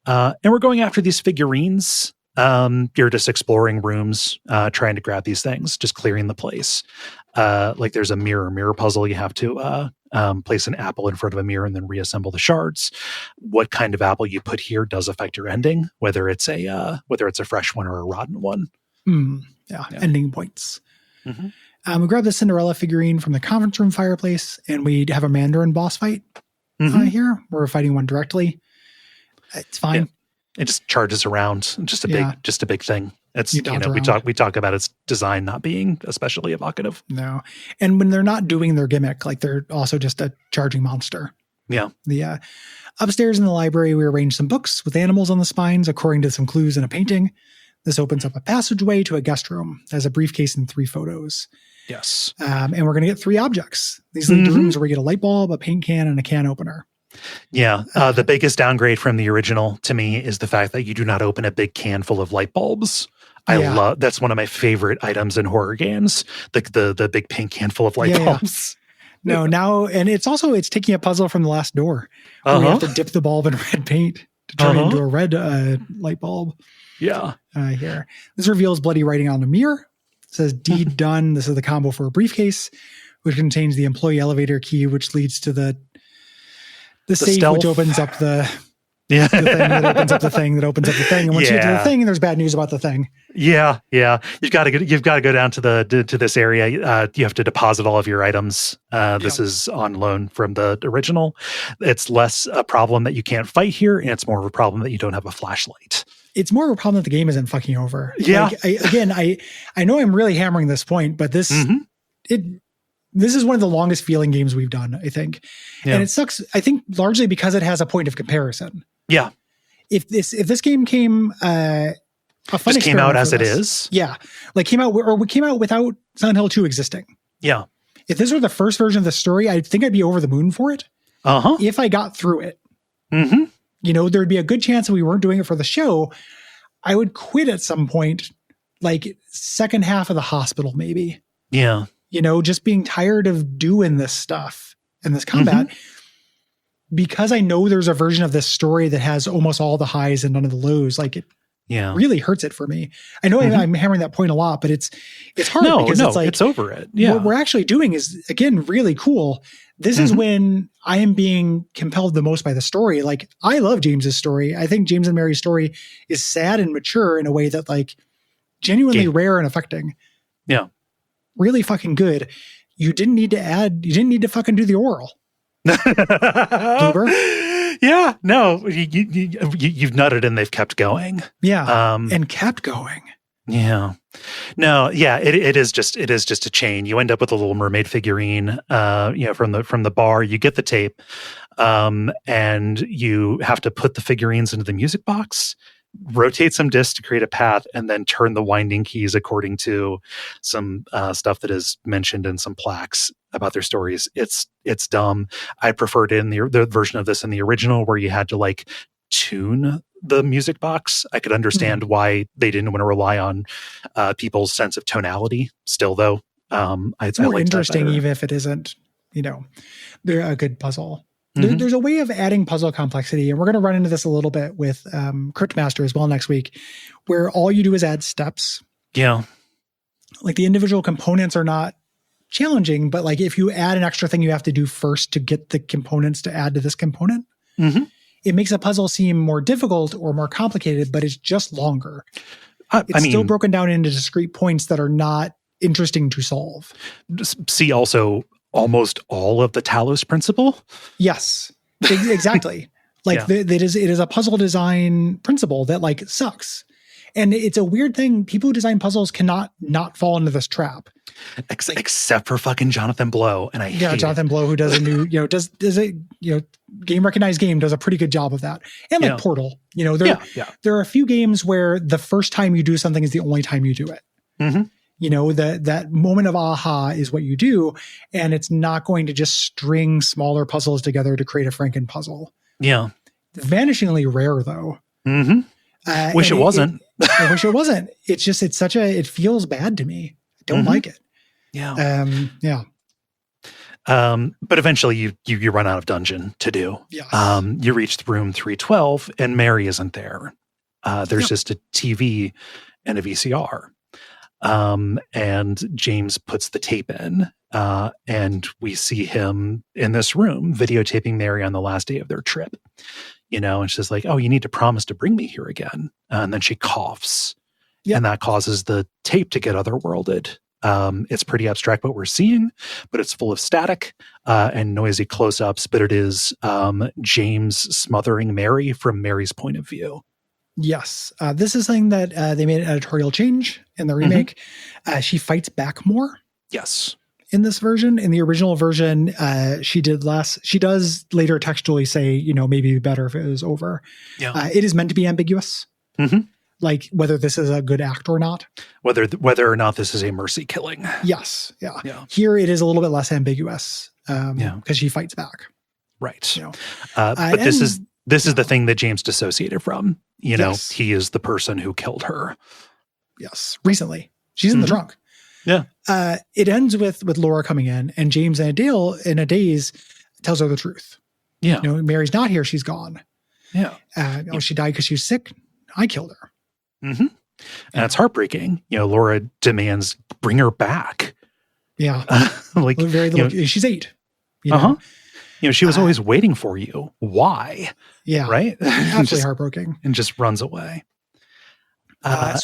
And we're going after these figurines. You're just exploring rooms, trying to grab these things, just clearing the place. Like there's a mirror puzzle. You have to place an apple in front of a mirror and then reassemble the shards. What kind of apple you put here does affect your ending, whether it's a fresh one or a rotten one. Yeah. Ending points. Mm-hmm. We grab the Cinderella figurine from the conference room fireplace, and we have a Mandarin boss fight here. We're fighting one directly. It's fine. Yeah. It just charges around. Just a big thing. It's we talk about its design not being especially evocative. No, and when they're not doing their gimmick, like they're also just a charging monster. Yeah. The upstairs in the library, we arrange some books with animals on the spines according to some clues in a painting. This opens up a passageway to a guest room. It has a briefcase and 3 photos. Yes. And we're going to get 3 objects. These lead to rooms where we get a light bulb, a paint can, and a can opener. Yeah. The biggest downgrade from the original to me is the fact that you do not open a big can full of light bulbs. That's one of my favorite items in horror games. The big pink can full of light bulbs. No, now, and it's taking a puzzle from the last door. Where we have to dip the bulb in red paint to turn it into a red light bulb. Yeah. Here. This reveals bloody writing on a mirror. It says deed done. This is the combo for a briefcase, which contains the employee elevator key, which leads to the safe, stealth. Which opens up the thing that opens up the thing that opens up the thing. And once you get to the thing, there's bad news about the thing. Yeah. You've got to go down to this area. You have to deposit all of your items. This is on loan from the original. It's less a problem that you can't fight here, and it's more of a problem that you don't have a flashlight. It's more of a problem that the game isn't fucking over. Yeah. I know I'm really hammering this point, but this is one of the longest feeling games we've done, I think. Yeah. And it sucks, I think, largely because it has a point of comparison. Yeah. If this game came a fun just came out as it is. Yeah. Like came out without Silent Hill 2 existing. Yeah. If this were the first version of the story, I think I'd be over the moon for it. If I got through it. Mm-hmm. There'd be a good chance that we weren't doing it for the show. I would quit at some point, like second half of the hospital, maybe. Yeah. Just being tired of doing this stuff. in this combat, because I know there's a version of this story that has almost all the highs and none of the lows, like it really hurts it for me. I know I'm hammering that point a lot, but it's hard because it's like, it's over it. Yeah. What we're actually doing is, again, really cool. This is when I am being compelled the most by the story. Like, I love James's story. I think James and Mary's story is sad and mature in a way that, like, genuinely rare and affecting. Yeah. Really fucking good. You didn't need to fucking do the oral. Bloober? Yeah, no, you've nutted and they've kept going. Yeah, and kept going. Yeah, no, yeah, it is just a chain. You end up with a Little Mermaid figurine, from the bar. You get the tape, and you have to put the figurines into the music box, rotate some discs to create a path, and then turn the winding keys according to some stuff that is mentioned in some plaques about their stories. It's dumb. I preferred in the version of this in the original where you had to like tune the music box. I could understand why they didn't want to rely on people's sense of tonality. Still, though, it's more interesting, even if it isn't, they're a good puzzle. There's a way of adding puzzle complexity, and we're going to run into this a little bit with Cryptmaster as well next week, where all you do is add steps. Yeah. Like, the individual components are not challenging, but like if you add an extra thing you have to do first to get the components to add to this component, it makes a puzzle seem more difficult or more complicated, but it's just longer. It's still broken down into discrete points that are not interesting to solve. See also almost all of the Talos principle. Yes, exactly. Like it is a puzzle design principle that like sucks. And it's a weird thing. People who design puzzles cannot not fall into this trap. Except for fucking Jonathan Blow. And I hate Jonathan Blow, who does a new, does a, game recognized game, does a pretty good job of that. And like Portal, there are a few games where the first time you do something is the only time you do it. That moment of aha is what you do. And it's not going to just string smaller puzzles together to create a Franken puzzle. Yeah. Vanishingly rare though. Wish it wasn't. I wish it wasn't. It's just, it feels bad to me. I don't like it. Yeah. But eventually you run out of dungeon to do. Yes. You reach the room 312 and Mary isn't there. There's just a TV and a VCR. And James puts the tape in, and we see him in this room videotaping Mary on the last day of their trip. And she's like, "Oh, you need to promise to bring me here again." And then she coughs, and that causes the tape to get otherworlded. It's pretty abstract what we're seeing, but it's full of static and noisy close-ups. But it is James smothering Mary from Mary's point of view. Yes. This is something that they made an editorial change in the remake. She fights back more. Yes. In this version. In the original version, she did less. She does later textually say, maybe it'd be better if it was over. Yeah. It is meant to be ambiguous. Like whether this is a good act or not. Whether or not this is a mercy killing. Yes. Yeah. Here it is a little bit less ambiguous because she fights back. Right. But this is the thing that James dissociated from. He is the person who killed her. Yes. Recently. She's in the trunk. Yeah. It ends with Laura coming in, and James in a daze tells her the truth. Yeah. Mary's not here. She's gone. Yeah. She died because she was sick. I killed her. And it's heartbreaking. Laura demands, bring her back. Yeah. Very little. She's 8. She was always waiting for you. Why? Yeah. Right? Absolutely heartbroken. And just runs away. And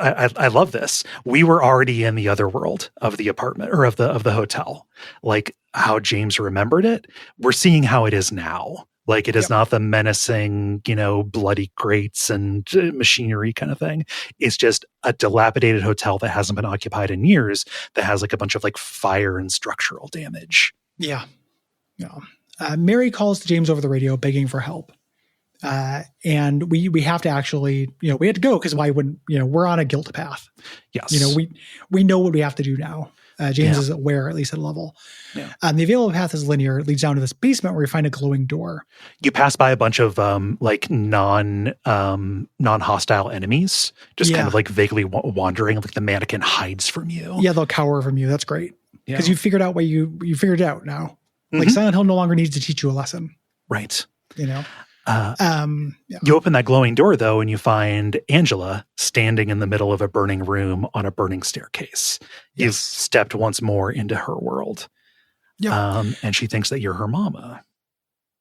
I love this. We were already in the other world of the apartment or of the hotel. Like how James remembered it. We're seeing how it is now. Like it is not the menacing, bloody grates and machinery kind of thing. It's just a dilapidated hotel that hasn't been occupied in years that has like a bunch of like fire and structural damage. Yeah. Mary calls to James over the radio begging for help. And we have to actually, we had to go because why wouldn't, we're on a guilt path. Yes. We know what we have to do now. James is aware, at least at a level. Yeah. The available path is linear. It leads down to this basement where we find a glowing door. You pass by a bunch of non-hostile enemies, just kind of like vaguely wandering. Like the mannequin hides from you. Yeah, they'll cower from you. That's great. because you figured out you figured it out now. Like Silent Hill no longer needs to teach you a lesson. Right. You know? You open that glowing door, though, and you find Angela standing in the middle of a burning room on a burning staircase. Yes. You've stepped once more into her world. Yeah. And she thinks that you're her mama.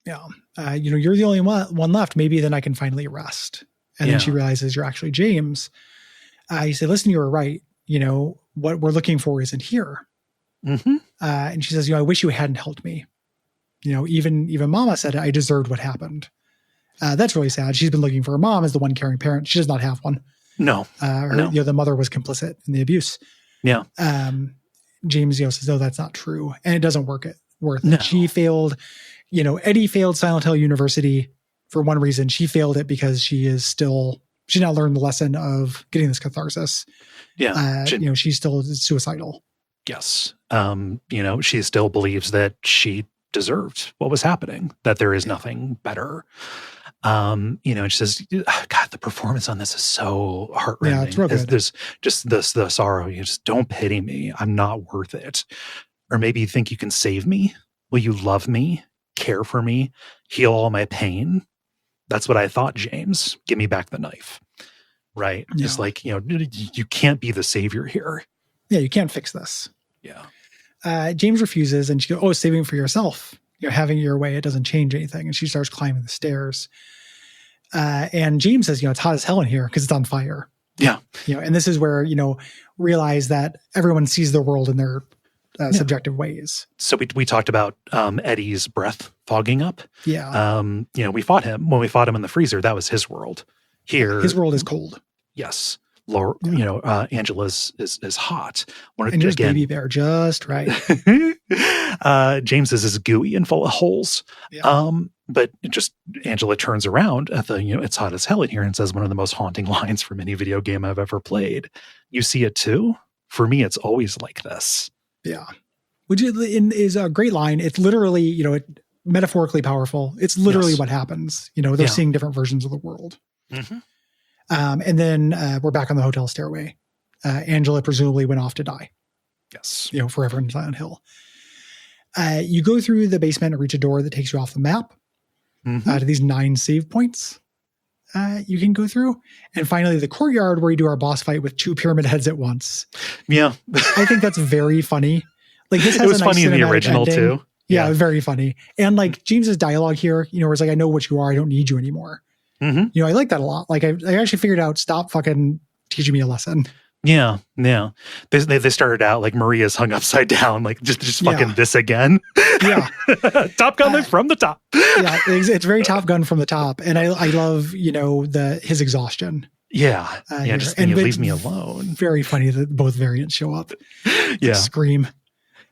Yeah. You're the only one left. Maybe then I can finally rest. And then she realizes you're actually James. You say, listen, you were right. What we're looking for isn't here. And she says, I wish you hadn't helped me. Even Mama said I deserved what happened. That's really sad. She's been looking for her mom as the one caring parent. She does not have one. No. The mother was complicit in the abuse. Yeah. James says, no, that's not true. And it doesn't worth it. No. She failed, Eddie failed Silent Hill University for one reason. She failed it because she's not learned the lesson of getting this catharsis. Yeah. She's still suicidal. Yes. She still believes that she deserved what was happening, that there is nothing better. And she says, God, the performance on this is so heart-rending. Yeah, it's real good. There's just the sorrow. You just don't pity me. I'm not worth it. Or maybe you think you can save me. Will you love me, care for me, heal all my pain? That's what I thought, James. Give me back the knife. Right. Yeah. Just like, you can't be the savior here. Yeah. You can't fix this. Yeah. James refuses and she goes, saving for yourself. Having your way, it doesn't change anything. And she starts climbing the stairs. And James says, it's hot as hell in here because it's on fire. Yeah. And this is where, realize that everyone sees the world in their subjective ways. So we talked about Eddie's breath fogging up. Yeah. We fought him. When we fought him in the freezer, that was his world. Here. His world is cold. Yes. Angela's is hot. And yours baby bear just right. James's is gooey and full of holes. Yeah. But Angela turns around at it's hot as hell in here and says one of the most haunting lines from any video game I've ever played. You see it too? For me, it's always like this. Yeah. Which is a great line. It's literally, metaphorically powerful. It's literally what happens. They're seeing different versions of the world. And then we're back on the hotel stairway. Angela presumably went off to die. Yes. Forever in Silent Hill. You go through the basement and reach a door that takes you off the map to these 9 save points you can go through. And finally, the courtyard where you do our boss fight with 2 pyramid heads at once. Yeah. I think that's very funny. Like this has it was a nice funny in the original ending. too. Yeah, very funny. And like James's dialogue here, where it's like, I know what you are. I don't need you anymore. I like that a lot. Like I actually figured out, stop fucking teaching me a lesson. Yeah. Yeah. They started out like Maria's hung upside down, like just fucking this again. Yeah. Top Gun from the top. Yeah. It's very Top Gun from the top. And I love, his exhaustion. Yeah. And leave me alone. Very funny that both variants show up. Yeah. Scream.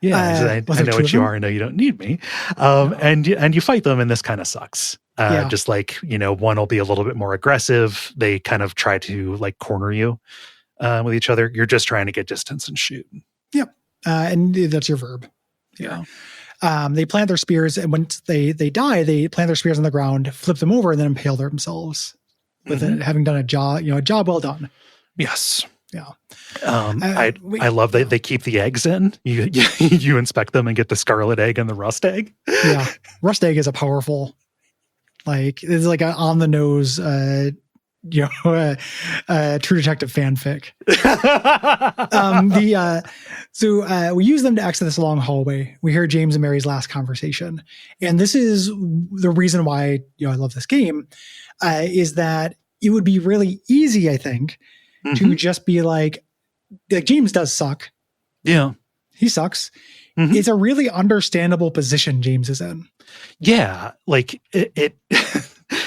Yeah. I know what you are. I know you don't need me. And you fight them and this kind of sucks. Just like, one will be a little bit more aggressive. They kind of try to like corner you with each other. You're just trying to get distance and shoot. Yep. And that's your verb. Yeah. They plant their spears, and once they die, they plant their spears on the ground, flip them over, and then impale themselves with it, having done a job well done. Yes. Yeah. I love that they keep the eggs in. You inspect them and get the scarlet egg and the rust egg. Yeah. Rust egg is a powerful, it's like an on the nose, True Detective fanfic. So we use them to exit this long hallway. We hear James and Mary's last conversation. And this is the reason why, I love this game, is that it would be really easy, I think, to just be like James does suck. Yeah. He sucks. It's a really understandable position James is in. Yeah. Like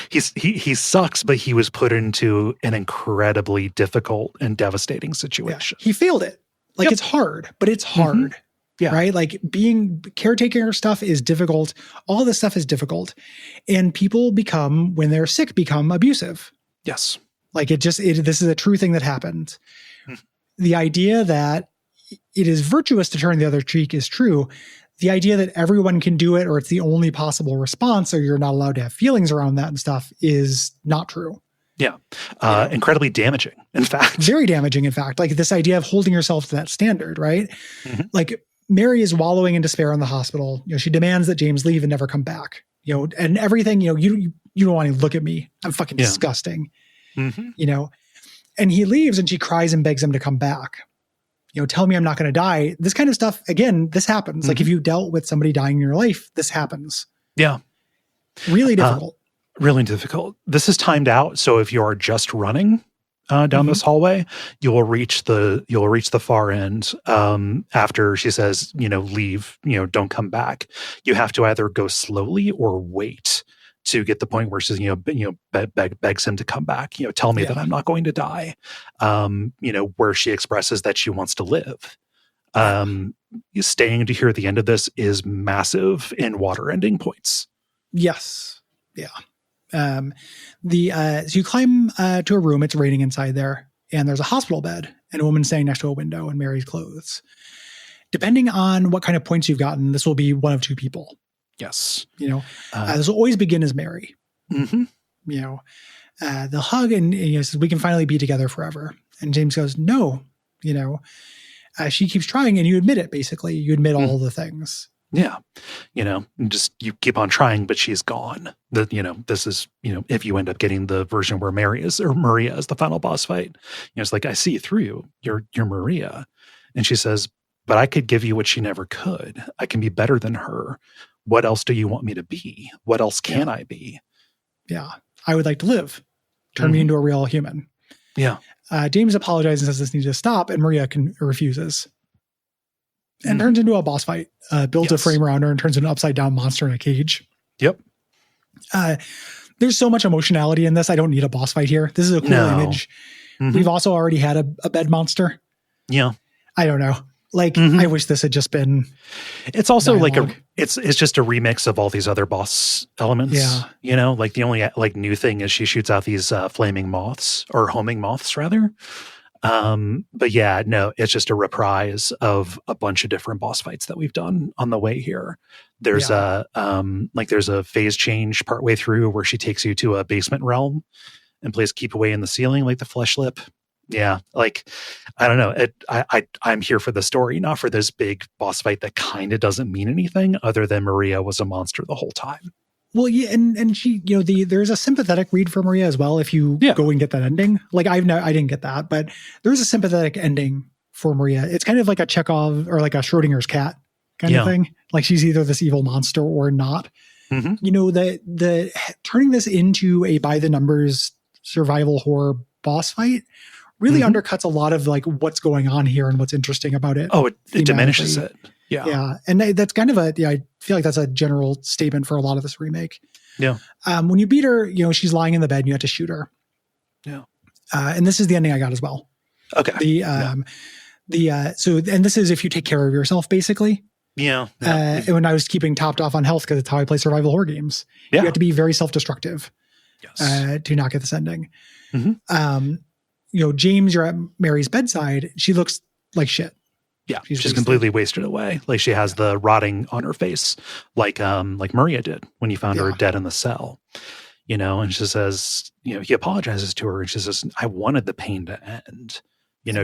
he sucks, but he was put into an incredibly difficult and devastating situation. Yeah. He failed it. It's hard, but it's hard. Yeah. Right? Like being caretaker stuff is difficult. All this stuff is difficult. And people when they're sick, become abusive. Yes. This is a true thing that happened. The idea that it is virtuous to turn the other cheek is true. The idea that everyone can do it, or it's the only possible response, or you're not allowed to have feelings around that and stuff, is not true. Yeah. Incredibly damaging, in fact. Very damaging, in fact. Like this idea of holding yourself to that standard, right? Like Mary is wallowing in despair in the hospital. She demands that James leave and never come back. And everything. You don't want to look at me. I'm fucking disgusting. Mm-hmm. And he leaves, and she cries and begs him to come back. Tell me I'm not going to die. This kind of stuff. Again, this happens. Like if you dealt with somebody dying in your life, this happens. Yeah. Really difficult. Really difficult. This is timed out. So if you are just running down this hallway, you will reach the far end after she says, leave, don't come back. You have to either go slowly or wait to get the point where she's, begs him to come back, tell me that I'm not going to die. Where she expresses that she wants to live. Staying to hear the end of this is massive in water ending points. Yes. Yeah. So you climb to a room. It's raining inside there, and there's a hospital bed and a woman standing next to a window in Mary's clothes. Depending on what kind of points you've gotten, this will be one of two people. Yes. This will always begin as Mary. Mm-hmm. They'll hug and says, we can finally be together forever. And James goes, no. She keeps trying, and you admit it. Basically, you admit all the things. Yeah. Just you keep on trying, but she's gone. This is, if you end up getting the version where Maria is the final boss fight, it's like, I see through you. You're Maria. And she says, but I could give you what she never could. I can be better than her. What else do you want me to be? What else can I be? Yeah. I would like to live. Turn me into a real human. Yeah. James apologizes and says this needs to stop, and Maria refuses. And turns into a boss fight, builds a frame around her and turns into an upside down monster in a cage. Yep. There's so much emotionality in this. I don't need a boss fight here. This is a cool image. We've also already had a bed monster. Yeah. I don't know. I wish this had just been. It's also dialogue. it's just a remix of all these other boss elements. Yeah. The only new thing is she shoots out these flaming moths, or homing moths rather. But yeah, no, it's just a reprise of a bunch of different boss fights that we've done on the way here. There's there's a phase change partway through where she takes you to a basement realm and plays Keep Away in the Ceiling, like the flesh lip. Yeah. I don't know. I'm here for the story, not for this big boss fight that kind of doesn't mean anything other than Maria was a monster the whole time. Well, yeah, and she, there's a sympathetic read for Maria as well. If you go and get that ending, I didn't get that, but there's a sympathetic ending for Maria. It's kind of like a Chekhov or like a Schrodinger's cat kind of thing. Like she's either this evil monster or not. Mm-hmm. The turning this into a by the numbers survival horror boss fight really undercuts a lot of what's going on here and what's interesting about it. Oh, it diminishes it. Yeah. Yeah. And that's kind of I feel like that's a general statement for a lot of this remake. Yeah. When you beat her, she's lying in the bed and you have to shoot her. Yeah. And this is the ending I got as well. Okay. And this is if you take care of yourself, basically. Yeah. And when I was keeping topped off on health, because it's how I play survival horror games. Yeah. You have to be very self-destructive to not get this ending. Mm-hmm. James, you're at Mary's bedside. She looks like shit. Yeah, she's completely wasted away. She has the rotting on her face, like Maria did when you found her dead in the cell. And she says, he apologizes to her, and she says, I wanted the pain to end.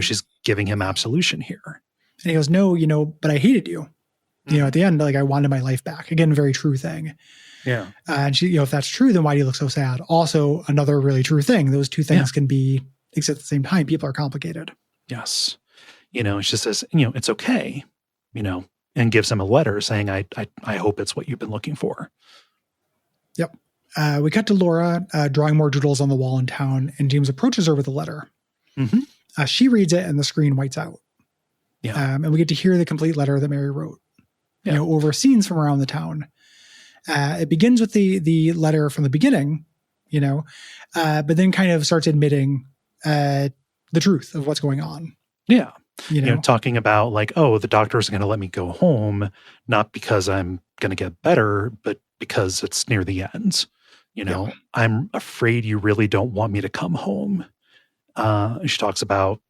She's giving him absolution here. And he goes, no, but I hated you. At the end, I wanted my life back. Again, very true thing. Yeah. And she, if that's true, then why do you look so sad? Also, another really true thing. Those two things can exist at the same time. People are complicated. Yes. And she says, it's okay, and gives him a letter saying, I hope it's what you've been looking for. Yep. We cut to Laura drawing more doodles on the wall in town, and James approaches her with a letter. Mm-hmm. She reads it, and the screen whites out. Yeah. And we get to hear the complete letter that Mary wrote, over scenes from around the town. It begins with the letter from the beginning, but then kind of starts admitting the truth of what's going on. Yeah. Talking about the doctor's going to let me go home, not because I'm going to get better, but because it's near the end. I'm afraid you really don't want me to come home. She talks about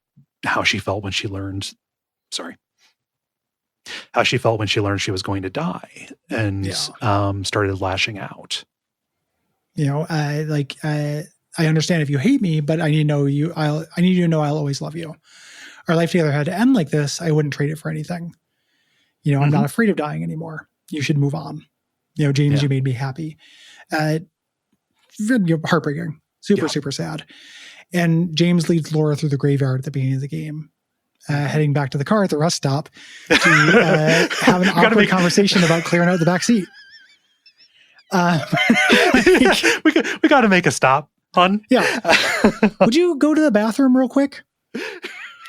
how she felt when she learned she was going to die and started lashing out. I understand if you hate me, but I need to know you. I need you to know I'll always love you. Our life together had to end like this. I wouldn't trade it for anything. I'm not afraid of dying anymore. You should move on. James, you made me happy. Heartbreaking. Super sad. And James leads Laura through the graveyard at the beginning of the game, heading back to the car at the rest stop to have an awkward conversation about clearing out the back seat. We got to make a stop, hon. Yeah. Would you go to the bathroom real quick? Do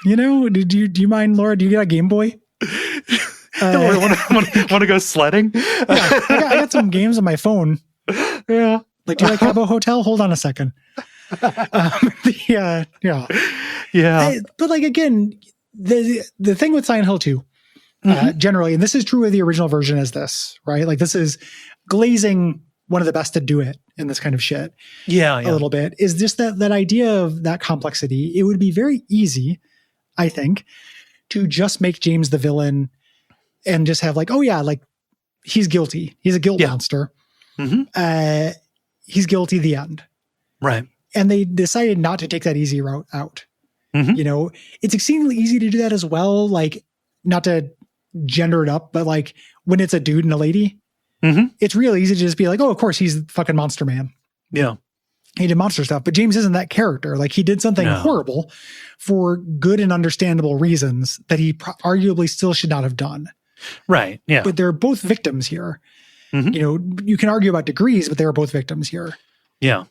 you mind, Laura? Do you get a Game Boy? Want to go sledding? Yeah, I got some games on my phone. Yeah. Like, do you like Cabo Hotel? Hold on a second. Yeah. But like, again, the thing with Silent Hill 2, generally, and this is true of the original version as this, right? Like, this is glazing one of the best to do it in this kind of shit. Yeah. A little bit is just that idea of that complexity. It would be very easy, I think, to just make James the villain and just have like, oh yeah, like he's guilty. He's a guilt monster. He's guilty, the end. Right. And they decided not to take that easy route out. It's exceedingly easy to do that as well. Like, not to gender it up, but like when it's a dude and a lady, it's real easy to just be like, oh, of course he's fucking Monster Man. Yeah. He did monster stuff, but James isn't that character. Like, he did something horrible for good and understandable reasons that he arguably still should not have done. Right. Yeah. But they're both victims here. You can argue about degrees, but they were both victims here. Yeah.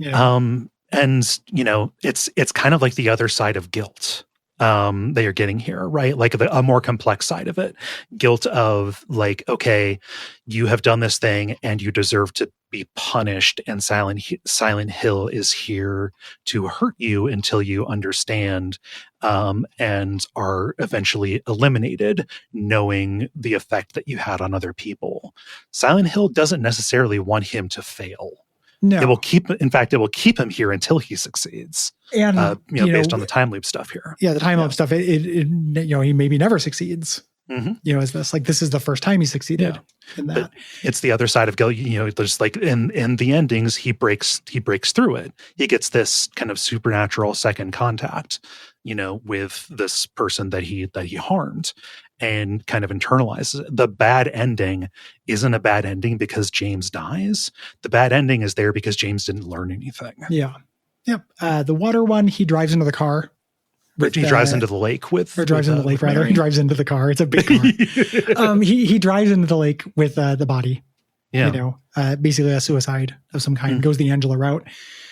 And it's kind of like the other side of guilt that you're getting here, right? Like a more complex side of it. Guilt of like, okay, you have done this thing and you deserve to be punished, and Silent Hill is here to hurt you until you understand and are eventually eliminated, knowing the effect that you had on other people. Silent Hill doesn't necessarily want him to fail. No, it will keep him here until he succeeds. And based on the time loop stuff here. Yeah, the time loop stuff. He maybe never succeeds. As this is the first time he succeeded in that. But it's the other side of guilt. There's like in the endings, he breaks through it. He gets this kind of supernatural second contact, with this person that he harmed, and kind of internalizes it. The bad ending isn't a bad ending because James dies. The bad ending is there because James didn't learn anything. Yeah. Yep. The water one, he drives into the car. He drives into the lake with... Or drives into the lake, rather. Mary. He drives into the car. It's a big car. He drives into the lake with the body. Yeah. Basically a suicide of some kind. Goes the Angela route.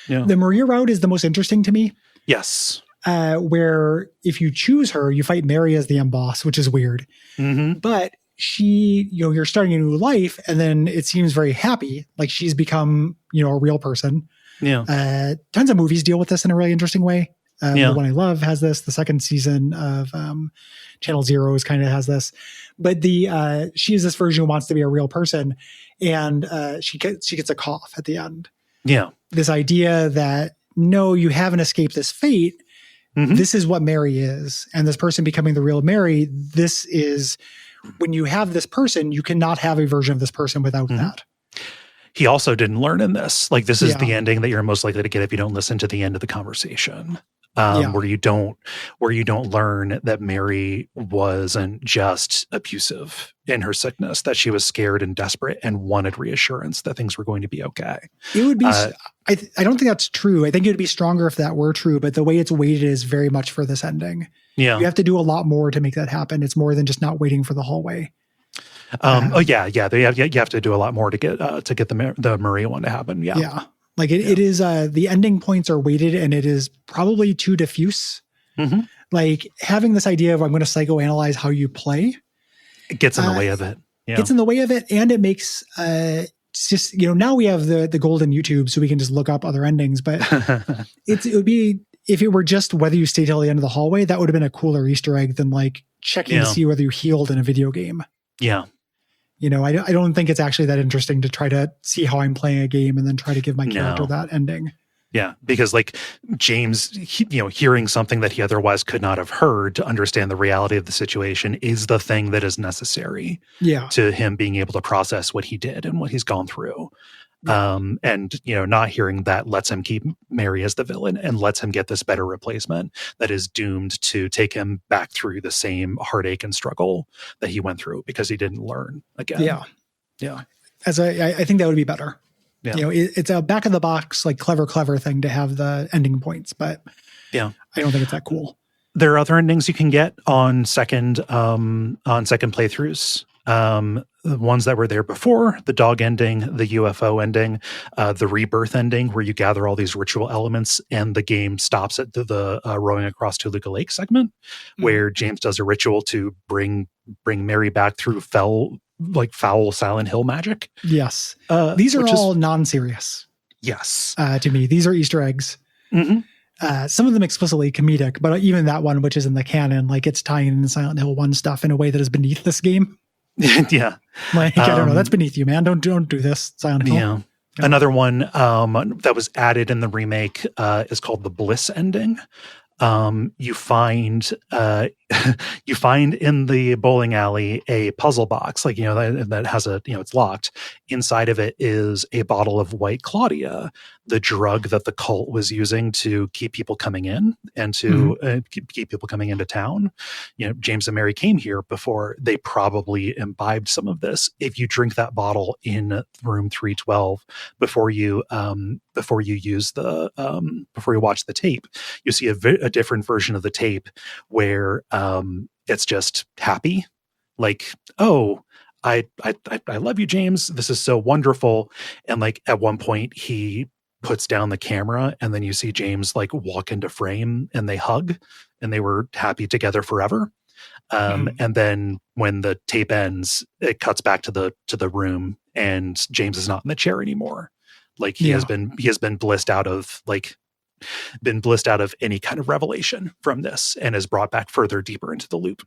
Yeah. The Maria route is the most interesting to me. Yes. Where if you choose her, you fight Mary as the end boss, which is weird. But she, you're starting a new life, and then it seems very happy. Like, she's become, a real person. Yeah. Tons of movies deal with this in a really interesting way. The One I Love has this. The second season of Channel Zeros kind of has this. But she is this version who wants to be a real person, and she gets a cough at the end. Yeah. This idea that, no, you haven't escaped this fate. This is what Mary is. And this person becoming the real Mary, this is, when you have this person, you cannot have a version of this person without that. He also didn't learn in this. Like, this is the ending that you're most likely to get if you don't listen to the end of the conversation. Where you don't learn that Mary wasn't just abusive in her sickness, that she was scared and desperate and wanted reassurance that things were going to be okay. It would be, I don't think that's true. I think it would be stronger if that were true, but the way it's weighted is very much for this ending. Yeah. You have to do a lot more to make that happen. It's more than just not waiting for the hallway. You have to do a lot more to get the Maria one to happen. Yeah. Yeah. Like it is, the ending points are weighted, and it is probably too diffuse. Like, having this idea of, I'm going to psychoanalyze how you play. It gets in the way of it. Yeah. Gets in the way of it. And it makes, it's just, now we have the golden YouTube, so we can just look up other endings, but it would be, if it were just whether you stay till the end of the hallway, that would have been a cooler Easter egg than like checking to see whether you healed in a video game. Yeah. I don't think it's actually that interesting to try to see how I'm playing a game and then try to give my character that ending. Yeah, because like James, hearing something that he otherwise could not have heard to understand the reality of the situation is the thing that is necessary to him being able to process what he did and what he's gone through. And, not hearing that lets him keep Mary as the villain and lets him get this better replacement that is doomed to take him back through the same heartache and struggle that he went through because he didn't learn again. Yeah. Yeah. As I think that would be better. Yeah. It's a back of the box, like clever thing to have the ending points, but yeah, I don't think it's that cool. There are other endings you can get on second playthroughs. The ones that were there before, the dog ending, the UFO ending, the rebirth ending, where you gather all these ritual elements and the game stops at the rowing across Toluca Lake segment, where James does a ritual to bring Mary back through foul Silent Hill magic. Yes. These are all non-serious. Yes. To me, these are Easter eggs. Mm-hmm. Some of them explicitly comedic, but even that one, which is in the canon, like it's tying in Silent Hill 1 stuff in a way that is beneath this game. Yeah. Like, I don't know. That's beneath you, man. Don't do this, Silent Hill. Yeah. Another one that was added in the remake is called the Bliss ending. You find you find in the bowling alley a puzzle box, that has it's locked. Inside of it is a bottle of White Claudia, the drug that the cult was using to keep people coming in and to keep people coming into town. James and Mary came here before. They probably imbibed some of this. If you drink that bottle in room 312 before you use before you watch the tape, you see a different version of the tape where it's just happy, like, oh, I love you, James. This is so wonderful. And like at one point he puts down the camera and then you see James like walk into frame and they hug and they were happy together forever. And then when the tape ends, it cuts back to the room and James is not in the chair anymore. Like he has been blissed out of any kind of revelation from this and is brought back further deeper into the loop.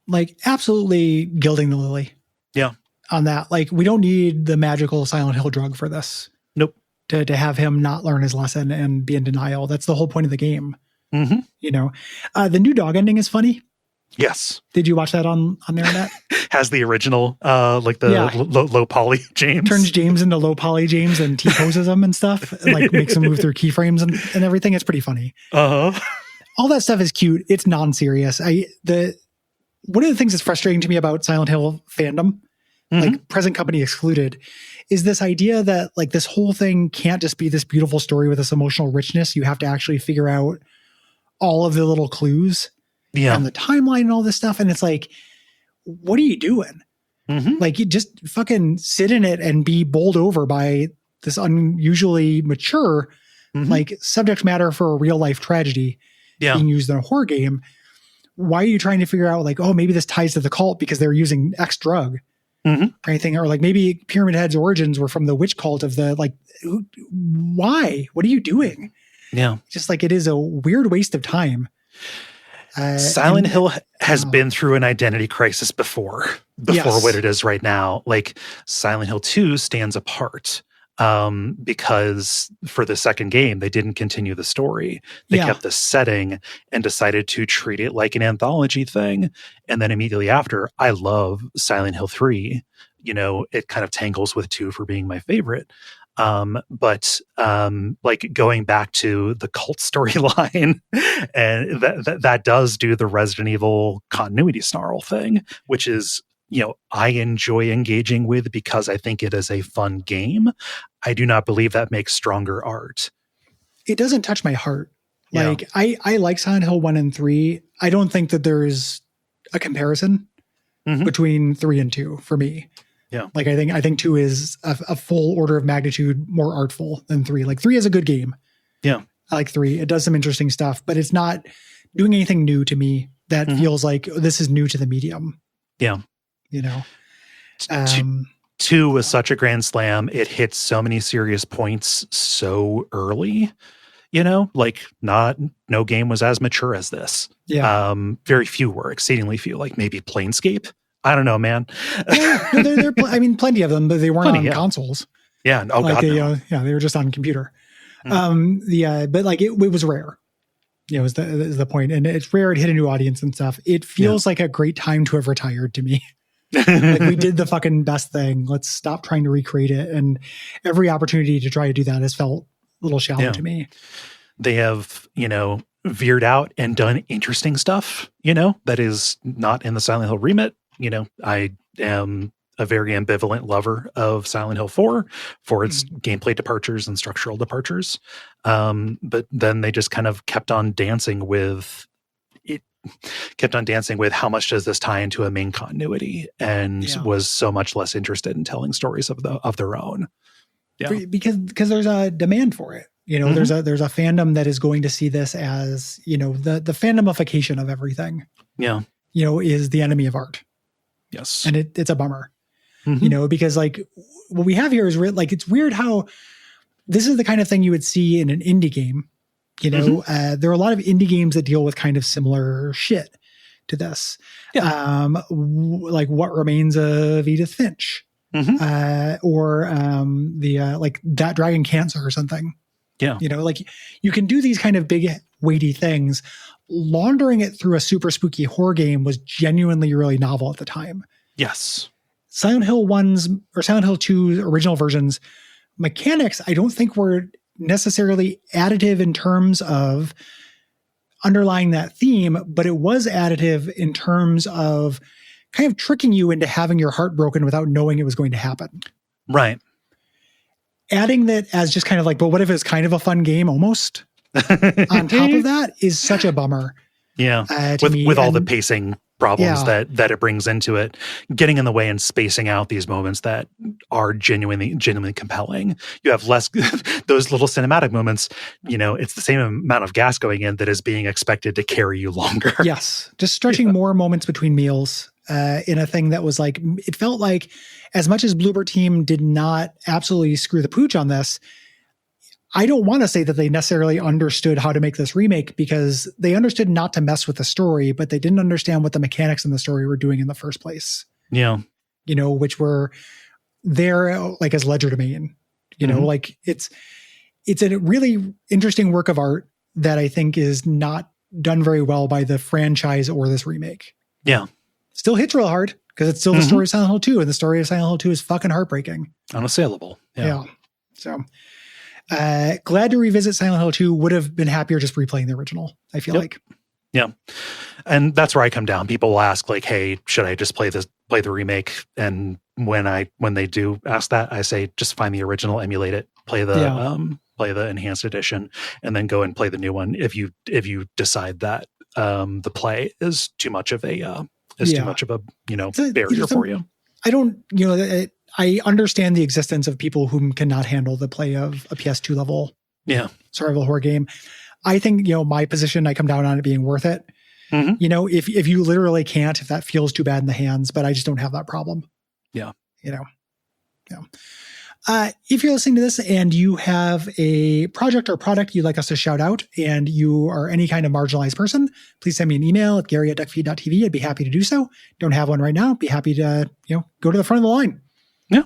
Like absolutely gilding the lily. Yeah. On that. Like we don't need the magical Silent Hill drug for this. Nope. To have him not learn his lesson and be in denial. That's the whole point of the game. Mm-hmm. The new dog ending is funny. Yes. Did you watch that on the internet? Has the original, low poly James. Turns James into low poly James and T-poses him and stuff. And like makes him move through keyframes and everything. It's pretty funny. Uh-huh. All that stuff is cute. It's non-serious. One of the things that's frustrating to me about Silent Hill fandom, like present company excluded, is this idea that like this whole thing can't just be this beautiful story with this emotional richness. You have to actually figure out all of the little clues and the timeline and all this stuff. And it's like, what are you doing? Like you just fucking sit in it and be bowled over by this unusually mature, like subject matter for a real life tragedy being used in a horror game. Why are you trying to figure out like, oh, maybe this ties to the cult because they're using X drug or anything? Or like maybe Pyramid Head's origins were from the witch cult of the, like, why? What are you doing? Yeah. Just like, it is a weird waste of time. Silent Hill has been through an identity crisis before what it is right now. Like Silent Hill 2 stands apart because for the second game, they didn't continue the story. They kept the setting and decided to treat it like an anthology thing. And then immediately after, I love Silent Hill 3. It kind of tangles with 2 for being my favorite. But like going back to the cult storyline, and that does do the Resident Evil continuity snarl thing, which is, I enjoy engaging with because I think it is a fun game. I do not believe that makes stronger art. It doesn't touch my heart. Like I like Silent Hill 1 and 3. I don't think that there's a comparison between 3 and 2 for me. Yeah. Like I think 2 is a full order of magnitude more artful than 3. Like 3 is a good game. Yeah. I like 3. It does some interesting stuff, but it's not doing anything new to me that feels like this is new to the medium. Yeah. 2 was such a grand slam. It hits so many serious points so early, like no game was as mature as this. Yeah. Very few were, exceedingly few, like maybe Planescape. I don't know, man. Plenty of them, but they weren't on consoles. Yeah. Oh, like God, no. They were just on computer. But like it was rare. Is the point. And it's rare. It hit a new audience and stuff. It feels like a great time to have retired to me. Like, we did the fucking best thing. Let's stop trying to recreate it. And every opportunity to try to do that has felt a little shallow to me. They have, veered out and done interesting stuff, that is not in the Silent Hill remit. I am a very ambivalent lover of Silent Hill 4 for its gameplay departures and structural departures. But then they just kind of kept on dancing with how much does this tie into a main continuity, and was so much less interested in telling stories of their own. Yeah. Because there's a demand for it. There's a fandom that is going to see this as, the fandomification of everything. Yeah. Is the enemy of art. Yes. And it's a bummer. Because like what we have here is it's weird how this is the kind of thing you would see in an indie game. There are a lot of indie games that deal with kind of similar shit to this. Yeah. Like What Remains of Edith Finch, or like That Dragon Cancer or something. Yeah. Like you can do these kind of big, weighty things. Laundering it through a super spooky horror game was genuinely really novel at the time. Yes. Silent Hill 1's or Silent Hill 2's original versions, mechanics, I don't think were necessarily additive in terms of underlying that theme, but it was additive in terms of kind of tricking you into having your heart broken without knowing it was going to happen. Right. Adding that as just kind of like, but what if it's kind of a fun game almost? On top of that is such a bummer. Yeah. With all the pacing problems that it brings into it, getting in the way and spacing out these moments that are genuinely compelling. You have less those little cinematic moments, it's the same amount of gas going in that is being expected to carry you longer. Yes. Just stretching more moments between meals in a thing that was like, it felt like as much as Bloober team did not absolutely screw the pooch on this, I don't want to say that they necessarily understood how to make this remake, because they understood not to mess with the story, but they didn't understand what the mechanics in the story were doing in the first place. Yeah. Which were there like as ledger domain, like it's a really interesting work of art that I think is not done very well by the franchise or this remake. Yeah. Still hits real hard because it's still the story of Silent Hill 2, and the story of Silent Hill 2 is fucking heartbreaking. Unassailable. Yeah. So, glad to revisit Silent Hill 2. Would have been happier just replaying the original, I feel like. Yeah. And that's where I come down. People will ask like, hey, should I just play the remake? And when they do ask that, I say, just find the original, emulate it, play the enhanced edition, and then go and play the new one. If you decide that the play is too much of a barrier for you. I don't, I understand the existence of people who cannot handle the play of a PS2 level survival horror game. I think, my position, I come down on it being worth it. If you literally can't, if that feels too bad in the hands, but I just don't have that problem. Yeah. If you're listening to this and you have a project or product you'd like us to shout out, and you are any kind of marginalized person, please send me an email at Gary@Duckfeed.tv. I'd be happy to do so. Don't have one right now. Be happy to, go to the front of the line. Yeah.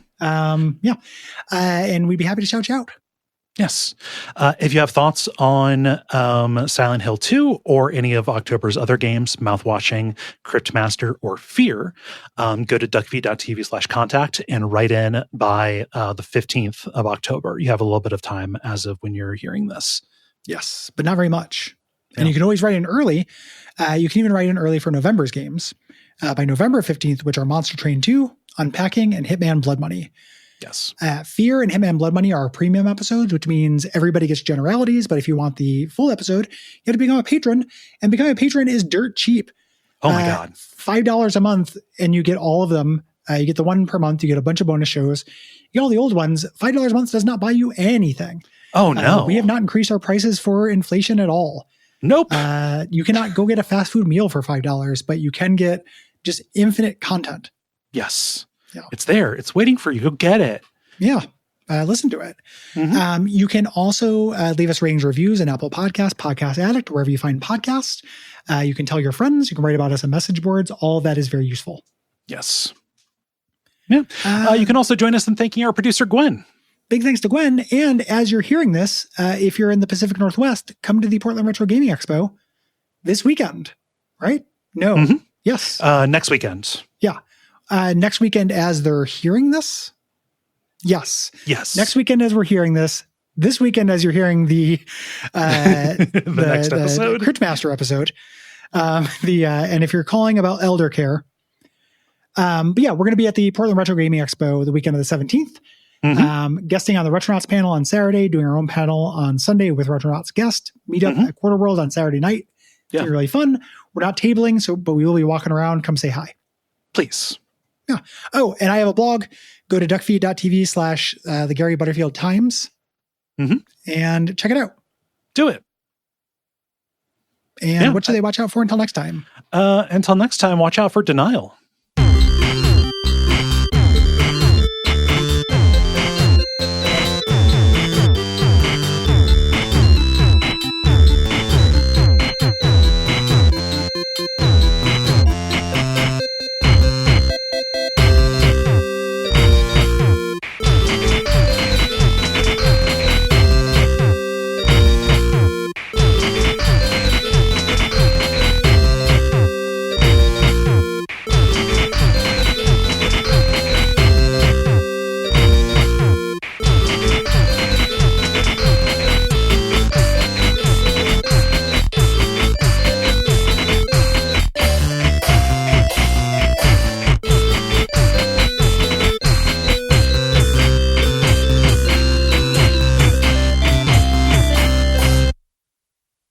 And we'd be happy to shout you out. Yes. If you have thoughts on Silent Hill 2 or any of October's other games, Mouthwashing, Cryptmaster, or Fear, go to duckfeed.tv/contact and write in by the 15th of October. You have a little bit of time as of when you're hearing this. Yes, but not very much. And you can always write in early. You can even write in early for November's games. By November 15th, which are Monster Train 2, Unpacking, and Hitman Blood Money. Yes. Fear and Hitman Blood Money are premium episodes, which means everybody gets generalities. But if you want the full episode, you have to become a patron. And becoming a patron is dirt cheap. Oh my God. $5 a month, and you get all of them. You get the one per month. You get a bunch of bonus shows. You get all the old ones. $5 a month does not buy you anything. Oh, no. We have not increased our prices for inflation at all. Nope. You cannot go get a fast food meal for $5, but you can get just infinite content. Yes. Yeah. It's there. It's waiting for you. Go get it. Yeah. Listen to it. You can also leave us ratings, reviews in Apple Podcasts, Podcast Addict, wherever you find podcasts. You can tell your friends. You can write about us on message boards. All of that is very useful. Yes. Yeah. You can also join us in thanking our producer, Gwen. Big thanks to Gwen. And as you're hearing this, if you're in the Pacific Northwest, come to the Portland Retro Gaming Expo this weekend, right? No. Yes. Next weekend. Yeah. Next weekend as they're hearing this. Yes. Next weekend as we're hearing this. This weekend as you're hearing the the next episode, the Critmaster episode. And if you're calling about elder care, but yeah, we're going to be at the Portland Retro Gaming Expo the weekend of the 17th. Guesting on the Retronauts panel on Saturday, doing our own panel on Sunday with Retronauts guest. Meet up at Quarter World on Saturday night. It's gonna be really fun. We're not tabling, but we will be walking around. Come say hi. Please. Yeah. Oh, and I have a blog. Go to Duckfeed.tv / the Gary Butterfield Times and check it out. Do it. And what should they watch out for until next time? Until next time, watch out for Denial.